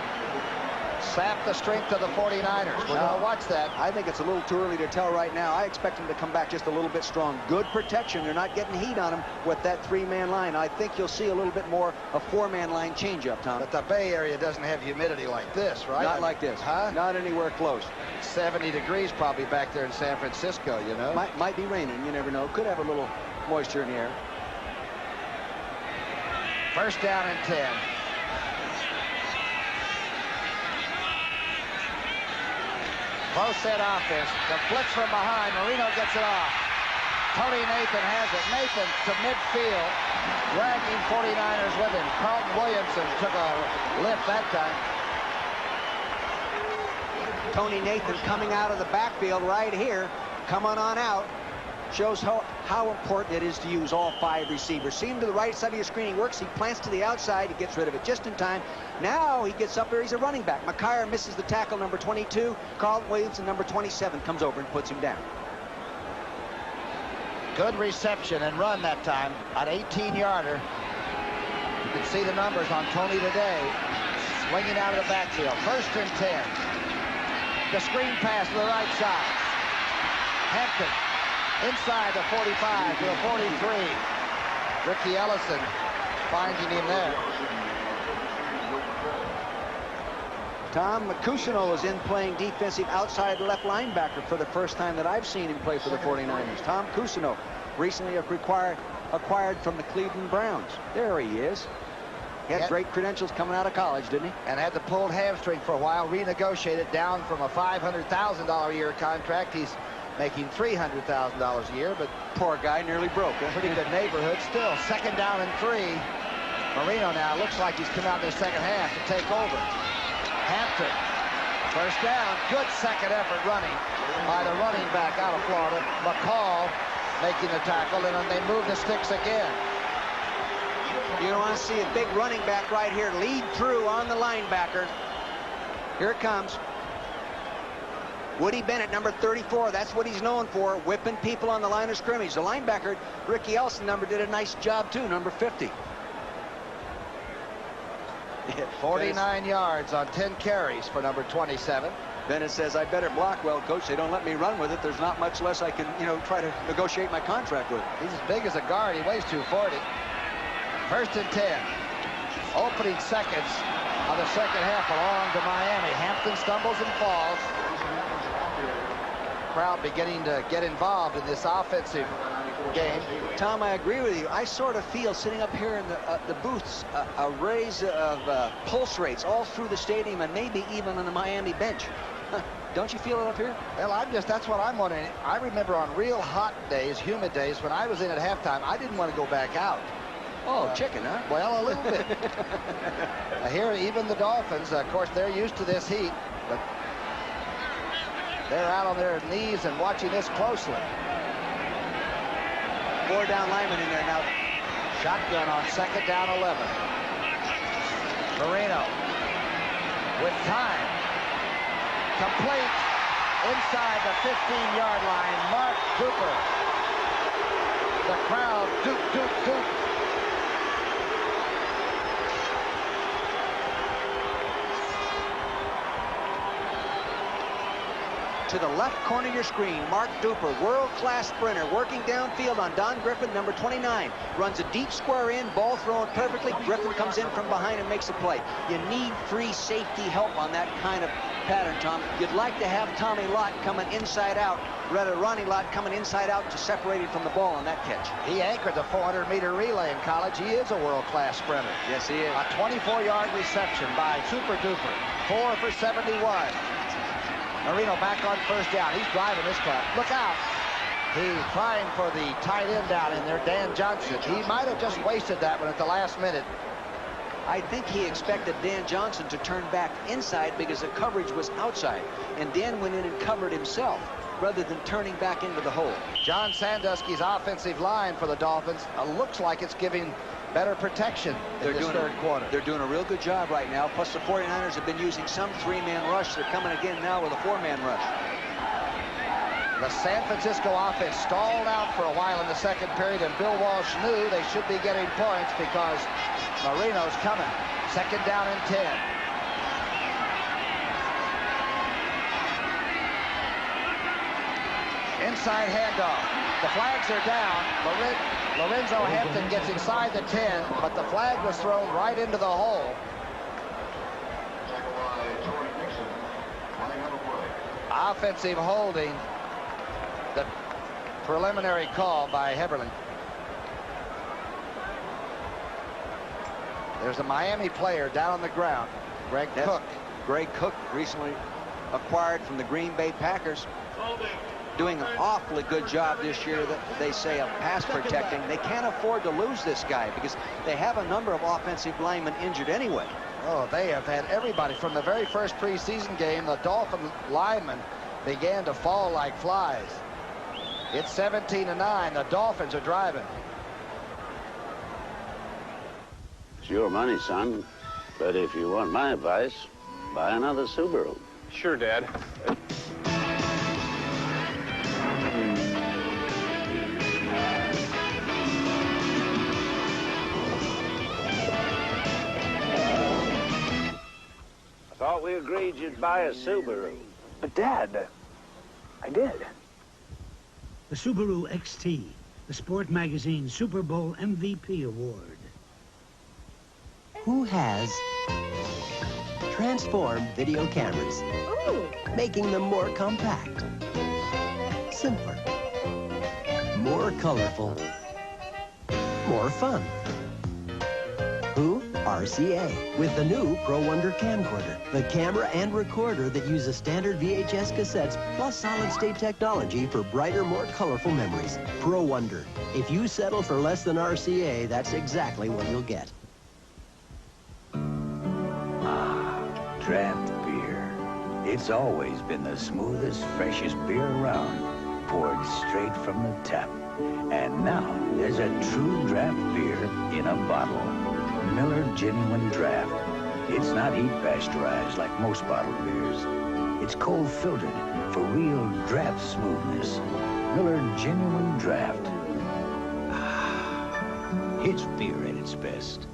sap the strength of the 49ers. We're going to watch that.
I think it's a little too early to tell right now. I expect them to come back just a little bit strong. Good protection. They're not getting heat on them with that 3-man line. I think you'll see a little bit more a 4-man line change-up, Tom.
But the Bay Area doesn't have humidity like this, right?
Not like this.
Huh?
Not anywhere close.
70 degrees probably back there in San Francisco, you know?
Might be raining. You never know. Could have a little moisture in the air.
First down and 10. Close set offense. The blitz from behind. Marino gets it off. Tony Nathan has it. Nathan to midfield, dragging 49ers with him. Carlton Williamson took a lift that time.
Tony Nathan coming out of the backfield right here. Coming on out. Shows how important it is to use all 5 receivers. See him to the right side of your screen. He works. He plants to the outside. He gets rid of it just in time. Now he gets up there. He's a running back. McKyer misses the tackle, number 22. Carlton Williamson, number 27, comes over and puts him down.
Good reception and run that time. An 18-yarder. You can see the numbers on Tony today. Swinging out of the backfield. First and 10. The screen pass to the right side. Hampton inside the 45 to the 43. Ricky Ellison finding him there.
Tom Cousineau is in playing defensive outside left linebacker for the first time that I've seen him play for the 49ers. Tom Cousineau, recently acquired from the Cleveland Browns. There he is. He had great credentials coming out of college, didn't he?
And had the pulled hamstring for a while, renegotiated down from a $500,000 a year contract. He's making $300,000 a year, but
poor guy nearly broke.
Pretty good neighborhood still. Second down and 3. Marino now looks like he's come out in the second half to take over. Hampton, first down. Good second effort running by the running back out of Florida. McCall making the tackle, and then they move the sticks again.
You want to see a big running back right here lead through on the linebacker. Here it comes. Woody Bennett, number 34, that's what he's known for, whipping people on the line of scrimmage. The linebacker, Ricky Ellison, did a nice job, too, number 50.
49 yards on 10 carries for number 27.
Bennett says, I better block well, Coach. They don't let me run with it. There's not much less I can, try to negotiate my contract with.
He's as big as a guard. He weighs 240. First and 10. Opening seconds of the second half belong to Miami. Hampton stumbles and falls. Crowd beginning to get involved in this offensive game.
Tom, I agree with you. I sort of feel sitting up here in the booths a raise of pulse rates all through the stadium and maybe even on the Miami bench. Don't you feel it up here?
Well, that's what I'm wondering. I remember on real hot days, humid days, when I was in at halftime, I didn't want to go back out.
Oh, chicken, huh?
Well, a little bit. Here, even the Dolphins, of course, they're used to this heat, but they're out on their knees and watching this closely.
4 down linemen in there now.
Shotgun on second down 11. Marino with time. Complete inside the 15-yard line. Mark Cooper. The crowd, doop, doop, doop.
To the left corner of your screen, Mark Duper, world-class sprinter, working downfield on Don Griffin, number 29. Runs a deep square in, ball thrown perfectly. Griffin comes in from behind and makes a play. You need free safety help on that kind of pattern, Tom. You'd like to have Tommy Lott coming inside out, rather Ronnie Lott coming inside out to separate him from the ball on that catch.
He anchored the 400-meter relay in college. He is a world-class sprinter.
Yes, he is.
A 24-yard reception by Super Duper. 4 for 71. Marino back on first down. He's driving this time. Look out. He's trying for the tight end down in there, Dan Johnson. He might have just wasted that one at the last minute.
I think he expected Dan Johnson to turn back inside because the coverage was outside. And Dan went in and covered himself rather than turning back into the hole.
John Sandusky's offensive line for the Dolphins looks like it's giving better protection in this third quarter.
They're doing a real good job right now. Plus, the 49ers have been using some 3-man rush. They're coming again now with a 4-man rush.
The San Francisco offense stalled out for a while in the second period, and Bill Walsh knew they should be getting points because Marino's coming. Second down and 10. Inside handoff. The flags are down. Lorenzo Hampton gets inside the 10, but the flag was thrown right into the hole. Offensive holding. The preliminary call by Heberling. There's a Miami player down on the ground. Greg Cook.
Greg Cook, recently acquired from the Green Bay Packers. Doing an awfully good job this year, that they say, of pass protecting. They can't afford to lose this guy because they have a number of offensive linemen injured anyway.
Oh, they have had everybody. From the very first preseason game, the Dolphin linemen began to fall like flies. It's 17-9. The Dolphins are driving.
It's your money, son. But if you want my advice, buy another Subaru.
Sure, Dad.
I thought we agreed you'd buy a Subaru.
But, Dad, I did.
The Subaru XT, the Sport Magazine Super Bowl MVP award.
Who has transformed video cameras, making them more compact, simpler, more colorful, more fun? Who? RCA, with the new Pro Wonder camcorder, the camera and recorder that uses standard VHS cassettes plus solid-state technology for brighter, more colorful memories. Pro Wonder. If you settle for less than RCA, that's exactly what you'll get.
Draft beer. It's always been the smoothest, freshest beer around, poured straight from the tap. And now there's a true draft beer in a bottle. Miller Genuine Draft. It's not heat pasteurized like most bottled beers. It's cold filtered for real draft smoothness. Miller Genuine Draft. It's beer at its best.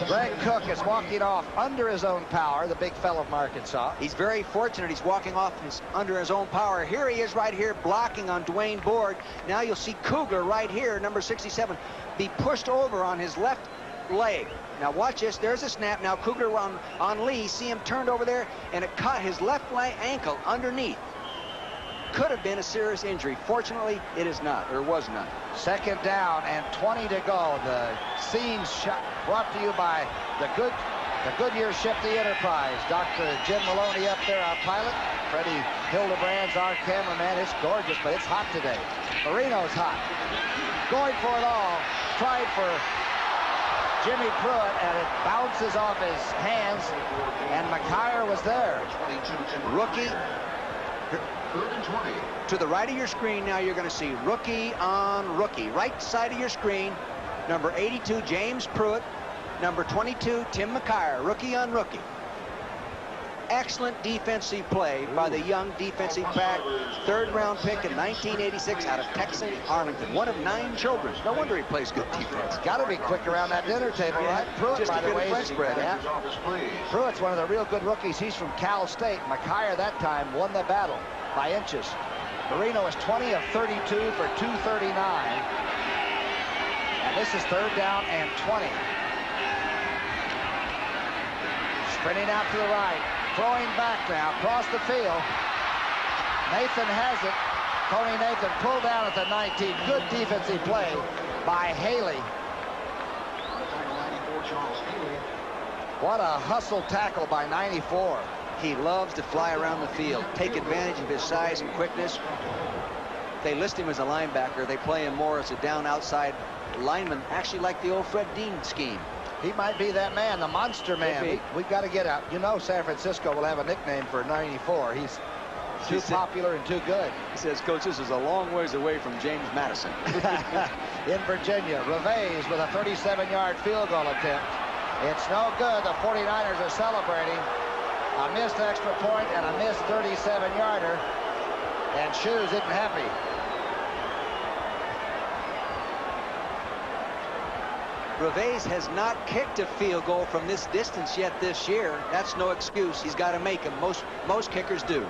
Greg Cook is walking off under his own power, the big fella of Arkansas.
He's very fortunate he's walking off under his own power. Here he is right here blocking on Dwayne Board. Now you'll see Cougar right here, number 67, be pushed over on his left leg. Now watch this. There's a snap. Now Cougar on Lee. See him turned over there, and it caught his left leg ankle underneath. Could have been a serious injury. Fortunately, it is not, or was not.
Second down and 20 to go. The scenes shot brought to you by the Goodyear Ship the Enterprise. Dr. Jim Maloney up there, our pilot. Freddie Hildebrand's our cameraman. It's gorgeous, but it's hot today. Marino's hot. Going for it all. Tried for Jimmy Pruitt, and it bounces off his hands, and McKyer was there.
Rookie. To the right of your screen now, you're going to see rookie on rookie. Right side of your screen, number 82, James Pruitt. Number 22, Tim McKyer. Rookie on rookie. Excellent defensive play by the young defensive back. Third-round pick in 1986 out of Texan Arlington. One of 9 children. No wonder he plays good defense.
Got to be quick around that dinner table, right? Pruitt,
just
by the way,
French bread.
Yeah. Pruitt's one of the real good rookies. He's from Cal State. McKyer that time won the battle by inches. Marino is 20 of 32 for 239. And this is third down and 20. Sprinting out to the right. Throwing back now across the field. Nathan has it. Tony Nathan pulled down at the 19. Good defensive play by Haley. What a hustle tackle by 94.
He loves to fly around the field, take advantage of his size and quickness. They list him as a linebacker. They play him more as a down outside lineman, actually like the old Fred Dean scheme.
He might be that man, the monster man. We've got to get out. You know, San Francisco will have a nickname for 94. He's too popular and too good.
He says, Coach, this is a long ways away from James Madison.
In Virginia, Reves with a 37-yard field goal attempt. It's no good. The 49ers are celebrating. A missed extra point and a missed 37-yarder. And Shoes isn't happy.
Reves has not kicked a field goal from this distance yet this year. That's no excuse. He's got to make them. Most kickers do.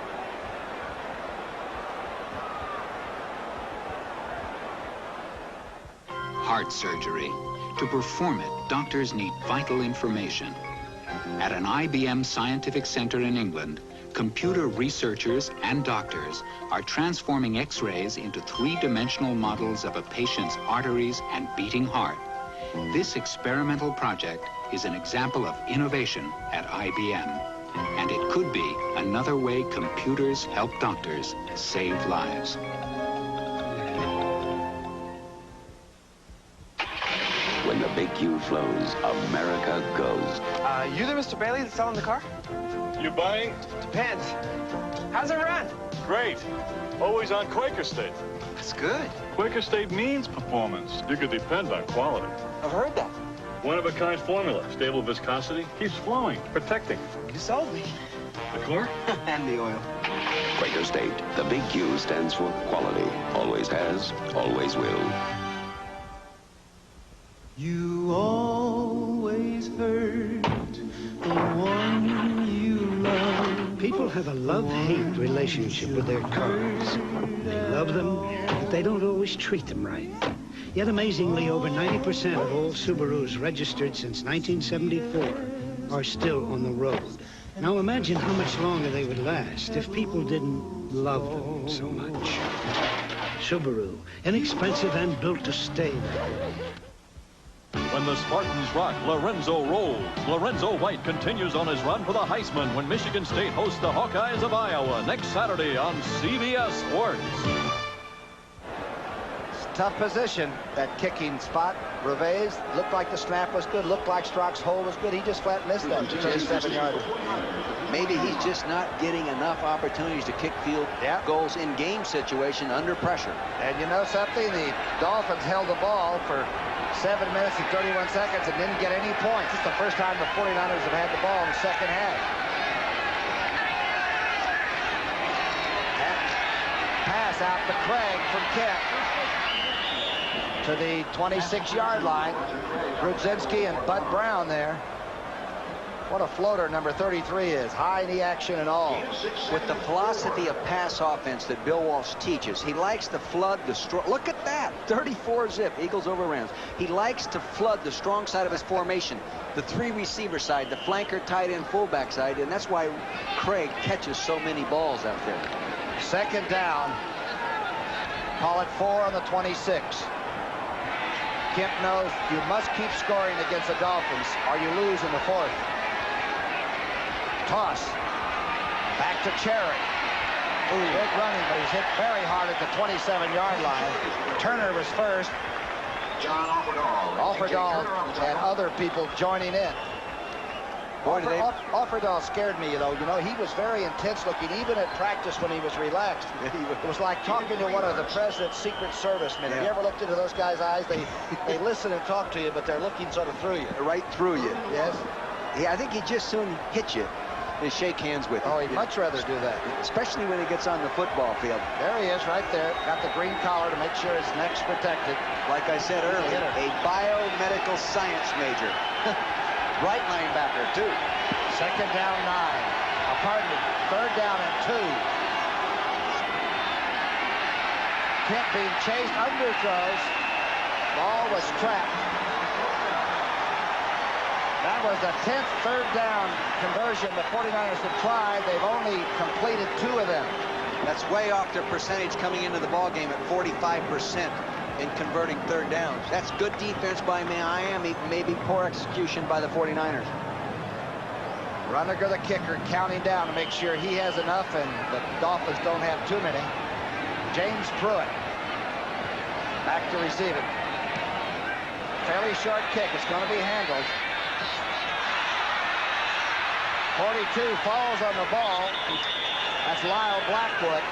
heart surgery. To perform it, doctors need vital information. At an IBM scientific center in England, computer researchers and doctors are transforming X-rays into three-dimensional models of a patient's arteries and beating heart. This experimental project is an example of innovation at IBM, and it could be another way computers help doctors save lives.
When the big Q flows, America goes.
You the Mr. Bailey that's selling the car?
You buying?
Depends. How's it run?
Great. Always on Quaker State.
That's good.
Quaker State means performance. You can depend on quality.
I've heard that.
One-of-a-kind formula. Stable viscosity. Keeps flowing. Protecting.
You sold me.
The car?
And the oil.
Quaker State. The big Q stands for quality. Always has, always will.
You always hurt the one you love.
People have a love-hate relationship with their cars. They love them, but they don't always treat them right. Yet amazingly, over 90% of all Subarus registered since 1974 are still on the road. Now imagine how much longer they would last if people didn't love them so much. Subaru, inexpensive and built to stay.
When the Spartans rock, Lorenzo rolls. Lorenzo White continues on his run for the Heisman when Michigan State hosts the Hawkeyes of Iowa next Saturday on CBS Sports.
Tough position, that kicking spot. Revez looked like the snap was good, looked like Strock's hold was good. He just flat missed that 37-yard.
Maybe he's just not getting enough opportunities to kick field goals in game situation under pressure.
And you know something? The Dolphins held the ball for 7 minutes and 31 seconds and didn't get any points. It's the first time the 49ers have had the ball in the second half. And pass out to Craig from Kent to the 26-yard line. Grudzinski and Bud Brown there. What a floater number 33 is. High knee action and all.
With the philosophy of pass offense that Bill Walsh teaches, he likes to flood the strong. Look at that. 34 zip. Eagles over Rams. He likes to flood the strong side of his formation. The three receiver side, the flanker, tight end, fullback side. And that's why Craig catches so many balls out there.
Second down. Call it 4 on the 26. Kemp knows you must keep scoring against the Dolphins or you lose in the fourth. Toss. Back to Cherry. Good running, but he's hit very hard at the 27-yard line. Turner was first.
John
Offerdahl and other people joining in. Offerdahl scared me, you know. He was very intense looking, even at practice when he was relaxed. It was like talking to one of the president's Secret Service men. Have you ever looked into those guys' eyes? They listen and talk to you, but they're looking sort of through you.
Right through you.
Yes.
Yeah, I think he'd just soon hit you and shake hands with you.
Oh, he'd much rather do that.
Especially when he gets on the football field.
There he is right there. Got the green collar to make sure his neck's protected.
Like I said earlier, a biomedical science major. Right linebacker, too.
Second down 9. Pardon me. Third down and 2. Kemp being chased, underthrows. Ball was trapped. That was the 10th third down conversion the 49ers have tried. They've only completed 2 of them.
That's way off their percentage coming into the ballgame at 45% in converting third downs. That's good defense by Miami, maybe poor execution by the 49ers.
Runniger, the kicker, counting down to make sure he has enough and the Dolphins don't have too many. James Pruitt back to receive it. Fairly short kick. It's going to be handled. 42 falls on the ball. That's Lyle Blackwood.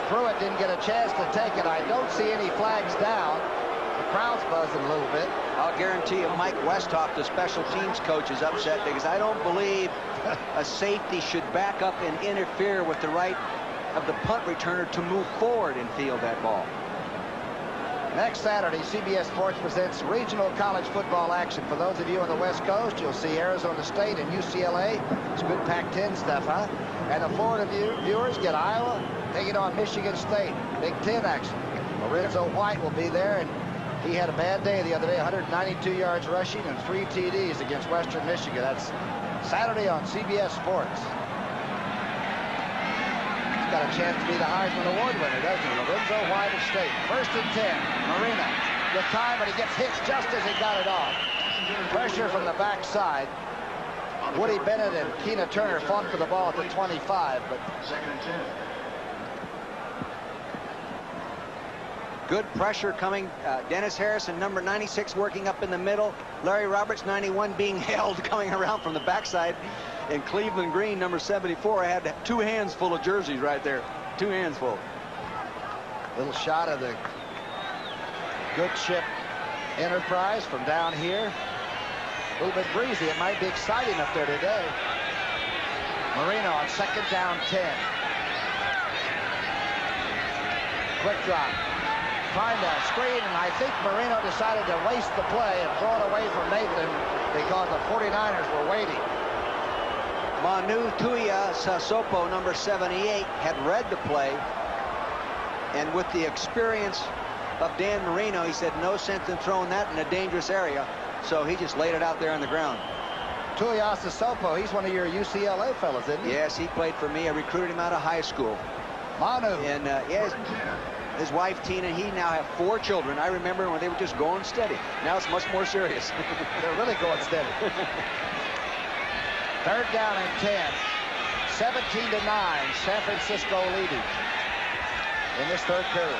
Pruitt didn't get a chance to take it. I don't see any flags down. The crowd's buzzing a little bit.
I'll guarantee you Mike Westhoff, the special teams coach, is upset because I don't believe a safety should back up and interfere with the right of the punt returner to move forward and field that ball.
Next Saturday, CBS Sports presents regional college football action. For those of you on the West Coast, you'll see Arizona State and UCLA. It's good Pac-10 stuff, huh? And the Florida viewers get Iowa taking on Michigan State. Big Ten action. Lorenzo White will be there, and He had a bad day the other day, 192 yards rushing and 3 TDs against Western Michigan. That's Saturday on CBS Sports. He's got a chance to be the Heisman Award winner, doesn't he? Lorenzo White of State. 1st and 10. Marino with time, but he gets hit just as he got it off. Pressure from the backside. Woody Bennett and Keena Turner fought for the ball at the 25, but
2nd and 10. Good pressure coming. Dennis Harrison, number 96, working up in the middle. Larry Roberts, 91, being held coming around from the backside. And Cleveland Green, number 74, had 2 hands full of jerseys right there. 2 hands full.
Little shot of the good ship Enterprise from down here. A little bit breezy. It might be exciting up there today. Marino on 2nd down 10. Quick drop. Trying to screen, and I think Marino decided to waste the play and throw it away from Nathan because the 49ers were waiting.
Manu Tuia Sasopo, number 78, had read the play, and with the experience of Dan Marino, he said no sense in throwing that in a dangerous area, so he just laid it out there on the ground.
Tuia Sasopo, he's one of your UCLA fellas, isn't he?
Yes, he played for me. I recruited him out of high school.
Manu.
And yes, his wife Tina, he now have 4 children. I remember when they were just going steady. Now it's much more serious.
They're really going steady. 3rd down and 10. 17-9. San Francisco leading in this 3rd period.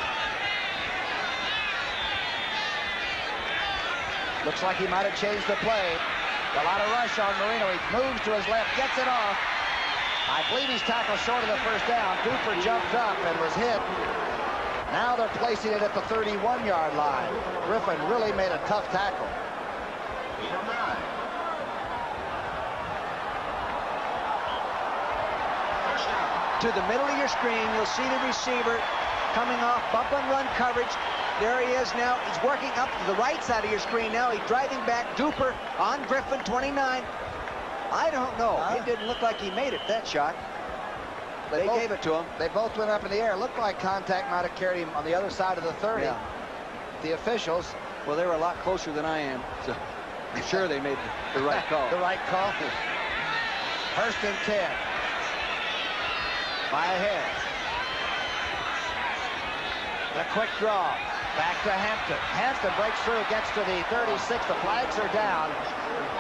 Looks like he might have changed the play. A lot of rush on Marino. He moves to his left, gets it off. I believe he's tackled short of the 1st down. Duper jumped up and was hit. Now they're placing it at the 31-yard line. Griffin really made a tough tackle.
To the middle of your screen, you'll see the receiver coming off bump and run coverage. There he is now. He's working up to the right side of your screen now. He's driving back. Duper on Griffin, 29. I don't know. It didn't look like he made it, that shot. They gave it to him.
They both went up in the air. It looked like contact might have carried him on the other side of the 30. Yeah. The officials.
Well, they were a lot closer than I am, so I'm sure they made the right call.
The right call. 1st and 10. By ahead. The quick draw. Back to Hampton. Hampton breaks through, gets to the 36. The flags are down.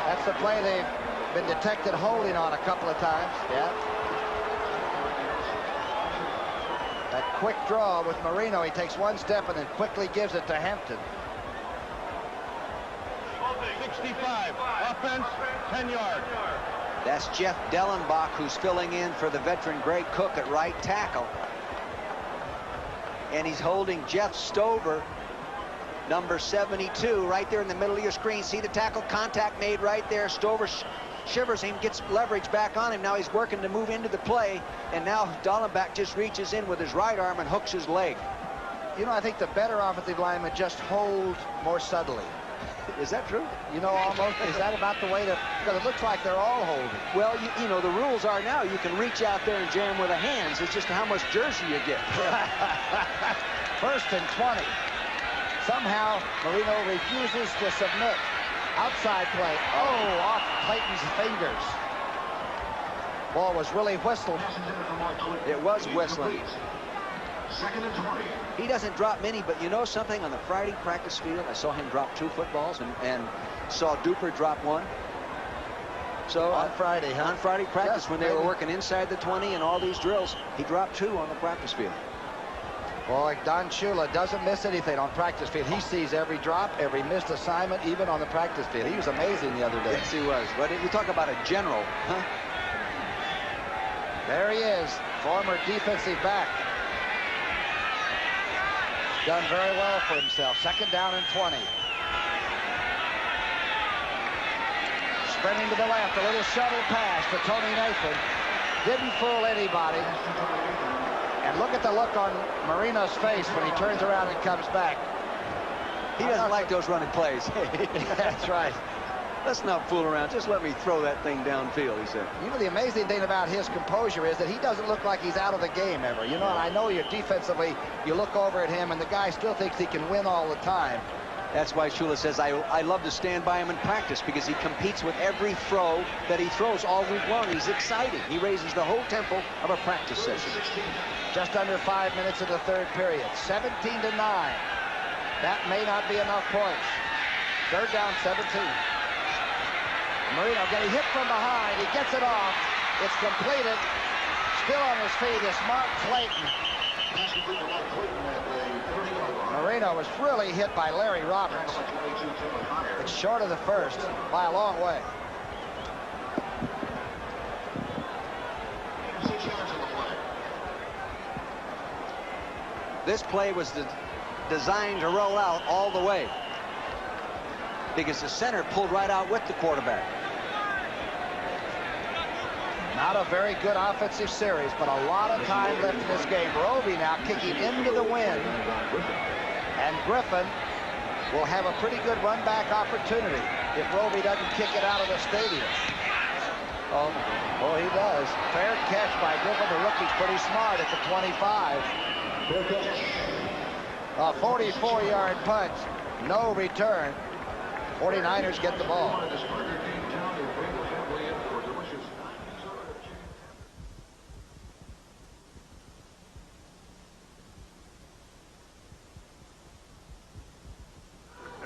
That's the play they've been detected holding on a couple of times. Yeah. That quick draw with Marino. He takes 1 step and then quickly gives it to Hampton.
65. Offense, 10 yards.
That's Jeff Dellenbach, who's filling in for the veteran Greg Cook at right tackle. And he's holding Jeff Stover, number 72, right there in the middle of your screen. See the tackle contact made right there. Stover shivers him, gets leverage back on him. Now he's working to move into the play, and now Dellenbach just reaches in with his right arm and hooks his leg.
You know, I think the better offensive linemen just hold more subtly.
Is that true?
You know, almost. Is that about the way to... Because it looks like they're all holding.
Well, you know, the rules are now you can reach out there and jam with the hands. It's just how much jersey you get.
1st and 20. Somehow, Marino refuses to submit. Outside play. Oh, off Clayton's fingers. Ball was really whistled.
It was whistling.
2nd and 20.
He doesn't drop many, but you know something? On the Friday practice field, I saw him drop 2 footballs and saw Duper drop 1. So
on Friday, huh?
On Friday practice, when they were working inside the 20 and all these drills, he dropped 2 on the practice field.
Boy, Don Shula doesn't miss anything on practice field. He sees every drop, every missed assignment, even on the practice field. He was amazing the other day.
Yes, he was. But if you talk about a general, huh?
There he is, former defensive back. Done very well for himself. 2nd down and 20. Sprinting to the left, a little shuttle pass to Tony Nathan. Didn't fool anybody. And look at the look on Marino's face when he turns around and comes back.
He doesn't like those running plays.
That's right.
Let's not fool around. Just let me throw that thing downfield, he said.
You know, the amazing thing about his composure is that he doesn't look like he's out of the game ever. You know, and I know you're defensively, you look over at him, and the guy still thinks he can win all the time.
That's why Shula says, I love to stand by him in practice because he competes with every throw that he throws all week long. He's exciting. He raises the whole tempo of a practice session.
Just under 5 minutes of the third period. 17-9. That may not be enough points. Third down, 17. Marino getting hit from behind. He gets it off. It's completed. Still on his feet is Mark Clayton. Marino was really hit by Larry Roberts. It's short of the first by a long way.
This play was designed to roll out all the way because the center pulled right out with the quarterback.
Not a very good offensive series, but a lot of time left in this game. Roby now kicking into the wind. And Griffin will have a pretty good run-back opportunity if Roby doesn't kick it out of the stadium. Oh, boy, he does. Fair catch by Griffin. The rookie's pretty smart at the 25. A 44-yard punch. No return. 49ers get the ball.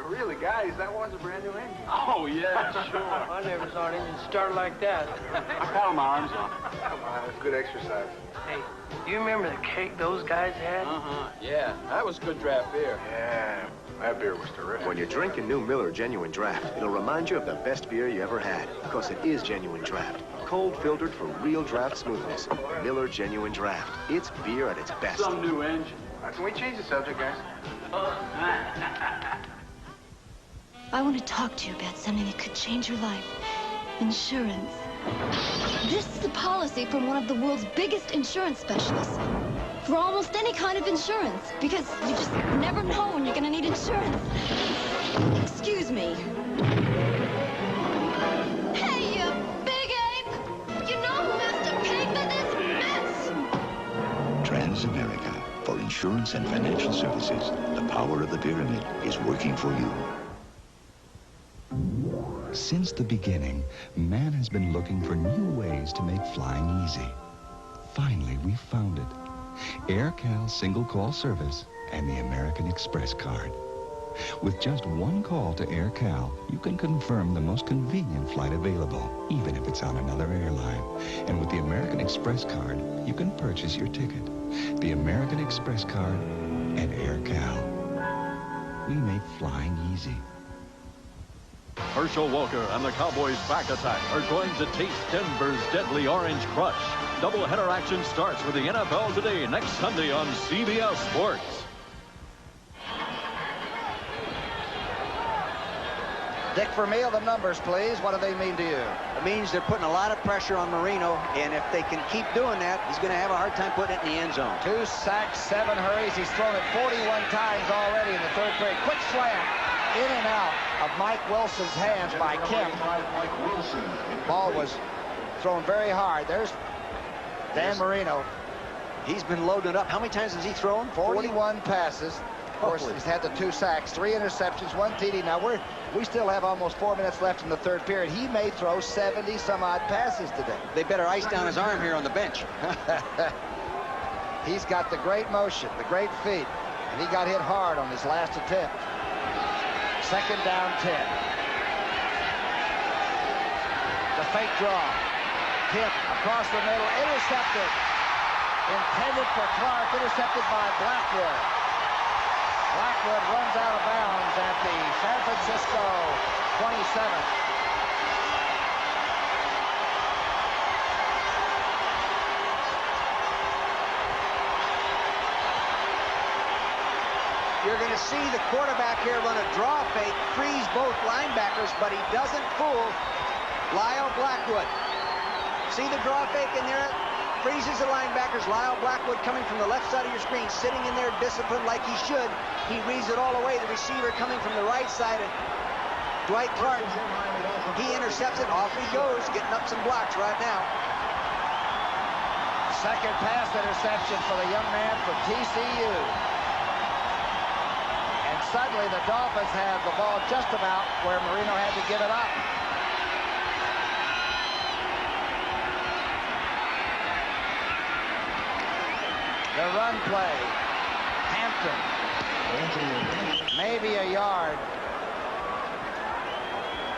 Really, guys, that was a brand new engine.
Oh, yeah, sure.
I never saw an engine start like that.
I pound my arms on.
That's good exercise.
Hey, do you remember the cake those guys had?
Yeah, that was good draft beer. Yeah, that beer was terrific.
When you're drinking new Miller Genuine Draft, it'll remind you of the best beer you ever had, because it is genuine draft. Cold filtered for real draft smoothness. Miller Genuine Draft. It's beer at its best.
Some new engine.
Can we change the subject, guys?
I want to talk to you about something that could change your life. Insurance. This is a policy from one of the world's biggest insurance specialists. For almost any kind of insurance. Because you just never know when you're going to need insurance. Excuse me. Hey, you big ape! You know who has to pay for this mess?
Transamerica. For insurance and financial services, the power of the pyramid is working for you.
Since the beginning, man has been looking for new ways to make flying easy. Finally, we found it. AirCal single call service and the American Express card. With just one call to AirCal, you can confirm the most convenient flight available, even if it's on another airline. And with the American Express card, you can purchase your ticket. The American Express card and AirCal. We make flying easy.
Herschel Walker and the Cowboys' back attack are going to taste Denver's deadly Orange Crush. Doubleheader action starts with the NFL Today next Sunday on CBS Sports.
Dick Vermeil, the numbers, please. What do they mean to you?
It means they're putting a lot of pressure on Marino, and if they can keep doing that, he's going to have a hard time putting it in the end zone.
2 sacks, 7 hurries. He's thrown it 41 times already in the third period. Quick slam. In and out of Mike Wilson's hands by Kemp. Ball was thrown very hard. There's Dan Marino.
He's been loaded up. How many times has he thrown?
41 passes. Of course, he's had the 2 sacks, 3 interceptions, 1 TD. Now, we still have almost 4 minutes left in the third period. He may throw 70-some-odd passes today.
They better ice down his arm here on the bench.
He's got the great motion, the great feet, and he got hit hard on his last attempt. Second down, 10. The fake draw. Hit across the middle, intercepted. Intended for Clark, intercepted by Blackwood. Blackwood runs out of bounds at the San Francisco 27.
You're going to see the quarterback here run a draw fake, freeze both linebackers, but he doesn't fool Lyle Blackwood. See the draw fake in there? Freezes the linebackers. Lyle Blackwood coming from the left side of your screen, sitting in there disciplined like he should. He reads it all away. The receiver coming from the right side of Dwight Clark. He intercepts it. Off he goes, getting up some blocks right now.
Second pass interception for the young man from TCU. And suddenly the Dolphins have the ball just about where Marino had to give it up. The run play. Hampton. Maybe a yard.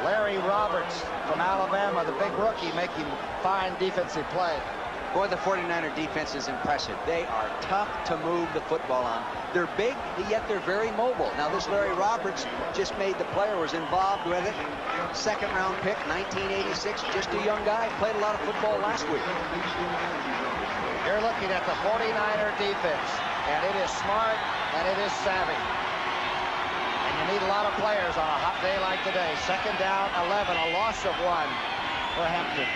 Larry Roberts from Alabama, the big rookie, making fine defensive play.
Boy, the 49er defense is impressive. They are tough to move the football on. They're big, yet they're very mobile. Now, this Larry Roberts just made the player, was involved with it. Second-round pick, 1986, just a young guy. Played a lot of football last week.
You're looking at the 49er defense, and it is smart, and it is savvy. And you need a lot of players on a hot day like today. Second down, 11, a loss of 1 for Hampton.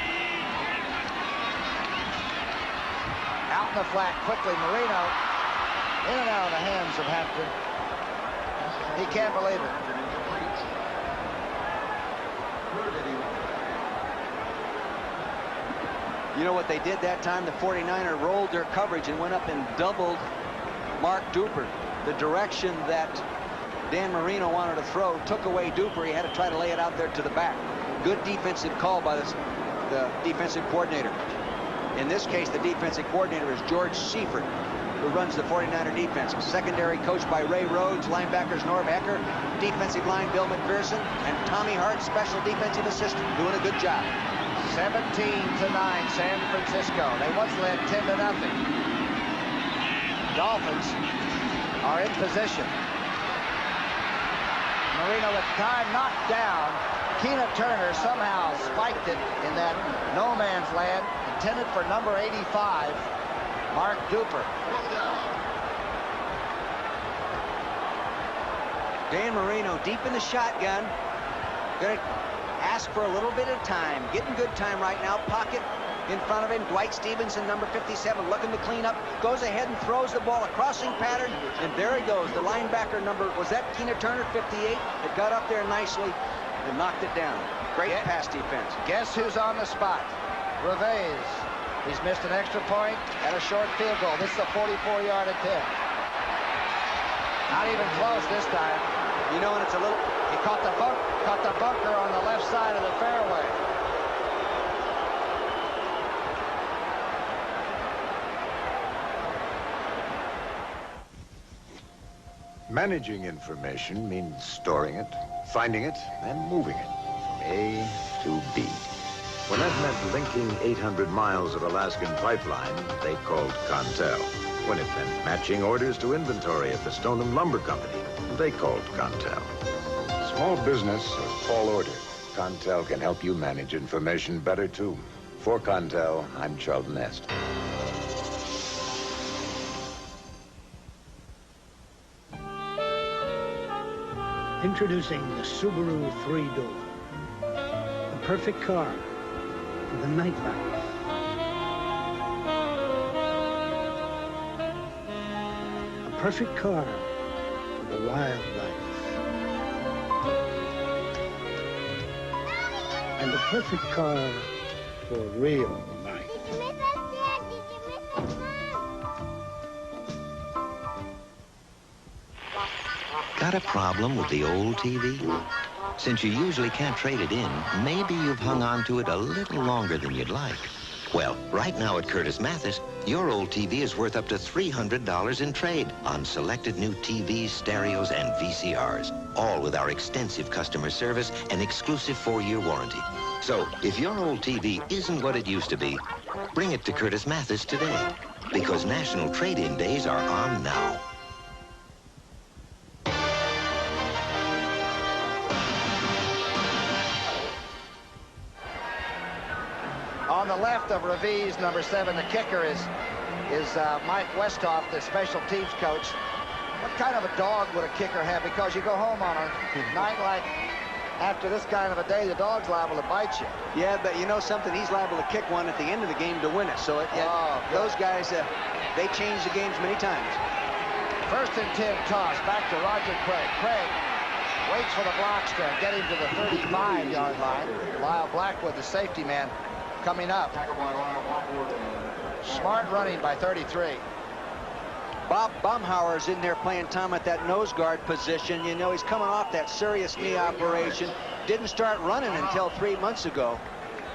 Out in the flat quickly, Marino. In and out of the hands of Hampton. He can't believe it.
You know what they did that time? The 49er rolled their coverage and went up and doubled Mark Duper. The direction that Dan Marino wanted to throw took away Duper. He had to try to lay it out there to the back. Good defensive call by the defensive coordinator. In this case, the defensive coordinator is George Seifert, who runs the 49er defense. Secondary coached by Ray Rhodes, linebackers Norv Hecker, defensive line Bill McPherson, and Tommy Hart, special defensive assistant, doing a good job.
17-9, San Francisco. They once led 10-0. Dolphins are in position. Marino at the time knocked down. Keena Turner somehow spiked it in that no man's land, intended for number 85, Mark Duper.
Dan Marino deep in the shotgun. Gonna ask for a little bit of time. Getting good time right now. Pocket in front of him. Dwight Stevenson, number 57, looking to clean up. Goes ahead and throws the ball. A crossing pattern. And there he goes. The linebacker number, was that Keena Turner, 58? It got up there nicely and knocked it down. Great pass defense.
Guess who's on the spot? Reveiz. He's missed an extra point and a short field goal. This is a 44-yard attempt. Not even close this time.
You know, and it's a little...
He caught the bunker on the left side of the fairway.
Managing information means storing it, finding it, and moving it from A to B. When that meant linking 800 miles of Alaskan pipeline, they called Contel. When it meant matching orders to inventory at the Stoneham Lumber Company, they called Contel. Small business or tall order, Contel can help you manage information better, too. For Contel, I'm Charlton Est.
Introducing the Subaru 3-door. The perfect car for the nightlife. A perfect car for the wildlife. And a perfect car for real life.
Got a problem with the old TV? Since you usually can't trade it in, maybe you've hung on to it a little longer than you'd like. Well, right now at Curtis Mathis, your old TV is worth up to $300 in trade on selected new TVs, stereos, and VCRs, all with our extensive customer service and exclusive 4-year warranty. So, if your old TV isn't what it used to be, bring it to Curtis Mathis today, because National Trade-In Days are on now.
On the left of Reveiz, number 7, the kicker is Mike Westhoff, the special teams coach. What kind of a dog would a kicker have? Because you go home on a night like after this kind of a day, the dog's liable to bite you.
Yeah, but you know something? He's liable to kick one at the end of the game to win it. So those guys, they change the games many times.
First and 10 toss back to Roger Craig. Craig waits for the block strip, get him to the 35-yard line. Lyle Blackwood, the safety man, coming up. Smart running by 33.
Bob Baumhauer's in there playing Tom at that nose guard position. You know, he's coming off that serious knee operation. Didn't start running until 3 months ago.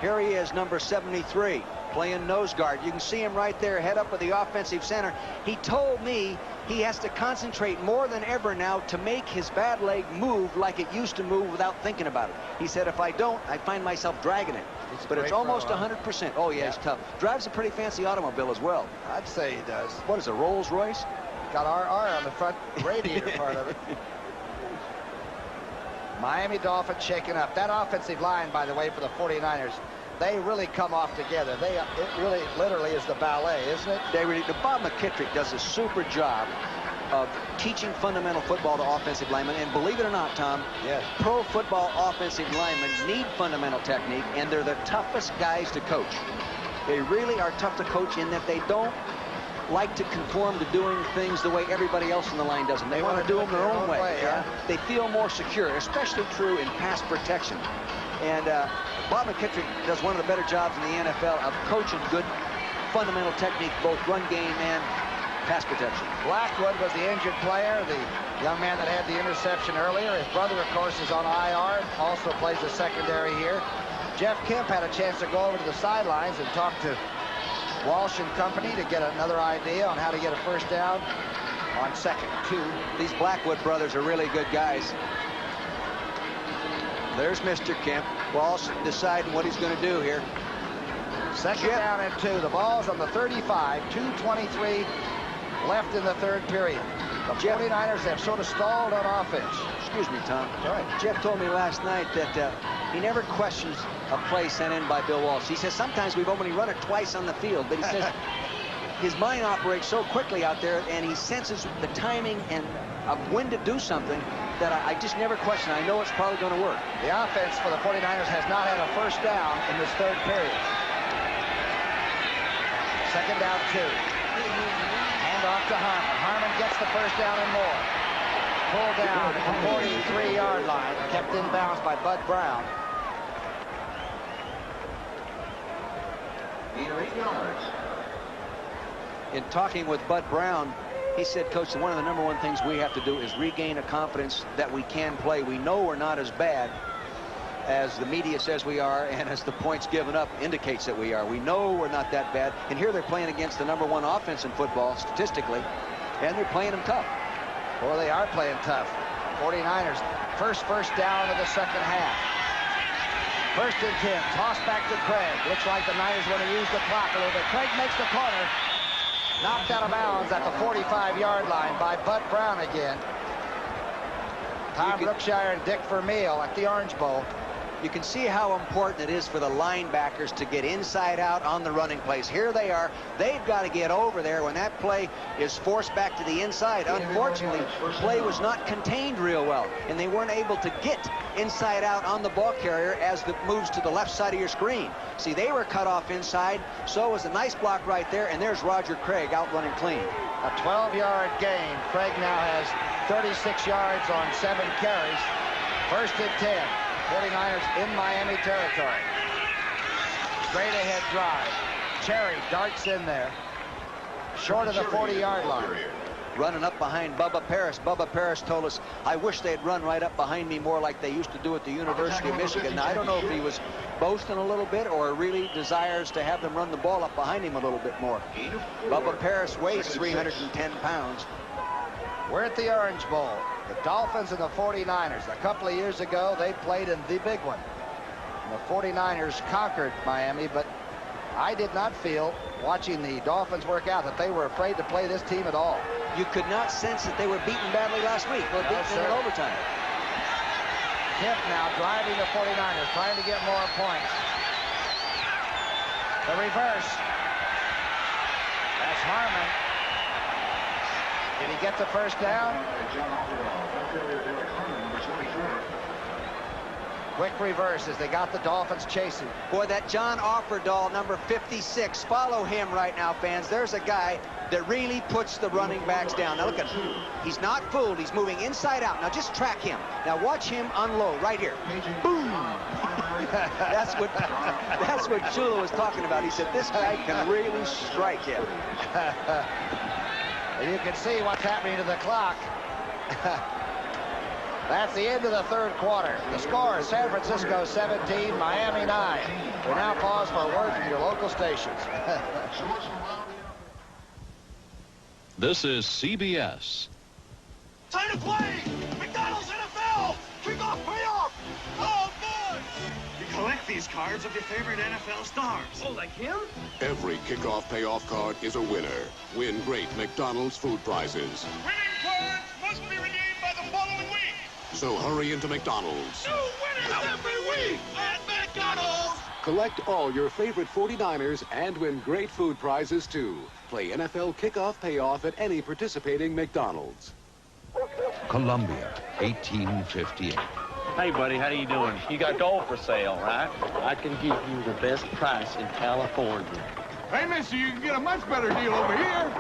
Here he is, number 73, playing nose guard. You can see him right there, head up with the offensive center. He told me he has to concentrate more than ever now to make his bad leg move like it used to move without thinking about it. He said, if I don't, I find myself dragging it. But it's almost 100%. Oh, yeah, he's tough. Drives a pretty fancy automobile as well.
I'd say he does.
What is a Rolls Royce?
Got RR on the front radiator part of it. Miami Dolphins shaking up. That offensive line, by the way, for the 49ers, they really come off together. It really, literally is the ballet, isn't it?
They really, Bob McKittrick does a super job of teaching fundamental football to offensive linemen. And believe it or not, Tom,
yes,
pro football offensive linemen need fundamental technique, and they're the toughest guys to coach. They really are tough to coach in that they don't like to conform to doing things the way everybody else in the line does them. They want to do them their own way.
Yeah.
They feel more secure, especially true in pass protection. And Bob McKittrick does one of the better jobs in the NFL of coaching good fundamental technique, both run game and pass protection.
Blackwood was the injured player, the young man that had the interception earlier. His brother, of course, is on IR, also plays the secondary here. Jeff Kemp had a chance to go over to the sidelines and talk to Walsh and company to get another idea on how to get a first down on 2nd and 2.
These Blackwood brothers are really good guys. There's Mr. Kemp. Walsh deciding what he's going to do here.
2nd down and 2. The ball's on the 35. 2:23 left in the third period. The 49ers have sort of stalled on offense.
Excuse me, Tom.
All right.
Jeff told me last night that he never questions a play sent in by Bill Walsh. He says sometimes we've only run it twice on the field, but he says his mind operates so quickly out there, and he senses the timing and of when to do something that I just never question. I know it's probably going to work.
The offense for the 49ers has not had a first down in this third period. 2nd down 2. Hand off to Harmon. Harmon gets the first down and more. Pulled down at the 43-yard line. Kept in bounds by Bud Brown.
8 yards. In talking with Bud Brown, he said, Coach, one of the number one things we have to do is regain a confidence that we can play. We know we're not as bad as the media says we are, and as the points given up indicates that we are. We know we're not that bad. And here they're playing against the number one offense in football, statistically, and they're playing them tough.
Well, they are playing tough. 49ers, first down of the second half. 1st and 10, toss back to Craig. Looks like the Niners want to use the clock a little bit. Craig makes the corner. Knocked out of bounds at the 45-yard line by Bud Brown again. Tom Brookshire and Dick Vermeil at the Orange Bowl.
You can see how important it is for the linebackers to get inside out on the running plays. Here they are. They've got to get over there when that play is forced back to the inside. Unfortunately, play was not contained real well, and they weren't able to get inside out on the ball carrier as it moves to the left side of your screen. See, they were cut off inside, so it was a nice block right there, and there's Roger Craig out running clean.
A 12-yard gain. Craig now has 36 yards on 7 carries. 1st and 10. 49ers in Miami territory. Straight ahead drive. Cherry darts in there. Short of the 40-yard line.
Running up behind Bubba Paris. Bubba Paris told us, I wish they'd run right up behind me more like they used to do at the University of Michigan. Now, I don't know if he was boasting a little bit or really desires to have them run the ball up behind him a little bit more. Bubba Paris weighs 310 pounds.
We're at the Orange Bowl. The Dolphins and the 49ers. A couple of years ago, they played in the big one. And the 49ers conquered Miami, but I did not feel, watching the Dolphins work out, that they were afraid to play this team at all.
You could not sense that they were beaten badly last week. They were beaten in overtime.
Kemp now driving the 49ers, trying to get more points. The reverse. That's Harmon. Did he get the first down? Quick reverse as they got the Dolphins chasing.
Boy, that John Offerdahl, number 56, follow him right now, fans. There's a guy that really puts the running backs down. Now look at him. He's not fooled. He's moving inside out. Now just track him. Now watch him unload right here. Boom! That's what Shula was talking about. He said, this guy can really strike him.
And you can see what's happening to the clock. That's the end of the third quarter. The score is San Francisco 17, Miami 9. We now pause for a word from your local stations.
This is CBS.
Time to play! McDonald's NFL! Kickoff payoff! Oh, good! You collect these cards of your favorite NFL stars. Oh, like him?
Every kickoff payoff card is a winner. Win great McDonald's food prizes.
Winning cards must be redeemed by the following week.
So hurry into McDonald's.
New winners every week at McDonald's!
Collect all your favorite 49ers and win great food prizes, too. Play NFL kickoff payoff at any participating McDonald's.
Columbia, 1858.
Hey, buddy, how you doing? You got gold for sale, right? I can give you the best price in California.
Hey, mister, you can get a much better deal over here.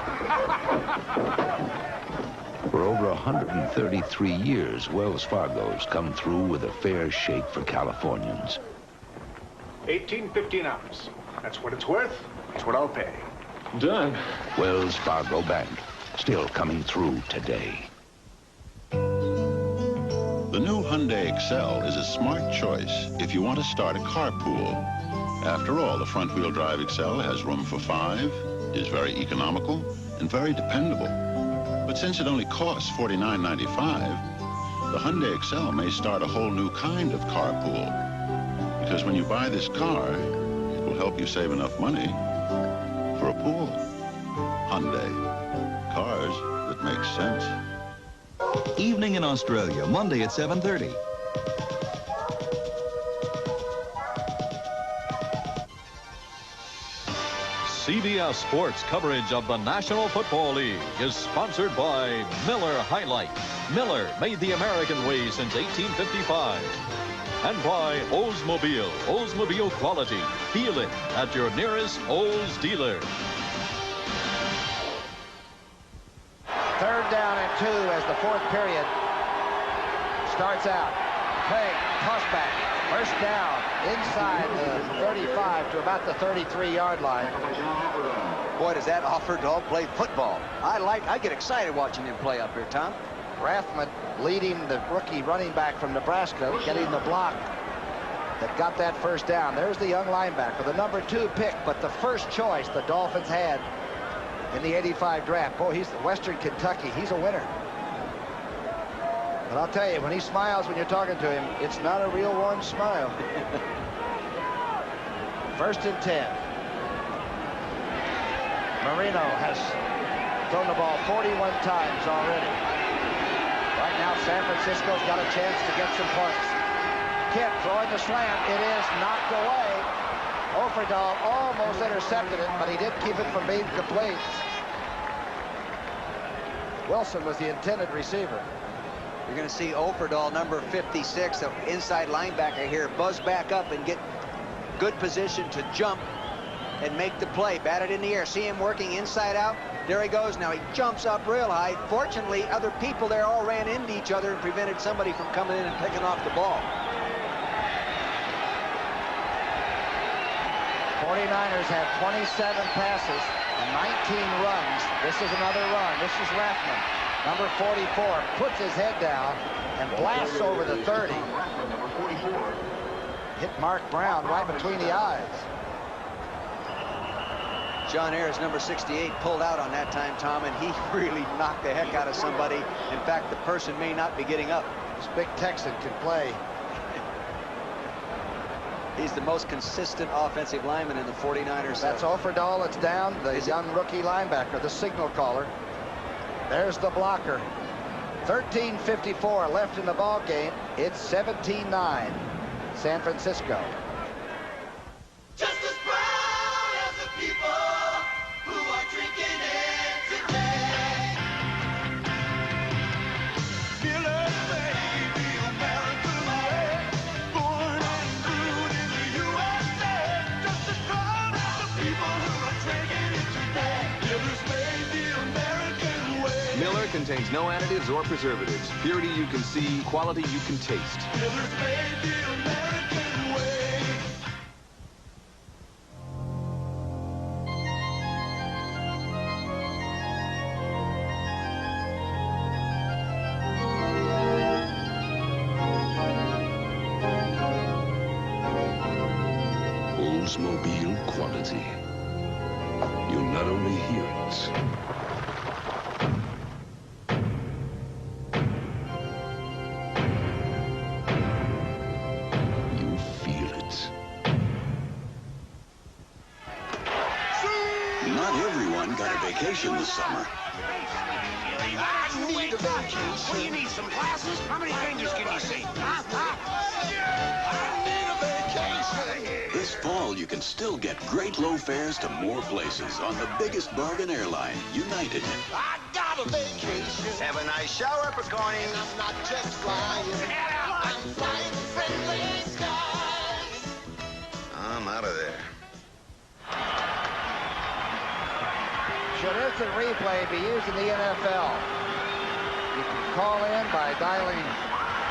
For over 133 years, Wells Fargo's come through with a fair shake for Californians.
$18.50 an ounce. That's what it's worth. That's what I'll pay.
Done. Wells Fargo Bank, still coming through today.
The new Hyundai Excel is a smart choice if you want to start a carpool. After all, the front-wheel drive Excel has room for 5, is very economical, and very dependable. But since it only costs $49.95, the Hyundai Excel may start a whole new kind of carpool. Because when you buy this car, it will help you save enough money for a pool. Hyundai. Cars that make sense.
Evening in Australia, Monday at 7:30.
CBS Sports coverage of the National Football League is sponsored by Miller High Life. Miller made the American way since 1855. And by Oldsmobile. Oldsmobile quality. Feel it at your nearest Olds dealer.
Third down and 2 as the fourth period starts out. Peg, toss back, first down inside the 35 to about the 33-yard line.
Boy, does that Offerdahl play football. I get excited watching him play up here, Tom.
Rathman leading the rookie running back from Nebraska, getting the block that got that first down. There's the young linebacker, the number 2 pick, but the first choice the Dolphins had in the 85 draft. Boy, he's the Western Kentucky. He's a winner. But I'll tell you, when he smiles when you're talking to him, it's not a real warm smile. First and 10. Marino has thrown the ball 41 times already. Right now, San Francisco's got a chance to get some points. Kidd throwing the slant. It is knocked away. Offerdahl almost intercepted it, but he did keep it from being complete. Wilson was the intended receiver.
You're going to see Offerdahl, number 56, the inside linebacker here, buzz back up and get good position to jump and make the play. Bat it in the air. See him working inside out. There he goes. Now he jumps up real high. Fortunately, other people there all ran into each other and prevented somebody from coming in and picking off the ball.
49ers have 27 passes and 19 runs. This is another run. This is Rathman. Number 44 puts his head down and blasts over the 30. Hit Mark Brown right between the eyes.
John Ayers, number 68, pulled out on that time, Tom, and he really knocked the heck out of somebody. In fact, the person may not be getting up.
This big Texan can play.
He's the most consistent offensive lineman in the 49ers.
That's Offerdahl. It's down. The young rookie linebacker, the signal caller. There's the blocker. 13:54 left in the ball game. It's 17-9. San Francisco.
Just as proud as the people who are drinking it today. Miller, baby, American way. Born and brewed in the USA. Just as proud as the people who are drinking it today. Miller's made the American way.
Miller contains no additives or preservatives. Purity you can see, quality you can taste.
Miller's made the American way.
Oldsmobile quality. You'll not only hear it, you'll feel it.
Not everyone got a vacation this summer.
I need a vacation. What do you need, some glasses? How many fingers can you see? I need a vacation.
This fall, you can still get great low fares to more places on the biggest bargain airline, United.
I got a vacation.
Have a nice shower, Picorni.
And I'm not just flying. I'm flying friendly skies.
I'm out of there.
Should instant replay be used in the NFL? You can call in by dialing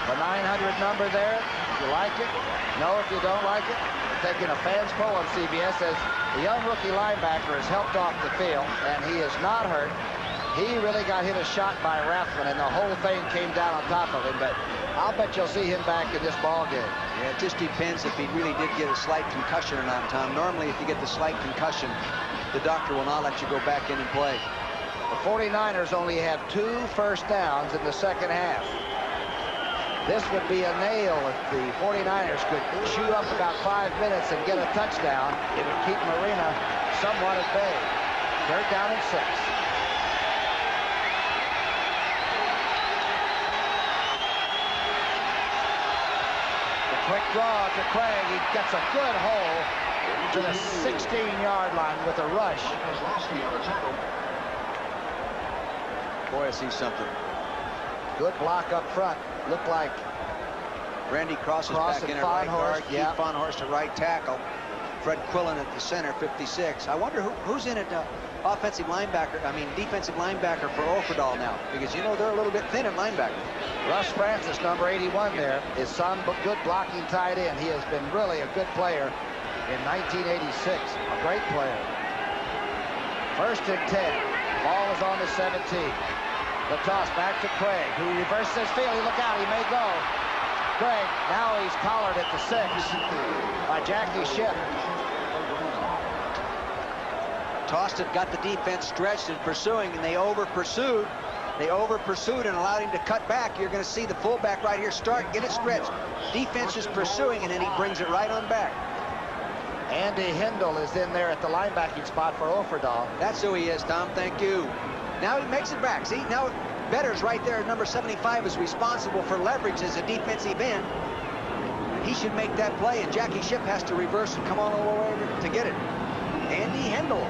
the 900 number there if you like it. No, if you don't like it. Taking a fans poll on CBS says the young rookie linebacker is helped off the field, and he is not hurt. He really got hit a shot by Rathman, and the whole thing came down on top of him. But I'll bet you'll see him back in this ball game.
Yeah, it just depends if he really did get a slight concussion or not, Tom. Normally, if you get the slight concussion, the doctor will not let you go back in and play.
The 49ers only have 2 first downs in the second half. This would be a nail if the 49ers could chew up about 5 minutes and get a touchdown. It would keep Marina somewhat at bay. 3rd down and 6. The quick draw to Craig. He gets a good hole to the 16-yard line with a rush.
Boy, I see something.
Good block up front. Looked like
Randy Cross is back in at right guard. Keith Vonhorst at right tackle. Fred Quillen at the center, 56. I wonder who's in at defensive linebacker for Oferdal now, because you know they're a little bit thin at linebacker.
Russ Francis, number 81 there, is some good blocking tight end. He has been really a good player in 1986. A great player. 1st and 10. Ball is on the 17. The toss back to Craig, who reverses his field. Look out, he may go. Craig, now he's collared at the 6 by Jackie Shipp.
Tossed it, got the defense stretched and pursuing, and they over-pursued. They over-pursued and allowed him to cut back. You're going to see the fullback right here start, get it stretched. Defense is pursuing, and then he brings it right on back.
Andy Hindle is in there at the linebacking spot for Oferdal.
That's who he is, Tom. Thank you. Now he makes it back. See, now Better's right there. Number 75 is responsible for leverage as a defensive end. He should make that play, and Jackie Shipp has to reverse and come on all the way to get it. Andy Hindle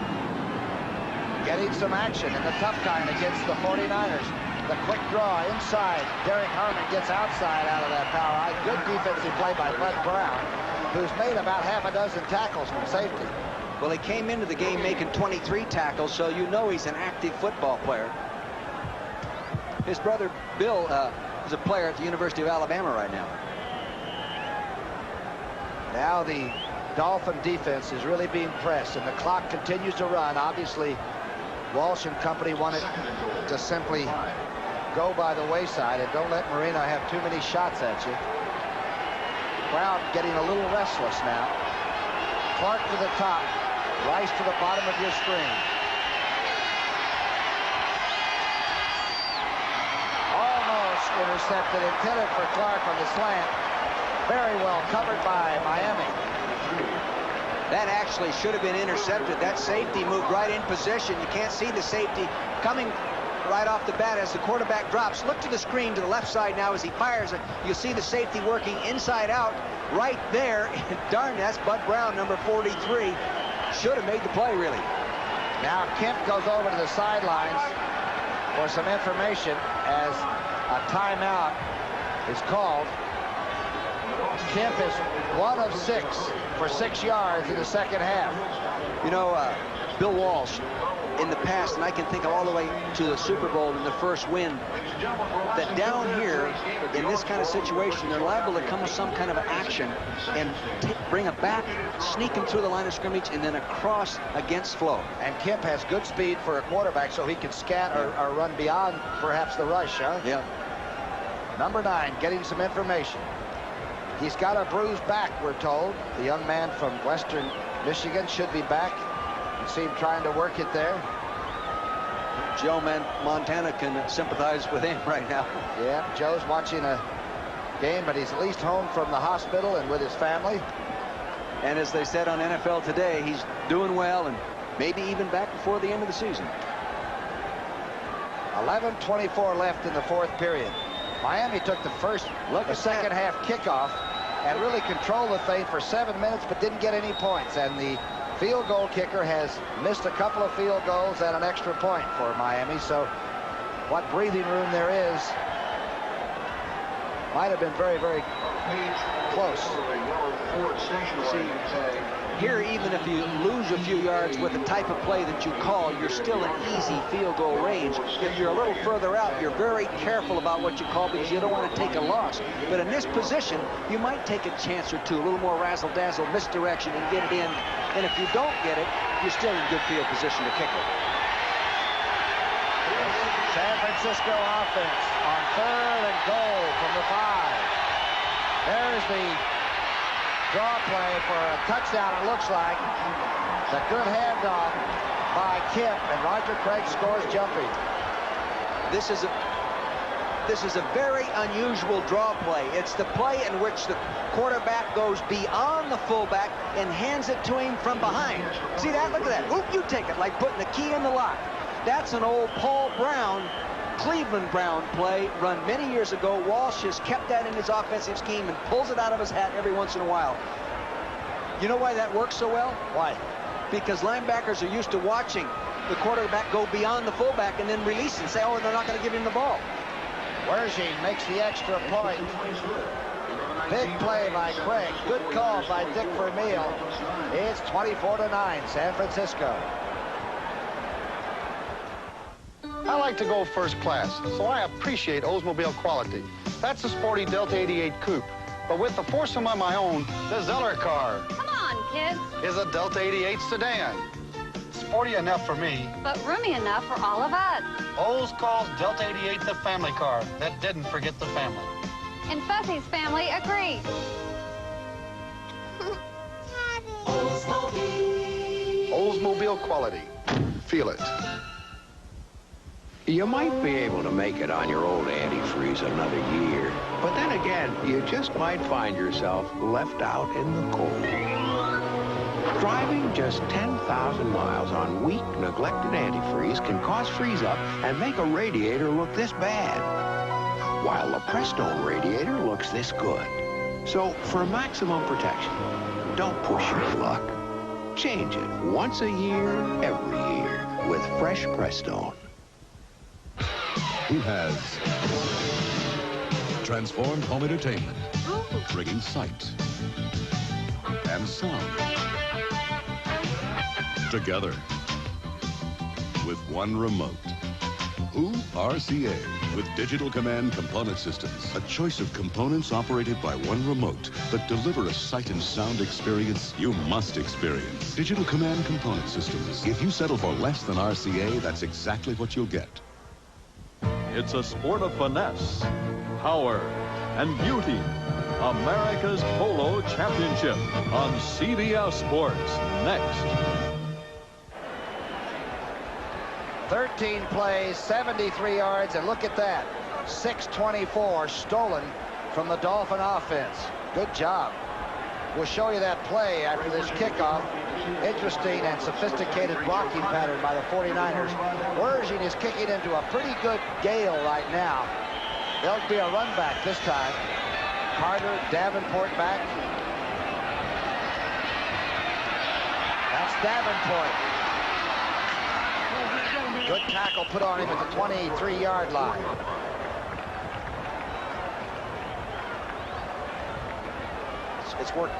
getting some action in the tough kind against the 49ers. The quick draw inside. Derek Harmon gets outside out of that power. Good defensive play by Bud Brown, who's made about half a dozen tackles from safety.
Well, he came into the game making 23 tackles, so you know he's an active football player. His brother Bill is a player at the University of Alabama right now.
Now the Dolphin defense is really being pressed, and the clock continues to run. Obviously, Walsh and company wanted to simply go by the wayside and don't let Marino have too many shots at you. Crowd getting a little restless now. Clark to the top. Rice to the bottom of your screen. Almost intercepted, intended for Clark on the slant. Very well covered by Miami.
That actually should have been intercepted. That safety moved right in position. You can't see the safety coming right off the bat as the quarterback drops. Look to the screen to the left side now as he fires it. You'll see the safety working inside out right there. Darn, that's Bud Brown, number 43. Should have made the play, really.
Now Kemp goes over to the sidelines for some information as a timeout is called. Kemp is 1 of 6 for 6 yards in the second half.
You know, Bill Walsh, in the past, and I can think of all the way to the Super Bowl in the first win, that down here, in this kind of situation, they're liable to come with some kind of action and bring it back, sneak him through the line of scrimmage, and then across against flow.
And Kemp has good speed for a quarterback, so he can scan or run beyond perhaps the rush, huh?
Yeah.
Number 9 getting some information. He's got a bruised back, we're told. The young man from Western Michigan should be back. You see him trying to work it there.
Joe Montana can sympathize with him right now.
Yeah, Joe's watching a game, but he's at least home from the hospital and with his family.
And as they said on NFL Today, he's doing well and maybe even back before the end of the season.
11:24 left in the fourth period. Miami took the second half kickoff and really controlled the thing for 7 minutes, but didn't get any points. And the field goal kicker has missed a couple of field goals and an extra point for Miami. So what breathing room there is might have been very, very close.
See, here, even if you lose a few yards with the type of play that you call, you're still in easy field goal range. If you're a little further out, you're very careful about what you call because you don't want to take a loss. But in this position, you might take a chance or two, a little more razzle-dazzle, misdirection, and get it in. And if you don't get it, you're still in good field position to kick it.
San Francisco offense on 3rd and goal from the 5. There's the draw play for a touchdown, it looks like. The good handoff by Kemp, and Roger Craig scores jumping.
This is a very unusual draw play. It's the play in which the quarterback goes beyond the fullback and hands it to him from behind. See that? Look at that. Oop, you take it, like putting the key in the lock. That's an old Paul Brown, Cleveland Brown play run many years ago. Walsh has kept that in his offensive scheme and pulls it out of his hat every once in a while. You know why that works so well?
Why?
Because linebackers are used to watching the quarterback go beyond the fullback and then release and say, oh, they're not going to give him the ball.
Wershing makes the extra point. Big play by Craig. Good call by Dick Vermeil. It's 24-9, San Francisco.
I like to go first class, so I appreciate Oldsmobile quality. That's the sporty Delta 88 Coupe. But with the foursome on my own, the Zeller car
Come on, kids.
is a Delta 88 sedan. Sporty enough for me.
But roomy enough for all of us.
Olds calls Delta 88 the family car that didn't forget the family.
And Fuzzy's family agrees.
Oldsmobile quality. Feel it.
You might be able to make it on your old antifreeze another year, but then again, you just might find yourself left out in the cold. Driving just 10,000 miles on weak, neglected antifreeze can cause freeze-up and make a radiator look this bad, while the Prestone radiator looks this good. So, for maximum protection, don't push your luck. Change it once a year, every year, with fresh Prestone.
Who has transformed home entertainment, bringing sight and sound together with one remote. Who? RCA, with Digital Command Component Systems. A choice of components operated by one remote that deliver a sight and sound experience you must experience. Digital Command Component Systems. If you settle for less than RCA, that's exactly what you'll get.
It's a sport of finesse, power, and beauty. America's Polo Championship on CBS Sports next.
13 plays, 73 yards, and look at that. 624 stolen from the Dolphin offense. Good job. We'll show you that play after this kickoff. Interesting and sophisticated blocking pattern by the 49ers. Wershing is kicking into a pretty good gale right now. There'll be a run back this time. Carter, Davenport back. That's Davenport. Good tackle put on him at the 23-yard line.
It's working.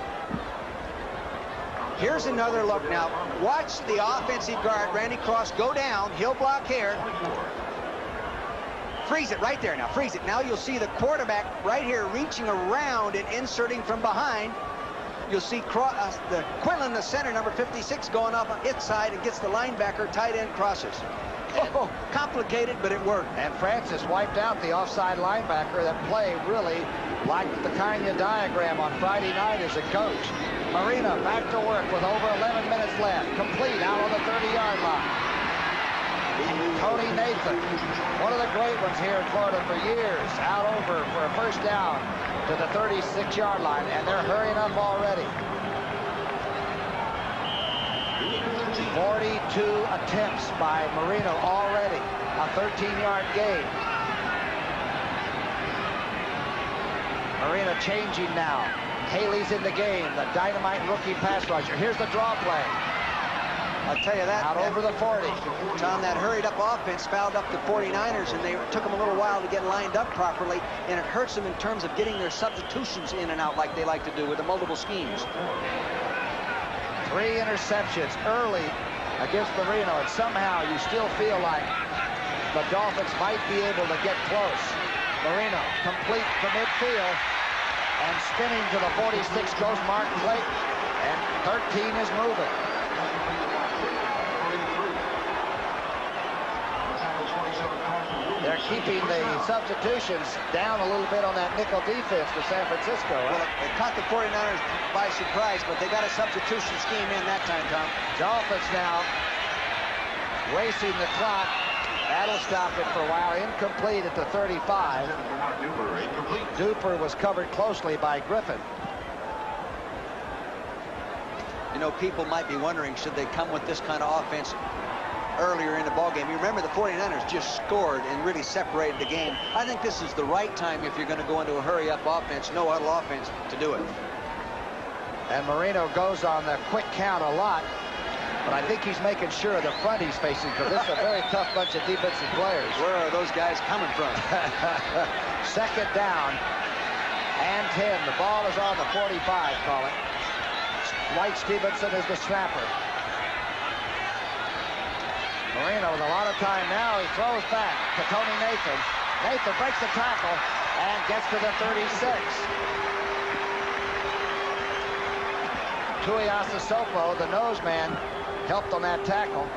Here's another look now. Watch the offensive guard, Randy Cross, go down. He'll block here. Freeze it right there now. Freeze it. Now you'll see the quarterback right here reaching around and inserting from behind. You'll see the Quinlan, the center, number 56, going up on its side and gets the linebacker. Tight end crosses. Oh, complicated, but it worked.
And Francis wiped out the offside linebacker. That play really like the kind of diagram on Friday night as a coach. Marino back to work with over 11 minutes left. Complete out on the 30-yard line. Tony Nathan, one of the great ones here in Florida for years, out over for a first down to the 36-yard line, and they're hurrying up already. 42 attempts by Marino already, a 13-yard gain. Marino changing now. Haley's in the game, the dynamite rookie pass rusher. Here's the draw play.
I'll tell you that.
Out over the 40.
Tom, that hurried up offense fouled up the 49ers, and they took them a little while to get lined up properly, and it hurts them in terms of getting their substitutions in and out like they like to do with the multiple schemes.
3 interceptions early against Marino, and somehow you still feel like the Dolphins might be able to get close. Marino complete to midfield and spinning to the 46 goes Mark Clayton, and 13 is moving. They're keeping the substitutions down a little bit on that nickel defense for San Francisco.
Well, it caught the 49ers by surprise, but they got a substitution scheme in that time, Tom.
Dolphins now racing the clock. That'll stop it for a while. Incomplete at the 35. Duper was covered closely by Griffin.
You know, people might be wondering, should they come with this kind of offense earlier in the ballgame? You remember the 49ers just scored and really separated the game. I think this is the right time if you're going to go into a hurry-up offense, no-huddle offense, to do it.
And Marino goes on the quick count a lot, but I think he's making sure of the front he's facing, because this is a very tough bunch of defensive players.
Where are those guys coming from?
Second down and 10. The ball is on the 45, call it. Dwight Stevenson is the snapper. Marino with a lot of time now. He throws back to Tony Nathan. Nathan breaks the tackle and gets to the 36. Tuiasa Sopo, the nose man, helped on that tackle.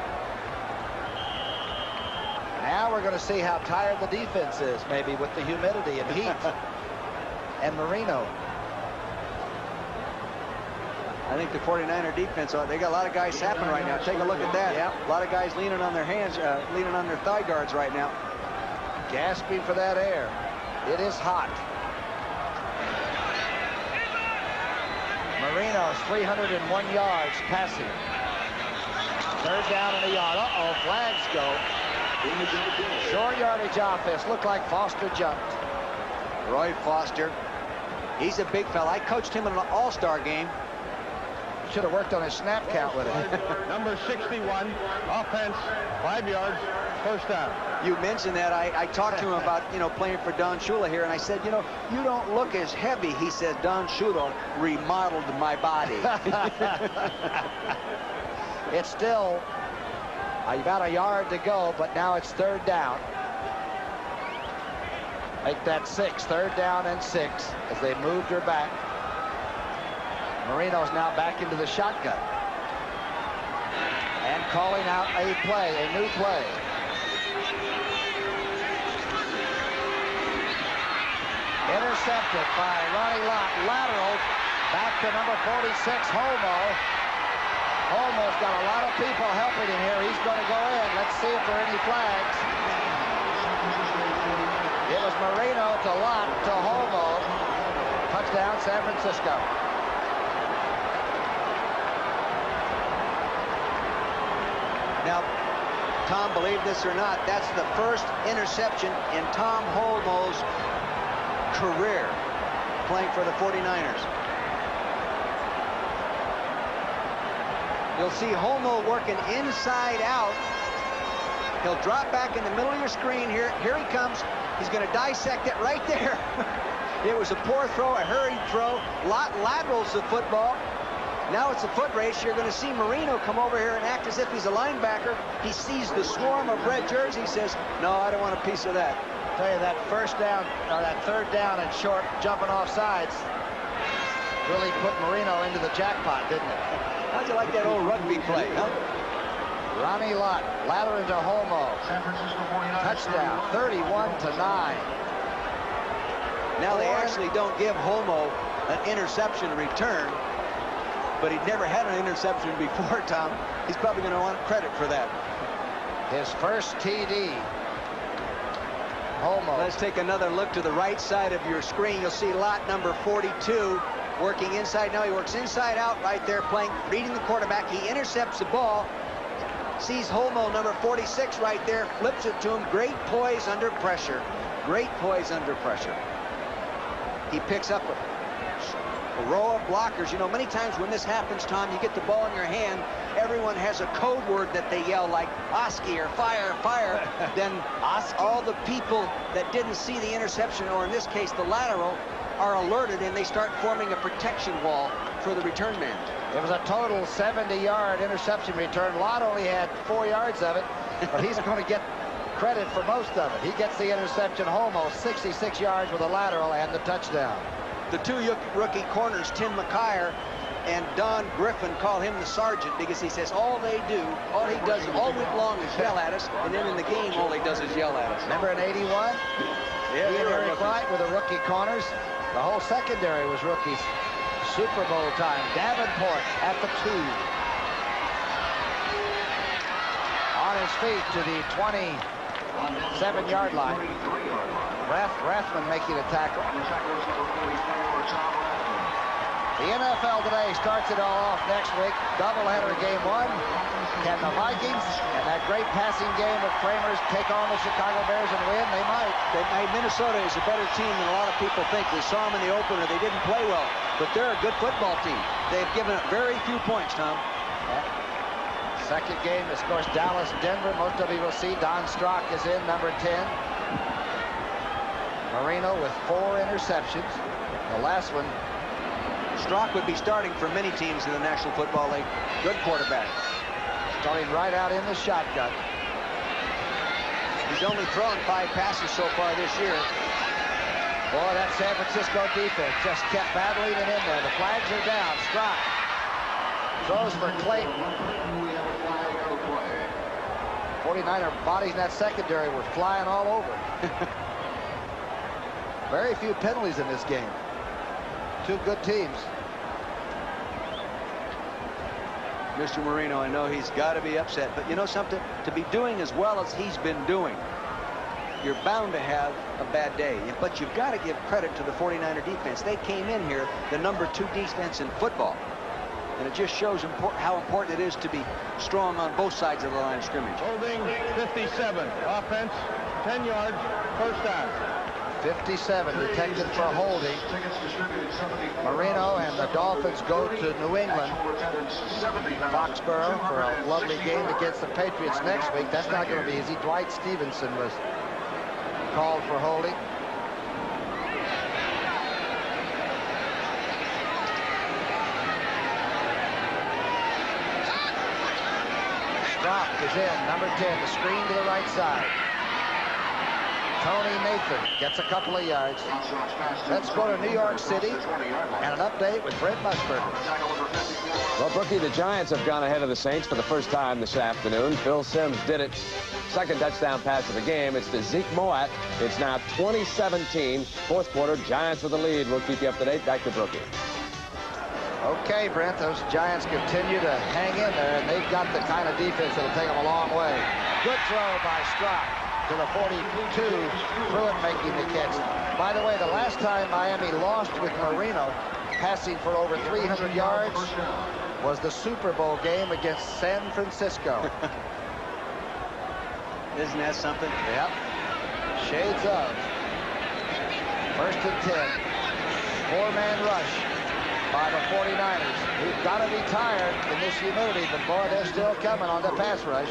Now we're going to see how tired the defense is, maybe with the humidity and heat. And Marino.
I think the 49er defense, they got a lot of guys sapping right now. Take a look at that.
Yep.
A lot of guys leaning on their hands, leaning on their thigh guards right now.
Gasping for that air. It is hot. Marino's 301 yards passing. Third down and a yard. Uh-oh, flags go. Short yardage offense. Looked like Foster jumped.
Roy Foster. He's a big fella. I coached him in an all-star game.
Should have worked on his snap count with it.
Number 61, offense, 5 yards, first down.
You mentioned that. I talked to him about, playing for Don Shula here, and I said, you don't look as heavy. He said, Don Shula remodeled my body.
It's still about a yard to go, but now it's third down. Make that 6, third down and 6 as they moved her back. Marino's now back into the shotgun. And calling out a play, a new play. Intercepted by Ronnie Lott. Lateral back to number 46, Homo. Homo's got a lot of people helping him here. He's going to go in. Let's see if there are any flags. It was Marino to Lott to Homo. Touchdown, San Francisco.
Now, Tom, believe this or not, that's the first interception in Tom Holmoe's career playing for the 49ers. You'll see Holmoe working inside out. He'll drop back in the middle of your screen here. Here he comes. He's going to dissect it right there. It was a poor throw, a hurried throw. Lott laterals the football. Now it's a foot race. You're going to see Marino come over here and act as if he's a linebacker. He sees the swarm of red jerseys. He says, no, I don't want a piece of that.
I'll tell you, that first down, or that third down and short jumping off sides really put Marino into the jackpot, didn't it?
How'd you like that old rugby play, huh?
Ronnie Lott, lather into Homo. Touchdown, 31-9.
Now they actually don't give Homo an interception return. but he'd never had an interception before, Tom. He's probably going to want credit for that.
His first TD. Homo.
Let's take another look to the right side of your screen. You'll see lot number 42 working inside. Now he works inside out right there, reading the quarterback. He intercepts the ball. Sees Homo, number 46, right there, flips it to him. Great poise under pressure. Great poise under pressure. He picks up a row of blockers. You know, many times when this happens, Tom, you get the ball in your hand, everyone has a code word that they yell, like Oski or fire, fire. Then all the people that didn't see the interception, or in this case the lateral, are alerted, and they start forming a protection wall for the return man.
It was a total 70-yard interception return. Lott only had 4 yards of it, but he's going to get credit for most of it. He gets the interception. Homo, 66 yards with a lateral and the touchdown.
The two rookie corners, Tim McKyer and Don Griffin, call him the sergeant because he says all he does all week long is yell at us, and then in the game all he does is yell at us.
Remember in 81?
Yeah,
he and Eric Wright were the rookie corners. The whole secondary was rookies. Super Bowl time. Davenport at the 2. On his feet to the 27-yard line. Rathman making a tackle. The NFL today starts it all off next week. Doubleheader game 1. Can the Vikings and that great passing game of Kramer's take on the Chicago Bears and win? They might.
Minnesota is a better team than a lot of people think. We saw them in the opener. They didn't play well, but they're a good football team. They've given up very few points, Tom.
Second game is, of course, Dallas-Denver. Most of you will see Don Strock is in, number 10. Marino with 4 interceptions. The last one.
Strock would be starting for many teams in the National Football League. Good quarterback.
Starting right out in the shotgun.
He's only thrown 5 passes so far this year.
Boy, that San Francisco defense just kept battling it in there. The flags are down. Strock throws for Clayton. 49er bodies in that secondary were flying all over. Very few penalties in this game. Two good teams.
Mr. Marino, I know he's got to be upset, but you know something? To be doing as well as he's been doing, you're bound to have a bad day. But you've got to give credit to the 49er defense. They came in here the number 2 defense in football. And it just shows how important it is to be strong on both sides of the line of scrimmage.
Holding 57. Offense, 10 yards, first down.
57 detected for holding. Marino and the Dolphins go to New England, Foxborough, for a lovely game against the Patriots next week. That's not going to be easy. Dwight Stevenson was called for holding. Strock is in, number 10, the screen to the right side. Tony Nathan gets a couple of yards. Let's go to New York City and an update with Brent Musburger.
Well, Brookie, the Giants have gone ahead of the Saints for the first time this afternoon. Phil Simms did it. Second touchdown pass of the game. It's to Zeke Moat. It's now 2017. Fourth quarter, Giants with the lead. We'll keep you up to date. Back to Brookie.
Okay, Brent, those Giants continue to hang in there, and they've got the kind of defense that'll take them a long way. Good throw by Strock to the 42, Pruitt making the catch. By the way, the last time Miami lost with Marino, passing for over 300 yards, was the Super Bowl game against San Francisco.
Isn't that something?
Yep. Shades of. First and 10. 4-man rush by the 49ers, who've got to be tired in this humidity, but boy, they're still coming on the pass rush.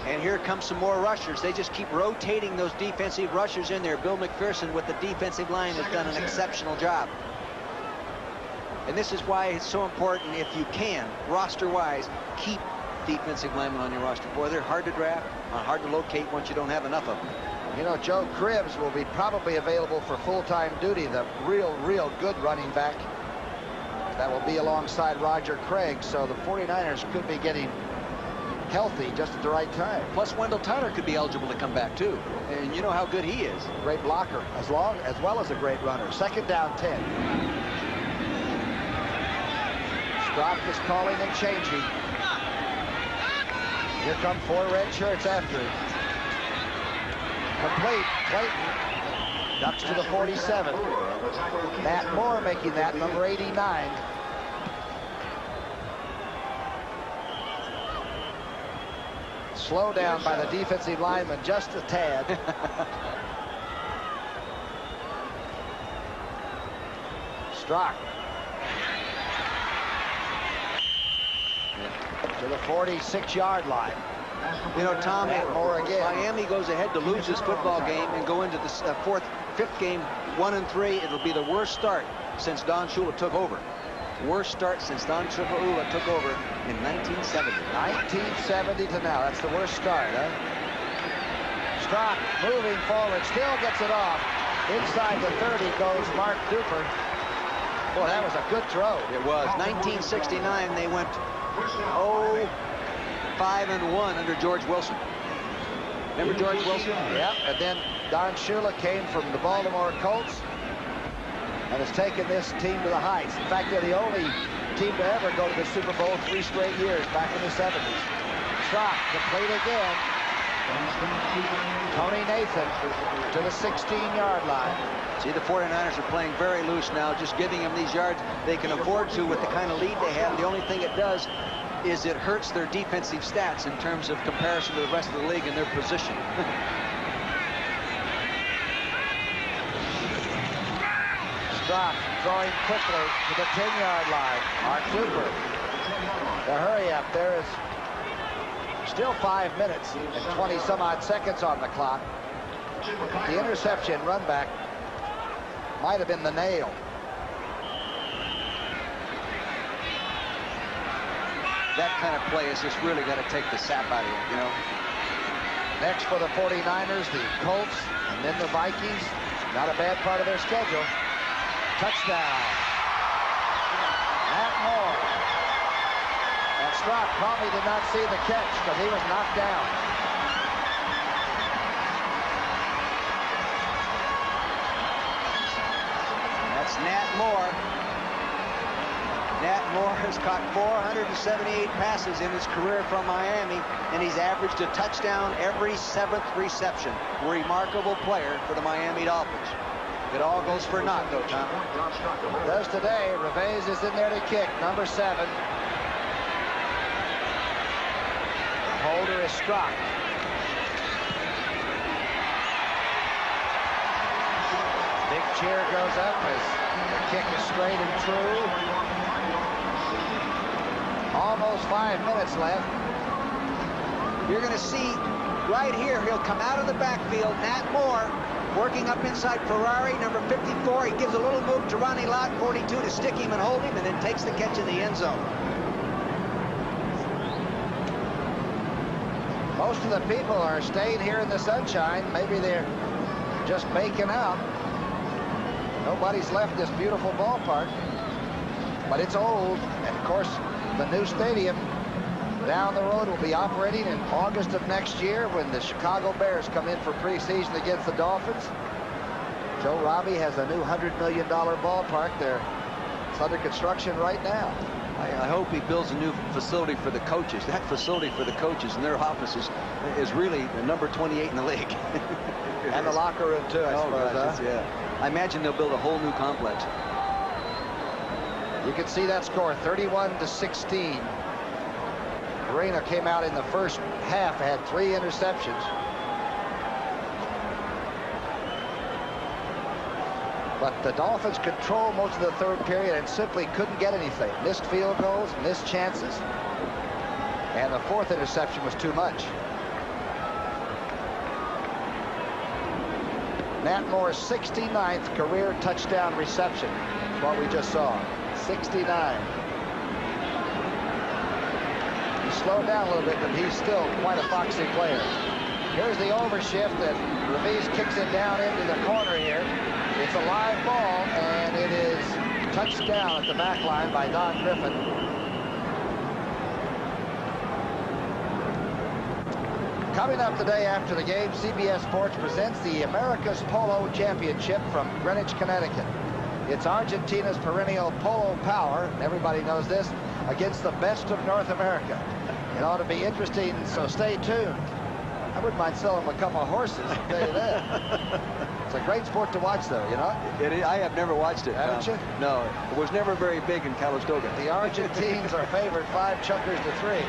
And here comes some more rushers. They just keep rotating those defensive rushers in there. Bill McPherson with the defensive line has done an exceptional job. And this is why it's so important, if you can, roster-wise, keep defensive linemen on your roster. Boy, they're hard to draft, hard to locate once you don't have enough of them.
You know, Joe Cribbs will be probably available for full-time duty, the real good running back. That will be alongside Roger Craig, so the 49ers could be getting healthy just at the right time.
Plus, Wendell Tyler could be eligible to come back, too. And you know how good he is.
Great blocker, as well as a great runner. Second down, 10. Strock is calling and changing. Here come 4 red shirts after it. Complete. Clayton ducks to the 47. Matt Moore making that number 89. Slow down by the defensive lineman just a tad. Strock to the 46-yard line.
You know, Tom,
Moore again.
Miami goes ahead to lose this football game and go into the fifth game 1-3. It'll be the worst start since Don Shula took over. Worst start since Don Shula took over in 1970.
1970 to now. That's the worst start, huh? Strock moving forward, still gets it off. Inside the 30 goes Mark Duper. Boy, that was a good throw.
It was. 1969, they went 5-1 under George Wilson. Remember George Wilson?
Yeah, and then Don Shula came from the Baltimore Colts and has taken this team to the heights. In fact, they're the only team to ever go to the Super Bowl 3 straight years back in the 70s. Strock complete again. Tony Nathan to the 16-yard line.
See, the 49ers are playing very loose now, just giving them these yards they can afford to with the kind of lead they have. The only thing it does is it hurts their defensive stats in terms of comparison to the rest of the league and their position.
Strock throwing quickly to the 10-yard line. Mark Duper. The hurry up there is still 5 minutes and 20-some-odd seconds on the clock. The interception run back might have been the nail.
That kind of play has just really got to take the sap out of you, you know.
Next for the 49ers, the Colts, and then the Vikings. Not a bad part of their schedule. Touchdown. Matt Moore. And Strock probably did not see the catch because he was knocked down.
That's Nat Moore. Nat Moore has caught 478 passes in his career from Miami, and he's averaged a touchdown every 7th reception. Remarkable player for the Miami Dolphins. It all goes for naught, though, Tom.
Does today. Revez is in there to kick, number 7. The holder is Strock. Big cheer goes up as the kick is straight and true. Almost 5 minutes left.
You're going to see right here, he'll come out of the backfield, Nat Moore, working up inside Ferrari, number 54. He gives a little move to Ronnie Lott, 42, to stick him and hold him, and then takes the catch in the end zone.
Most of the people are staying here in the sunshine. Maybe they're just baking out. Nobody's left this beautiful ballpark. But it's old, and of course, the new stadium down the road will be operating in August of next year when the Chicago Bears come in for preseason against the Dolphins. Joe Robbie has a new $100 million ballpark there. It's under construction right now.
I hope he builds a new facility for the coaches. That facility for the coaches and their offices is really the number 28 in the league.
And the locker room, too, I suppose.
Gosh, yeah. I imagine they'll build a whole new complex.
You can see that score, 31-16. Arena came out in the first half, had 3 interceptions. But the Dolphins controlled most of the third period and simply couldn't get anything. Missed field goals, missed chances. And the 4th interception was too much. Nat Moore's 69th career touchdown reception. That's what we just saw. 69. He slowed down a little bit, but he's still quite a foxy player. Here's the overshift, and Revez kicks it down into the corner here. It's a live ball, and it is touched down at the back line by Don Griffin. Coming up today after the game, CBS Sports presents the America's Polo Championship from Greenwich, Connecticut. It's Argentina's perennial polo power. Everybody knows this. against the best of North America. It ought to be interesting, so stay tuned. I wouldn't mind selling them a couple of horses, I'll tell you that. It's a great sport to watch, though, you know?
It is. I have never watched it.
Haven't you?
No. It was never very big in Calistoga.
The Argentines are favored 5 chukkers to 3.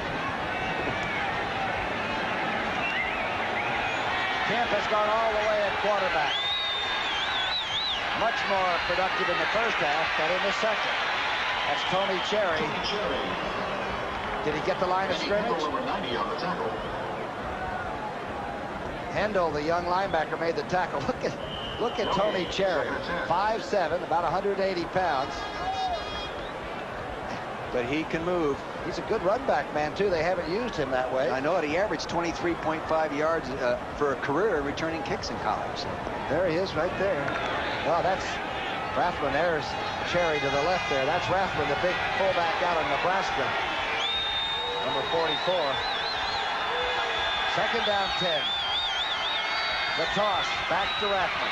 Kemp has gone all the way at quarterback. Much more productive in the first half than in the second. That's Tony Cherry. Did he get the line of scrimmage? Hendel, the young linebacker, made the tackle. Look at Tony Cherry, 5'7", about 180 pounds.
But he can move.
He's a good run back man, too. They haven't used him that way.
I know it. He averaged 23.5 yards for a career returning kicks in college.
There he is right there. Well, that's Rathman. There's Cherry to the left there. That's Rathman, the big fullback out of Nebraska. Number 44. Second down 10. The toss back to Rathman.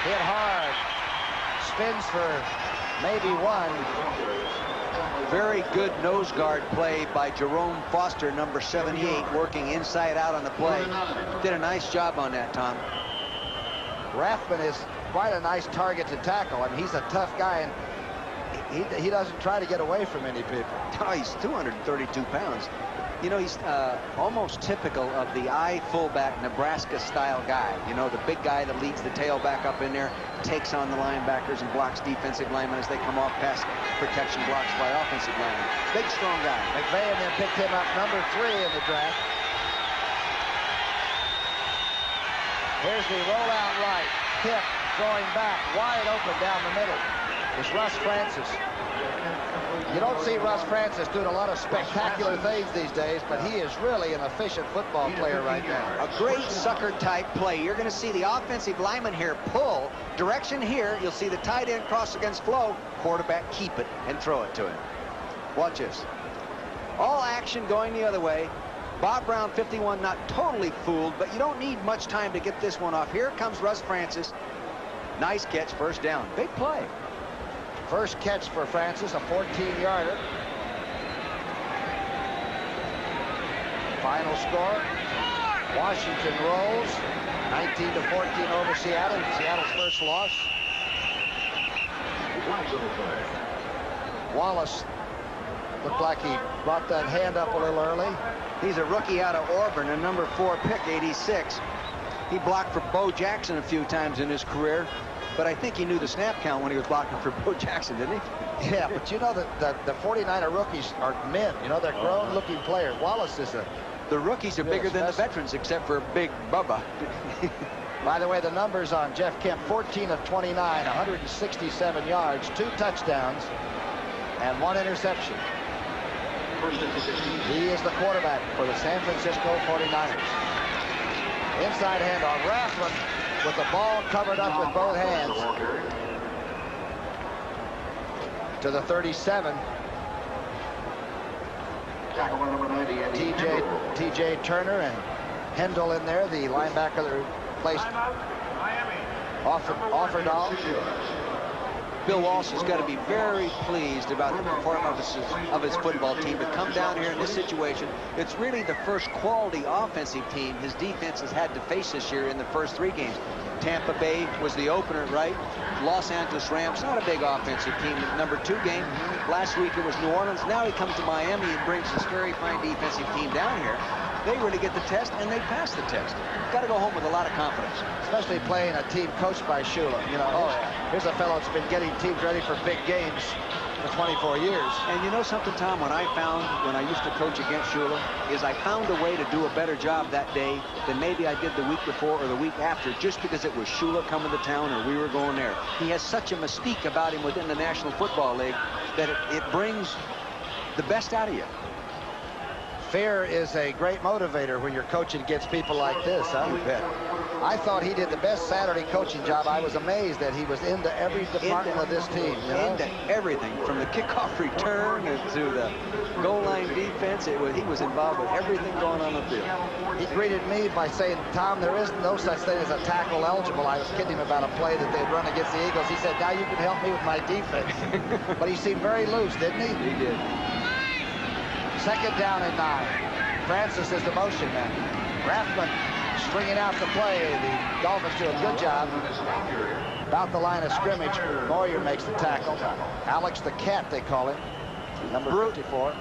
Hit hard. Spins for maybe 1.
Very good nose guard play by Jerome Foster, number 78, working inside out on the play. Did a nice job on that, Tom.
Rathman is quite a nice target to tackle. I mean, he's a tough guy, and he doesn't try to get away from any people.
Oh, he's 232 pounds. You know, he's almost typical of the I fullback Nebraska-style guy. You know, the big guy that leads the tailback up in there, takes on the linebackers and blocks defensive linemen as they come off pass protection blocks by offensive linemen. Big, strong guy.
McVeigh then picked him up number 3 in the draft. Here's the rollout right. Kemp throwing back, wide open down the middle. It's Russ Francis. You don't see Russ Francis doing a lot of spectacular things these days, but he is really an efficient football player right now.
A great sucker type play. You're going to see the offensive lineman here pull. Direction here. You'll see the tight end cross against flow. Quarterback keep it and throw it to him. Watch this. All action going the other way. Bob Brown, 51, not totally fooled, but you don't need much time to get this one off. Here comes Russ Francis. Nice catch, first down. Big play.
First catch for Francis, a 14-yarder. Final score, Washington rolls 19-14 over Seattle. Seattle's first loss. Wallace looked like he brought that hand up a little early.
He's a rookie out of Auburn, a number 4 pick, 86. He blocked for Bo Jackson a few times in his career. But I think he knew the snap count when he was blocking for Bo Jackson, didn't he?
Yeah, but you know that the 49er rookies are men. You know, they're grown-looking players. Wallace is a...
The rookies are bigger than the veterans, except for Big Bubba.
By the way, the numbers on Jeff Kemp, 14 of 29, 167 yards, 2 touchdowns, and 1 interception. He is the quarterback for the San Francisco 49ers. Inside handoff, Rathman with the ball covered up with both hands to the 37. TJ Turner and Hendel in there, the linebacker that replaced Offerdahl.
Bill Walsh has got to be very pleased about the performances of his football team to come down here in this situation. It's really the first quality offensive team his defense has had to face this year in the first 3 games. Tampa Bay was the opener, right? Los Angeles Rams, not a big offensive team. Number 2 game. Last week it was New Orleans. Now he comes to Miami and brings this very fine defensive team down here. They really get the test, and they pass the test. Got to go home with a lot of confidence.
Especially playing a team coached by Shula. You know, here's a fellow that's been getting teams ready for big games for 24 years.
And you know something, Tom, when I used to coach against Shula, is I found a way to do a better job that day than maybe I did the week before or the week after, just because it was Shula coming to town or we were going there. He has such a mystique about him within the National Football League that it brings the best out of you.
Fear is a great motivator when you're coaching against people like this, huh?
You bet.
I thought he did the best Saturday coaching job. I was amazed that he was into every department of this team. You know?
Into everything, from the kickoff return to the goal line defense. He was involved with everything going on the field.
He greeted me by saying, Tom, there is no such thing as a tackle eligible. I was kidding him about a play that they'd run against the Eagles. He said, now you can help me with my defense. But he seemed very loose, didn't he?
He did.
Second down and 9. Francis is the motion man. Rathman stringing out the play. The Dolphins do a good job. About the line of scrimmage, Moyer makes the tackle. Alex the Cat, they call him. Number 54.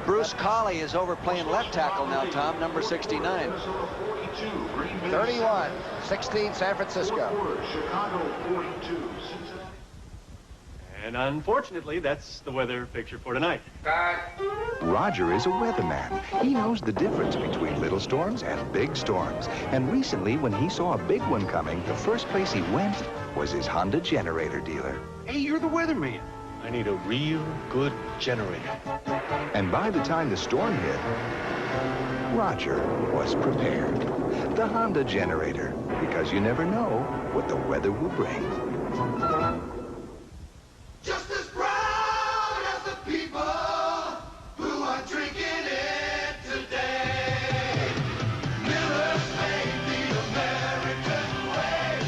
Bruce Colley is over playing left tackle now, Tom, number 69.
31-16 San Francisco.
And unfortunately, that's the weather picture for tonight.
Roger is a weatherman. He knows the difference between little storms and big storms. And recently, when he saw a big one coming, the first place he went was his Honda generator dealer.
Hey, you're the weatherman. I need a real good generator.
And by the time the storm hit, Roger was prepared. The Honda generator, because you never know what the weather will bring.
Just as proud as the people who are drinking it today. Miller's made the American way,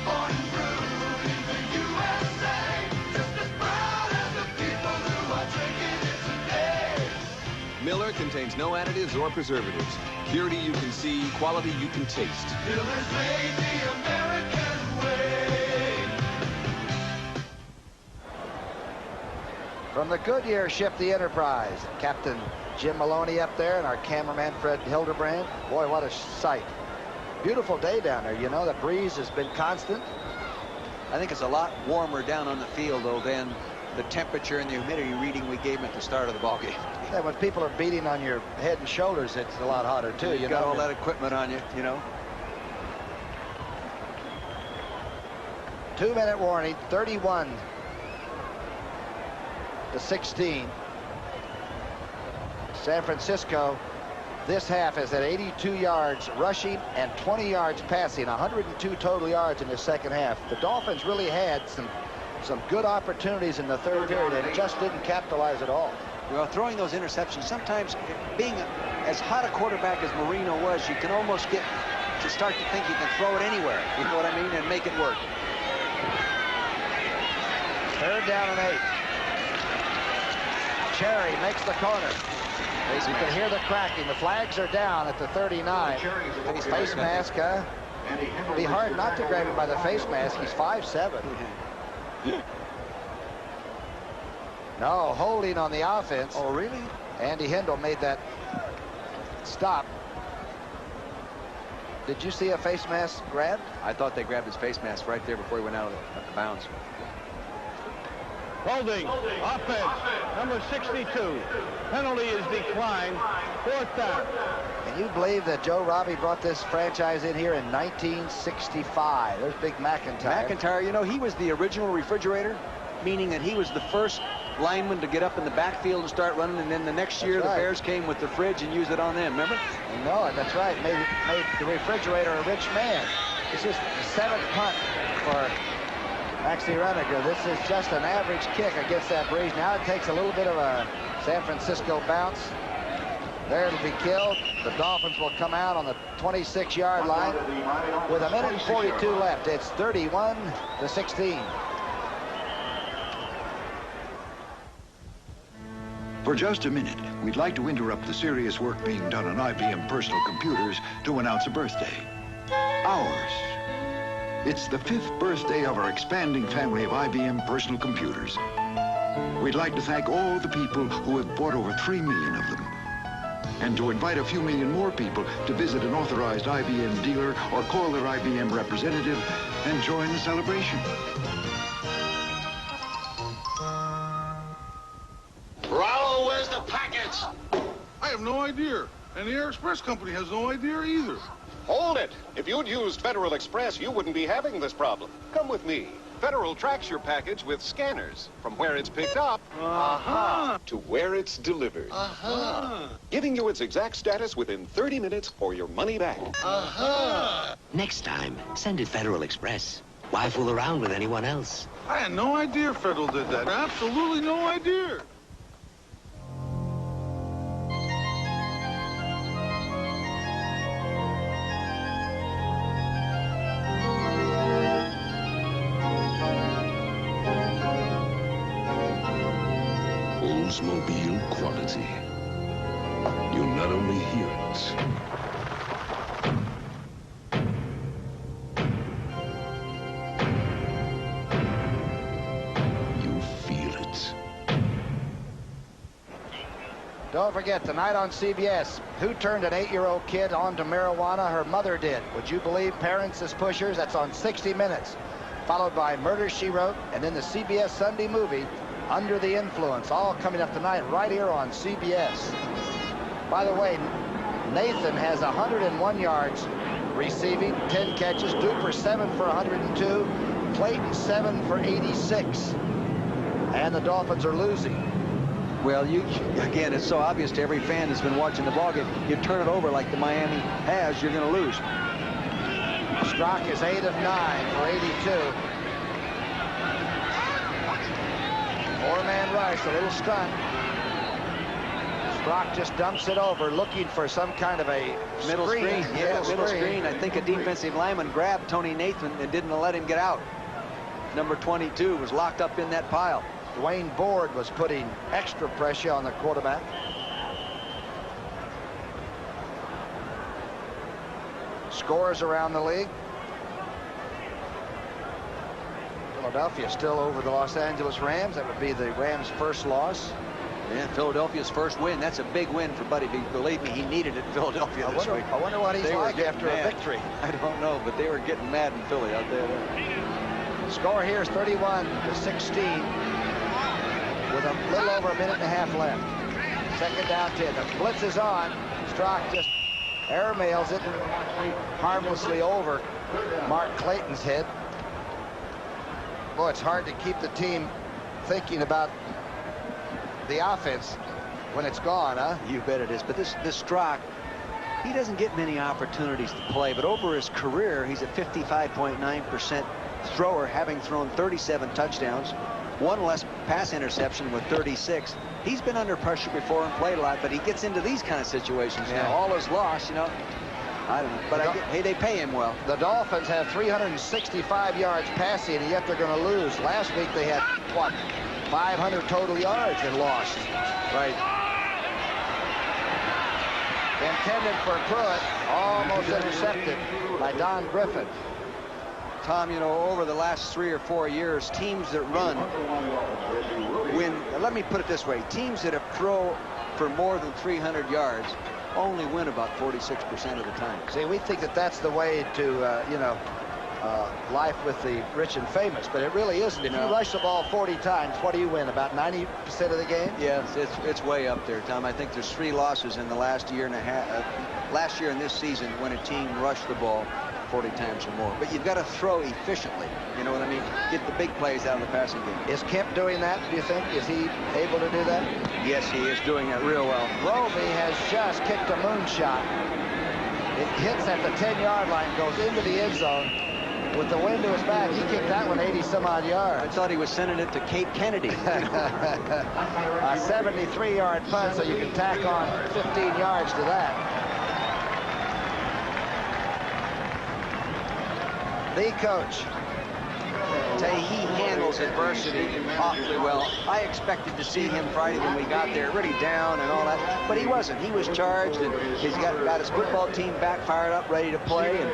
born and brewed in the USA. Just as proud as the people who are drinking it today.
Miller contains no additives or preservatives. Purity you can see, quality you can taste.
Miller's made the American way.
From the Goodyear ship, the Enterprise. Captain Jim Maloney up there and our cameraman Fred Hildebrand. Boy, what a sight. Beautiful day down there. You know, the breeze has been constant.
I think it's a lot warmer down on the field, though, than the temperature and the humidity reading we gave him at the start of the ballgame.
Yeah, when people are beating on your head and shoulders, it's a lot hotter, too.
You got all that equipment on you, you know.
2-minute warning, 31-16. San Francisco, this half, is at 82 yards rushing and 20 yards passing, 102 total yards in the second half. The Dolphins really had some good opportunities in the third period and just didn't capitalize at all.
Well, throwing those interceptions, sometimes being as hot a quarterback as Marino was, you can almost get to start to think you can throw it anywhere, you know what I mean, and make it work.
Third down and 8. Cherry makes the corner. You can hear the cracking. The flags are down at the 39. Face mask, huh? It'd be hard not to grab him by the face mask. He's 5'7". No, holding on the offense.
Oh, really?
Andy Hindle made that stop. Did you see a face mask grab?
I thought they grabbed his face mask right there before he went out of the bounds.
Holding, offense, number 62. Penalty is declined, 4th down.
Can you believe that Joe Robbie brought this franchise in here in 1965? There's Big McIntyre.
McIntyre, you know, he was the original refrigerator, meaning that he was the first lineman to get up in the backfield and start running, and then the next year the Bears came with the fridge and used it on them, remember?
I know it, that's right. Made the refrigerator a rich man. This is the 7th punt for Maxie Reniger. This is just an average kick against that breeze. Now it takes a little bit of a San Francisco bounce. There it'll be killed. The Dolphins will come out on the 26-yard line with 1 minute and 42 left. It's 31-16.
For just a minute, we'd like to interrupt the serious work being done on IBM personal computers to announce a birthday. Ours. It's the 5th birthday of our expanding family of IBM personal computers. We'd like to thank all the people who have bought over 3 million of them, and to invite a few million more people to visit an authorized IBM dealer or call their IBM representative and join the celebration.
Rollo, where's the package?
I have no idea.
And the Air Express Company has no idea either.
Hold it. If you'd used Federal Express, you wouldn't be having this problem. Come with me. Federal tracks your package with scanners from where it's picked up to where it's delivered. Giving you its exact status within 30 minutes or your money back.
Next time, send it Federal Express. Why fool around with anyone else?
I had no idea Federal did that. Absolutely no idea.
Oldsmobile quality. You not only hear it, you feel it.
Don't forget, tonight on CBS, who turned an 8-year-old kid onto marijuana? Her mother did. Would you believe parents as pushers? That's on 60 Minutes. Followed by Murder, She Wrote, and then the CBS Sunday movie, Under the Influence, all coming up tonight right here on CBS. By the way, Nathan has 101 yards receiving, 10 catches. Duper 7 for 102. Clayton 7 for 86. And the Dolphins are losing.
Well, again, it's so obvious to every fan that's been watching the ballgame. You turn it over like the Miami has, you're going to lose.
Strock is 8 of 9 for 82. Four-man rush, a little stunt. Strock just dumps it over, looking for some kind of a
Middle screen. Yeah, middle screen. I think a defensive lineman grabbed Tony Nathan and didn't let him get out. Number 22 was locked up in that pile.
Dwayne Board was putting extra pressure on the quarterback. Scores around the league. Philadelphia still over the Los Angeles Rams. That would be the Rams' first loss.
Yeah, Philadelphia's first win. That's a big win for Buddy. Believe me, he needed it in Philadelphia this week.
I wonder what he's like after
mad.
a victory.
I don't know, but they were getting mad in Philly out there.
Score here is 31-16 with a little over a minute and a half left. Second down 10. The blitz is on. Strock just airmails it harmlessly over Mark Clayton's head. Boy, it's hard to keep the team thinking about the offense when it's gone, huh?
You bet it is. But this Strock, he doesn't get many opportunities to play, but over his career, he's a 55.9% thrower, having thrown 37 touchdowns, one less pass interception with 36. He's been under pressure before and played a lot, but he gets into these kind of situations.
Yeah.
Now, all is lost, you know. I don't know, but hey, they pay him well.
The Dolphins have 365 yards passing, and yet they're going to lose. Last week they had, what, 500 total yards and lost.
Right.
Intended for Pruitt, almost intercepted by Don Griffin.
Tom, you know, over the last 3 or 4 years, teams that run win. Let me put it this way. Teams that have thrown for more than 300 yards only win about 46% of the time.
See, we think that that's the way to, you know, life with the rich and famous, but it really isn't. If you rush the ball 40 times, what do you win? About 90% of the game?
Yes, it's way up there, Tom. I think there's 3 losses in the last year and a half, last year and this season, when a team rushed the ball 40 times or more. But you've got to throw efficiently. You know what I mean? Get the big plays out of the passing game.
Is Kemp doing that, do you think? Is he able to do that?
Yes, he is doing that real well.
Roby has just kicked a moonshot. It hits at the 10-yard line, goes into the end zone. With the wind to his back, he kicked that one 80-some-odd yards.
I thought he was sending it to Cape Kennedy.
A 73-yard punt, so you can tack on 15 yards to that. The coach.
He handles adversity awfully well. I expected to see him Friday when we got there, really down and all that, but he wasn't. He was charged, and he's got his football team back fired up, ready to play, and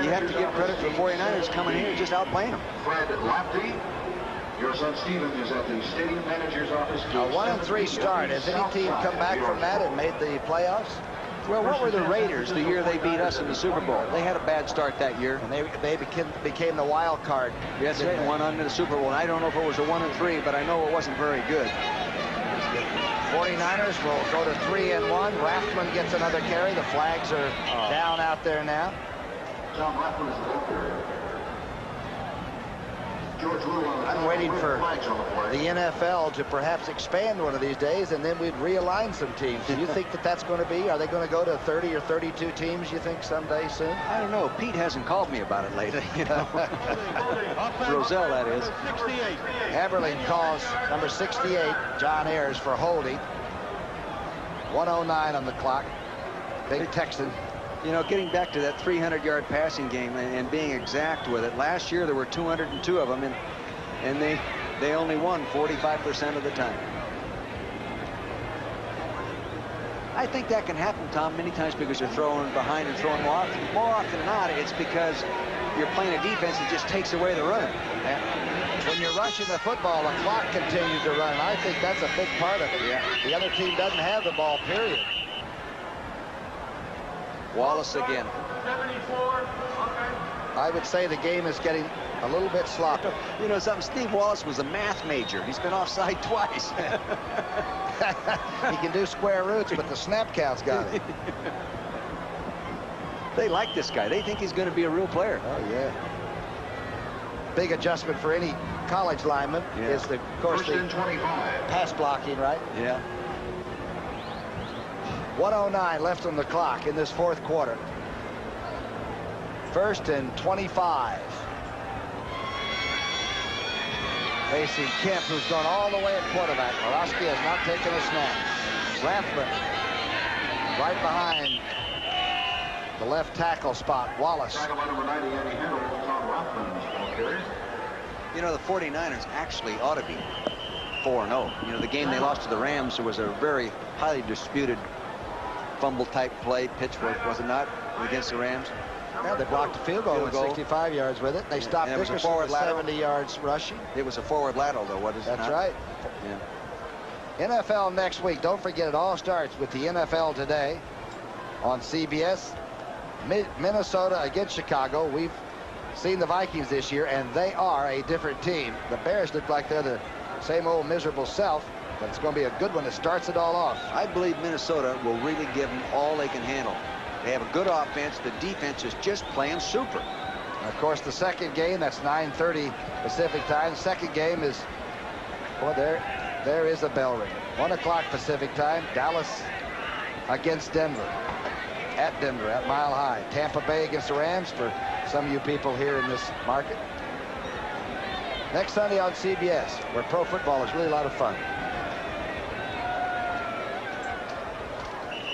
you have to give credit for 49ers coming here and just outplaying them.
Your son Steven is at the stadium manager's office.
A 1-3 start. Has any team come back from that and made the playoffs?
Well, what were the Raiders the year they beat us in the Super Bowl? They had a bad start that year.
And they became the wild card.
Yes, they won on to the Super Bowl. And I don't know if it was a 1-3, but I know it wasn't very good.
49ers will go to 3-1. Rathman gets another carry. The flags are down out there now. I'm waiting for the NFL to perhaps expand one of these days, and then we'd realign some teams. Do you think that that's going to be? Are they going to go to 30 or 32 teams, you think, someday soon?
I don't know. Pete hasn't called me about it lately, you know. Roselle, that is.
Haberling calls number 68, John Ayers, for holding. 1:09 on the clock. Big Texan.
You know, getting back to that 300-yard passing game and being exact with it, last year there were 202 of them, and they only won 45% of the time. I think that can happen, Tom, many times because you're throwing behind and throwing more often. More often than not, it's because you're playing a defense that just takes away the run.
When you're rushing the football, the clock continues to run. I think that's a big part of it.
Yeah.
The other team doesn't have the ball, period.
Wallace again.
I would say the game is getting a little bit sloppy.
You know something? Steve Wallace was a math major. He's been offside twice.
He can do square roots, but the snap count's got it.
They like this guy. They think he's going to be a real player.
Oh, yeah. Big adjustment for any college lineman is, of course, the pass blocking, right?
Yeah.
1:09 left on the clock in this fourth quarter. 1st and 25. Facing Kemp, who's gone all the way at quarterback. Morosky has not taken a snap. Rathman right behind the left tackle spot. Wallace.
You know, the 49ers actually ought to be 4-0. You know, the game they lost to the Rams, there was a very highly disputed fumble-type play, pitch, was it not, against the Rams?
Yeah, they blocked a field goal with 65 yards with it. They stopped Dickerson with 70 yards rushing.
It was a forward lateral, though, what is it?
That's right. Yeah. NFL next week. Don't forget, it all starts with the NFL Today on CBS. Minnesota against Chicago. We've seen the Vikings this year, and they are a different team. The Bears look like they're the same old miserable self, but it's going to be a good one that starts it all off.
I believe Minnesota will really give them all they can handle. They have a good offense. The defense is just playing super.
Of course, the second game, that's 9:30 Pacific time. The second game is, well, there is a bell ring. 1 o'clock Pacific time. Dallas against Denver. At Denver, at Mile High. Tampa Bay against the Rams for some of you people here in this market. Next Sunday on CBS, where pro football is really a lot of fun.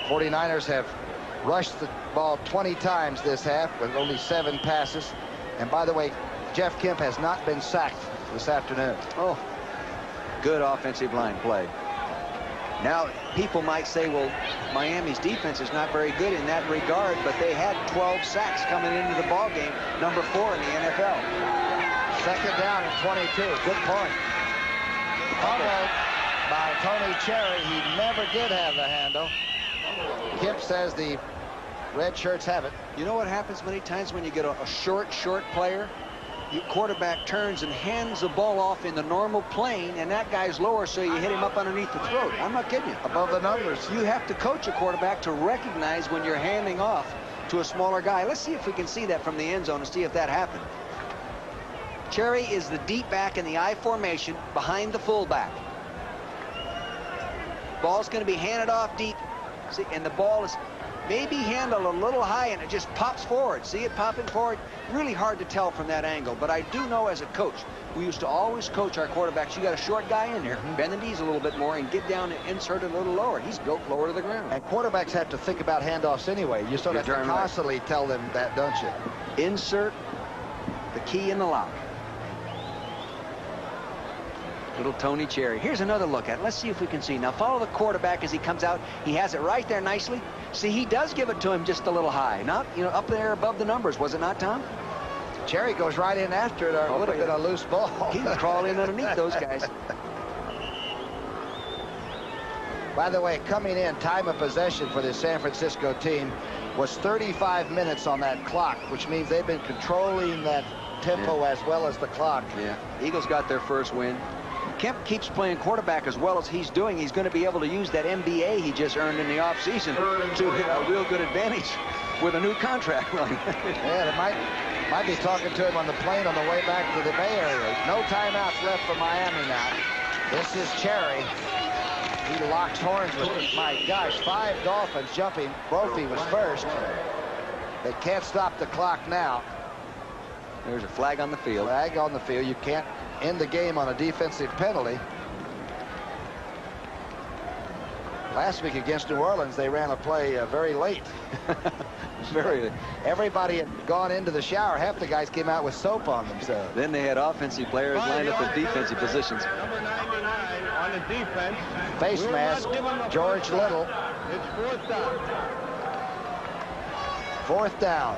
49ers have rushed the ball 20 times this half with only 7 passes. And by the way, Jeff Kemp has not been sacked this afternoon.
Oh, good offensive line play. Now, people might say, well, Miami's defense is not very good in that regard, but they had 12 sacks coming into the ball game, number 4 in the NFL.
Second down and 22. Good point. Fumble by Tony Cherry. He never did have the handle. Kemp says the red shirts have it.
You know what happens many times when you get a short player? Your quarterback turns and hands the ball off in the normal plane, and that guy's lower, so you hit him up underneath the throat. I'm not kidding you.
Above the numbers.
You have to coach a quarterback to recognize when you're handing off to a smaller guy. Let's see if we can see that from the end zone and see if that happened. Cherry is the deep back in the I formation behind the fullback. Ball's going to be handed off deep. See, and the ball is maybe handled a little high, and it just pops forward. See it popping forward? Really hard to tell from that angle, but I do know as a coach, we used to always coach our quarterbacks. You got a short guy in there, bend the knees a little bit more and get down and insert it a little lower. He's built lower to the ground.
And quarterbacks have to think about handoffs anyway. You sort of have to constantly tell them that, don't you?
Insert the key in the lock. Little Tony Cherry. Here's another look at it. Let's see if we can see. Now follow the quarterback as he comes out. He has it right there nicely. See, he does give it to him just a little high. Not, you know, up there above the numbers, was it not, Tom?
Cherry goes right in after it, or it would have been a loose ball.
He would crawl in underneath those guys.
By the way, coming in, time of possession for the San Francisco team was 35 minutes on that clock, which means they've been controlling that tempo as well as the clock.
Yeah. Eagles got their first win. Kemp keeps playing quarterback as well as he's doing, he's going to be able to use that MBA he just earned in the offseason to a real good advantage with a new contract.
Yeah, they might be talking to him on the plane on the way back to the Bay Area. No timeouts left for Miami now. This is Cherry. He locks horns with, my gosh, 5 Dolphins jumping. Brophy was first. They can't stop the clock now.
There's a flag on the field.
Flag on the field. You can't end the game on a defensive penalty. Last week against New Orleans, they ran a play very late. Everybody had gone into the shower. Half the guys came out with soap on themselves.
Then they had offensive players lined up at defensive positions.
Number 99 on the defense.
Face mask, George Little.
It's 4th down.
4th down.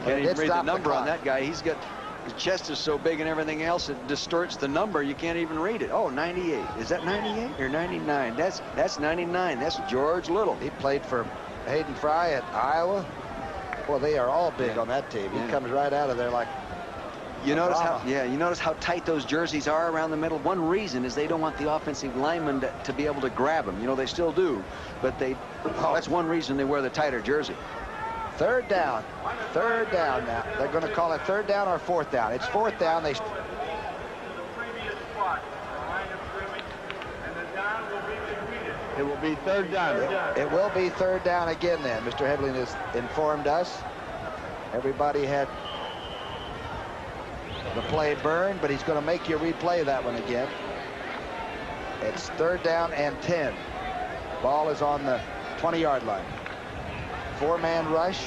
Can't even read the number on that guy. He's got, his chest is so big and everything else, it distorts the number. You can't even read it. Oh, 98. Is that 98 or 99? That's 99. That's George Little.
He played for Hayden Fry at Iowa. Well, they are all big on that team. He comes right out of there like.
You notice how tight those jerseys are around the middle. One reason is they don't want the offensive linemen to be able to grab them. You know, they still do, but that's one reason they wear the tighter jersey.
3rd down. 3rd down now. They're going to call it 3rd down or 4th down. It's 4th down. They.
It will be 3rd down.
It will be 3rd down again then. Mr. Hebling has informed us. Everybody had the play burned, but he's going to make you replay that one again. It's 3rd down and 10. Ball is on the 20-yard line. 4-man rush.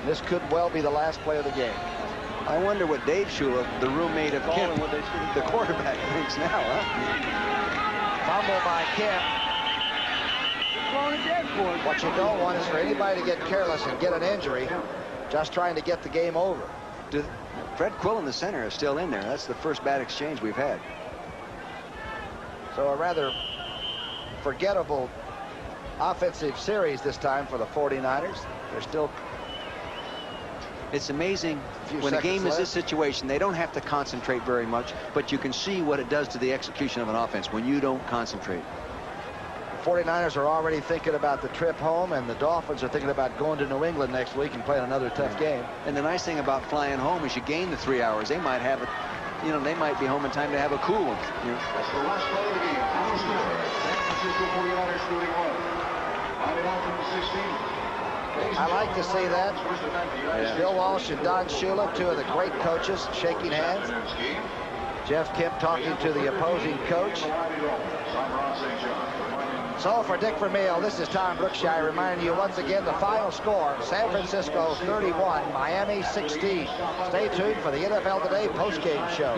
This could well be the last play of the game.
I wonder what Dave Shula, the roommate of Kemp, the quarterback, thinks now, huh?
Fumble by Kemp. What you don't want is for anybody to get careless and get an injury, just trying to get the game over.
Fred Quill in the center is still in there. That's the first bad exchange we've had.
So a rather forgettable offensive series this time for the 49ers. They're still.
It's amazing when a game is this situation, they don't have to concentrate very much, but you can see what it does to the execution of an offense when you don't concentrate.
The 49ers are already thinking about the trip home, and the Dolphins are thinking about going to New England next week and playing another tough game.
And the nice thing about flying home is you gain the 3 hours. They might have it, you know, they might be home in time to have a cool one. You know?
That's the last play of the game. Final score, San Francisco 49ers 31. On 16.
I like to see that. Bill Walsh and Don Shula, 2 of the great coaches, shaking hands. Jeff Kemp talking to the opposing coach. So for Dick Vermeil, this is Tom Brookshire reminding you once again the final score: San Francisco 31, Miami 16. Stay tuned for the NFL Today postgame show.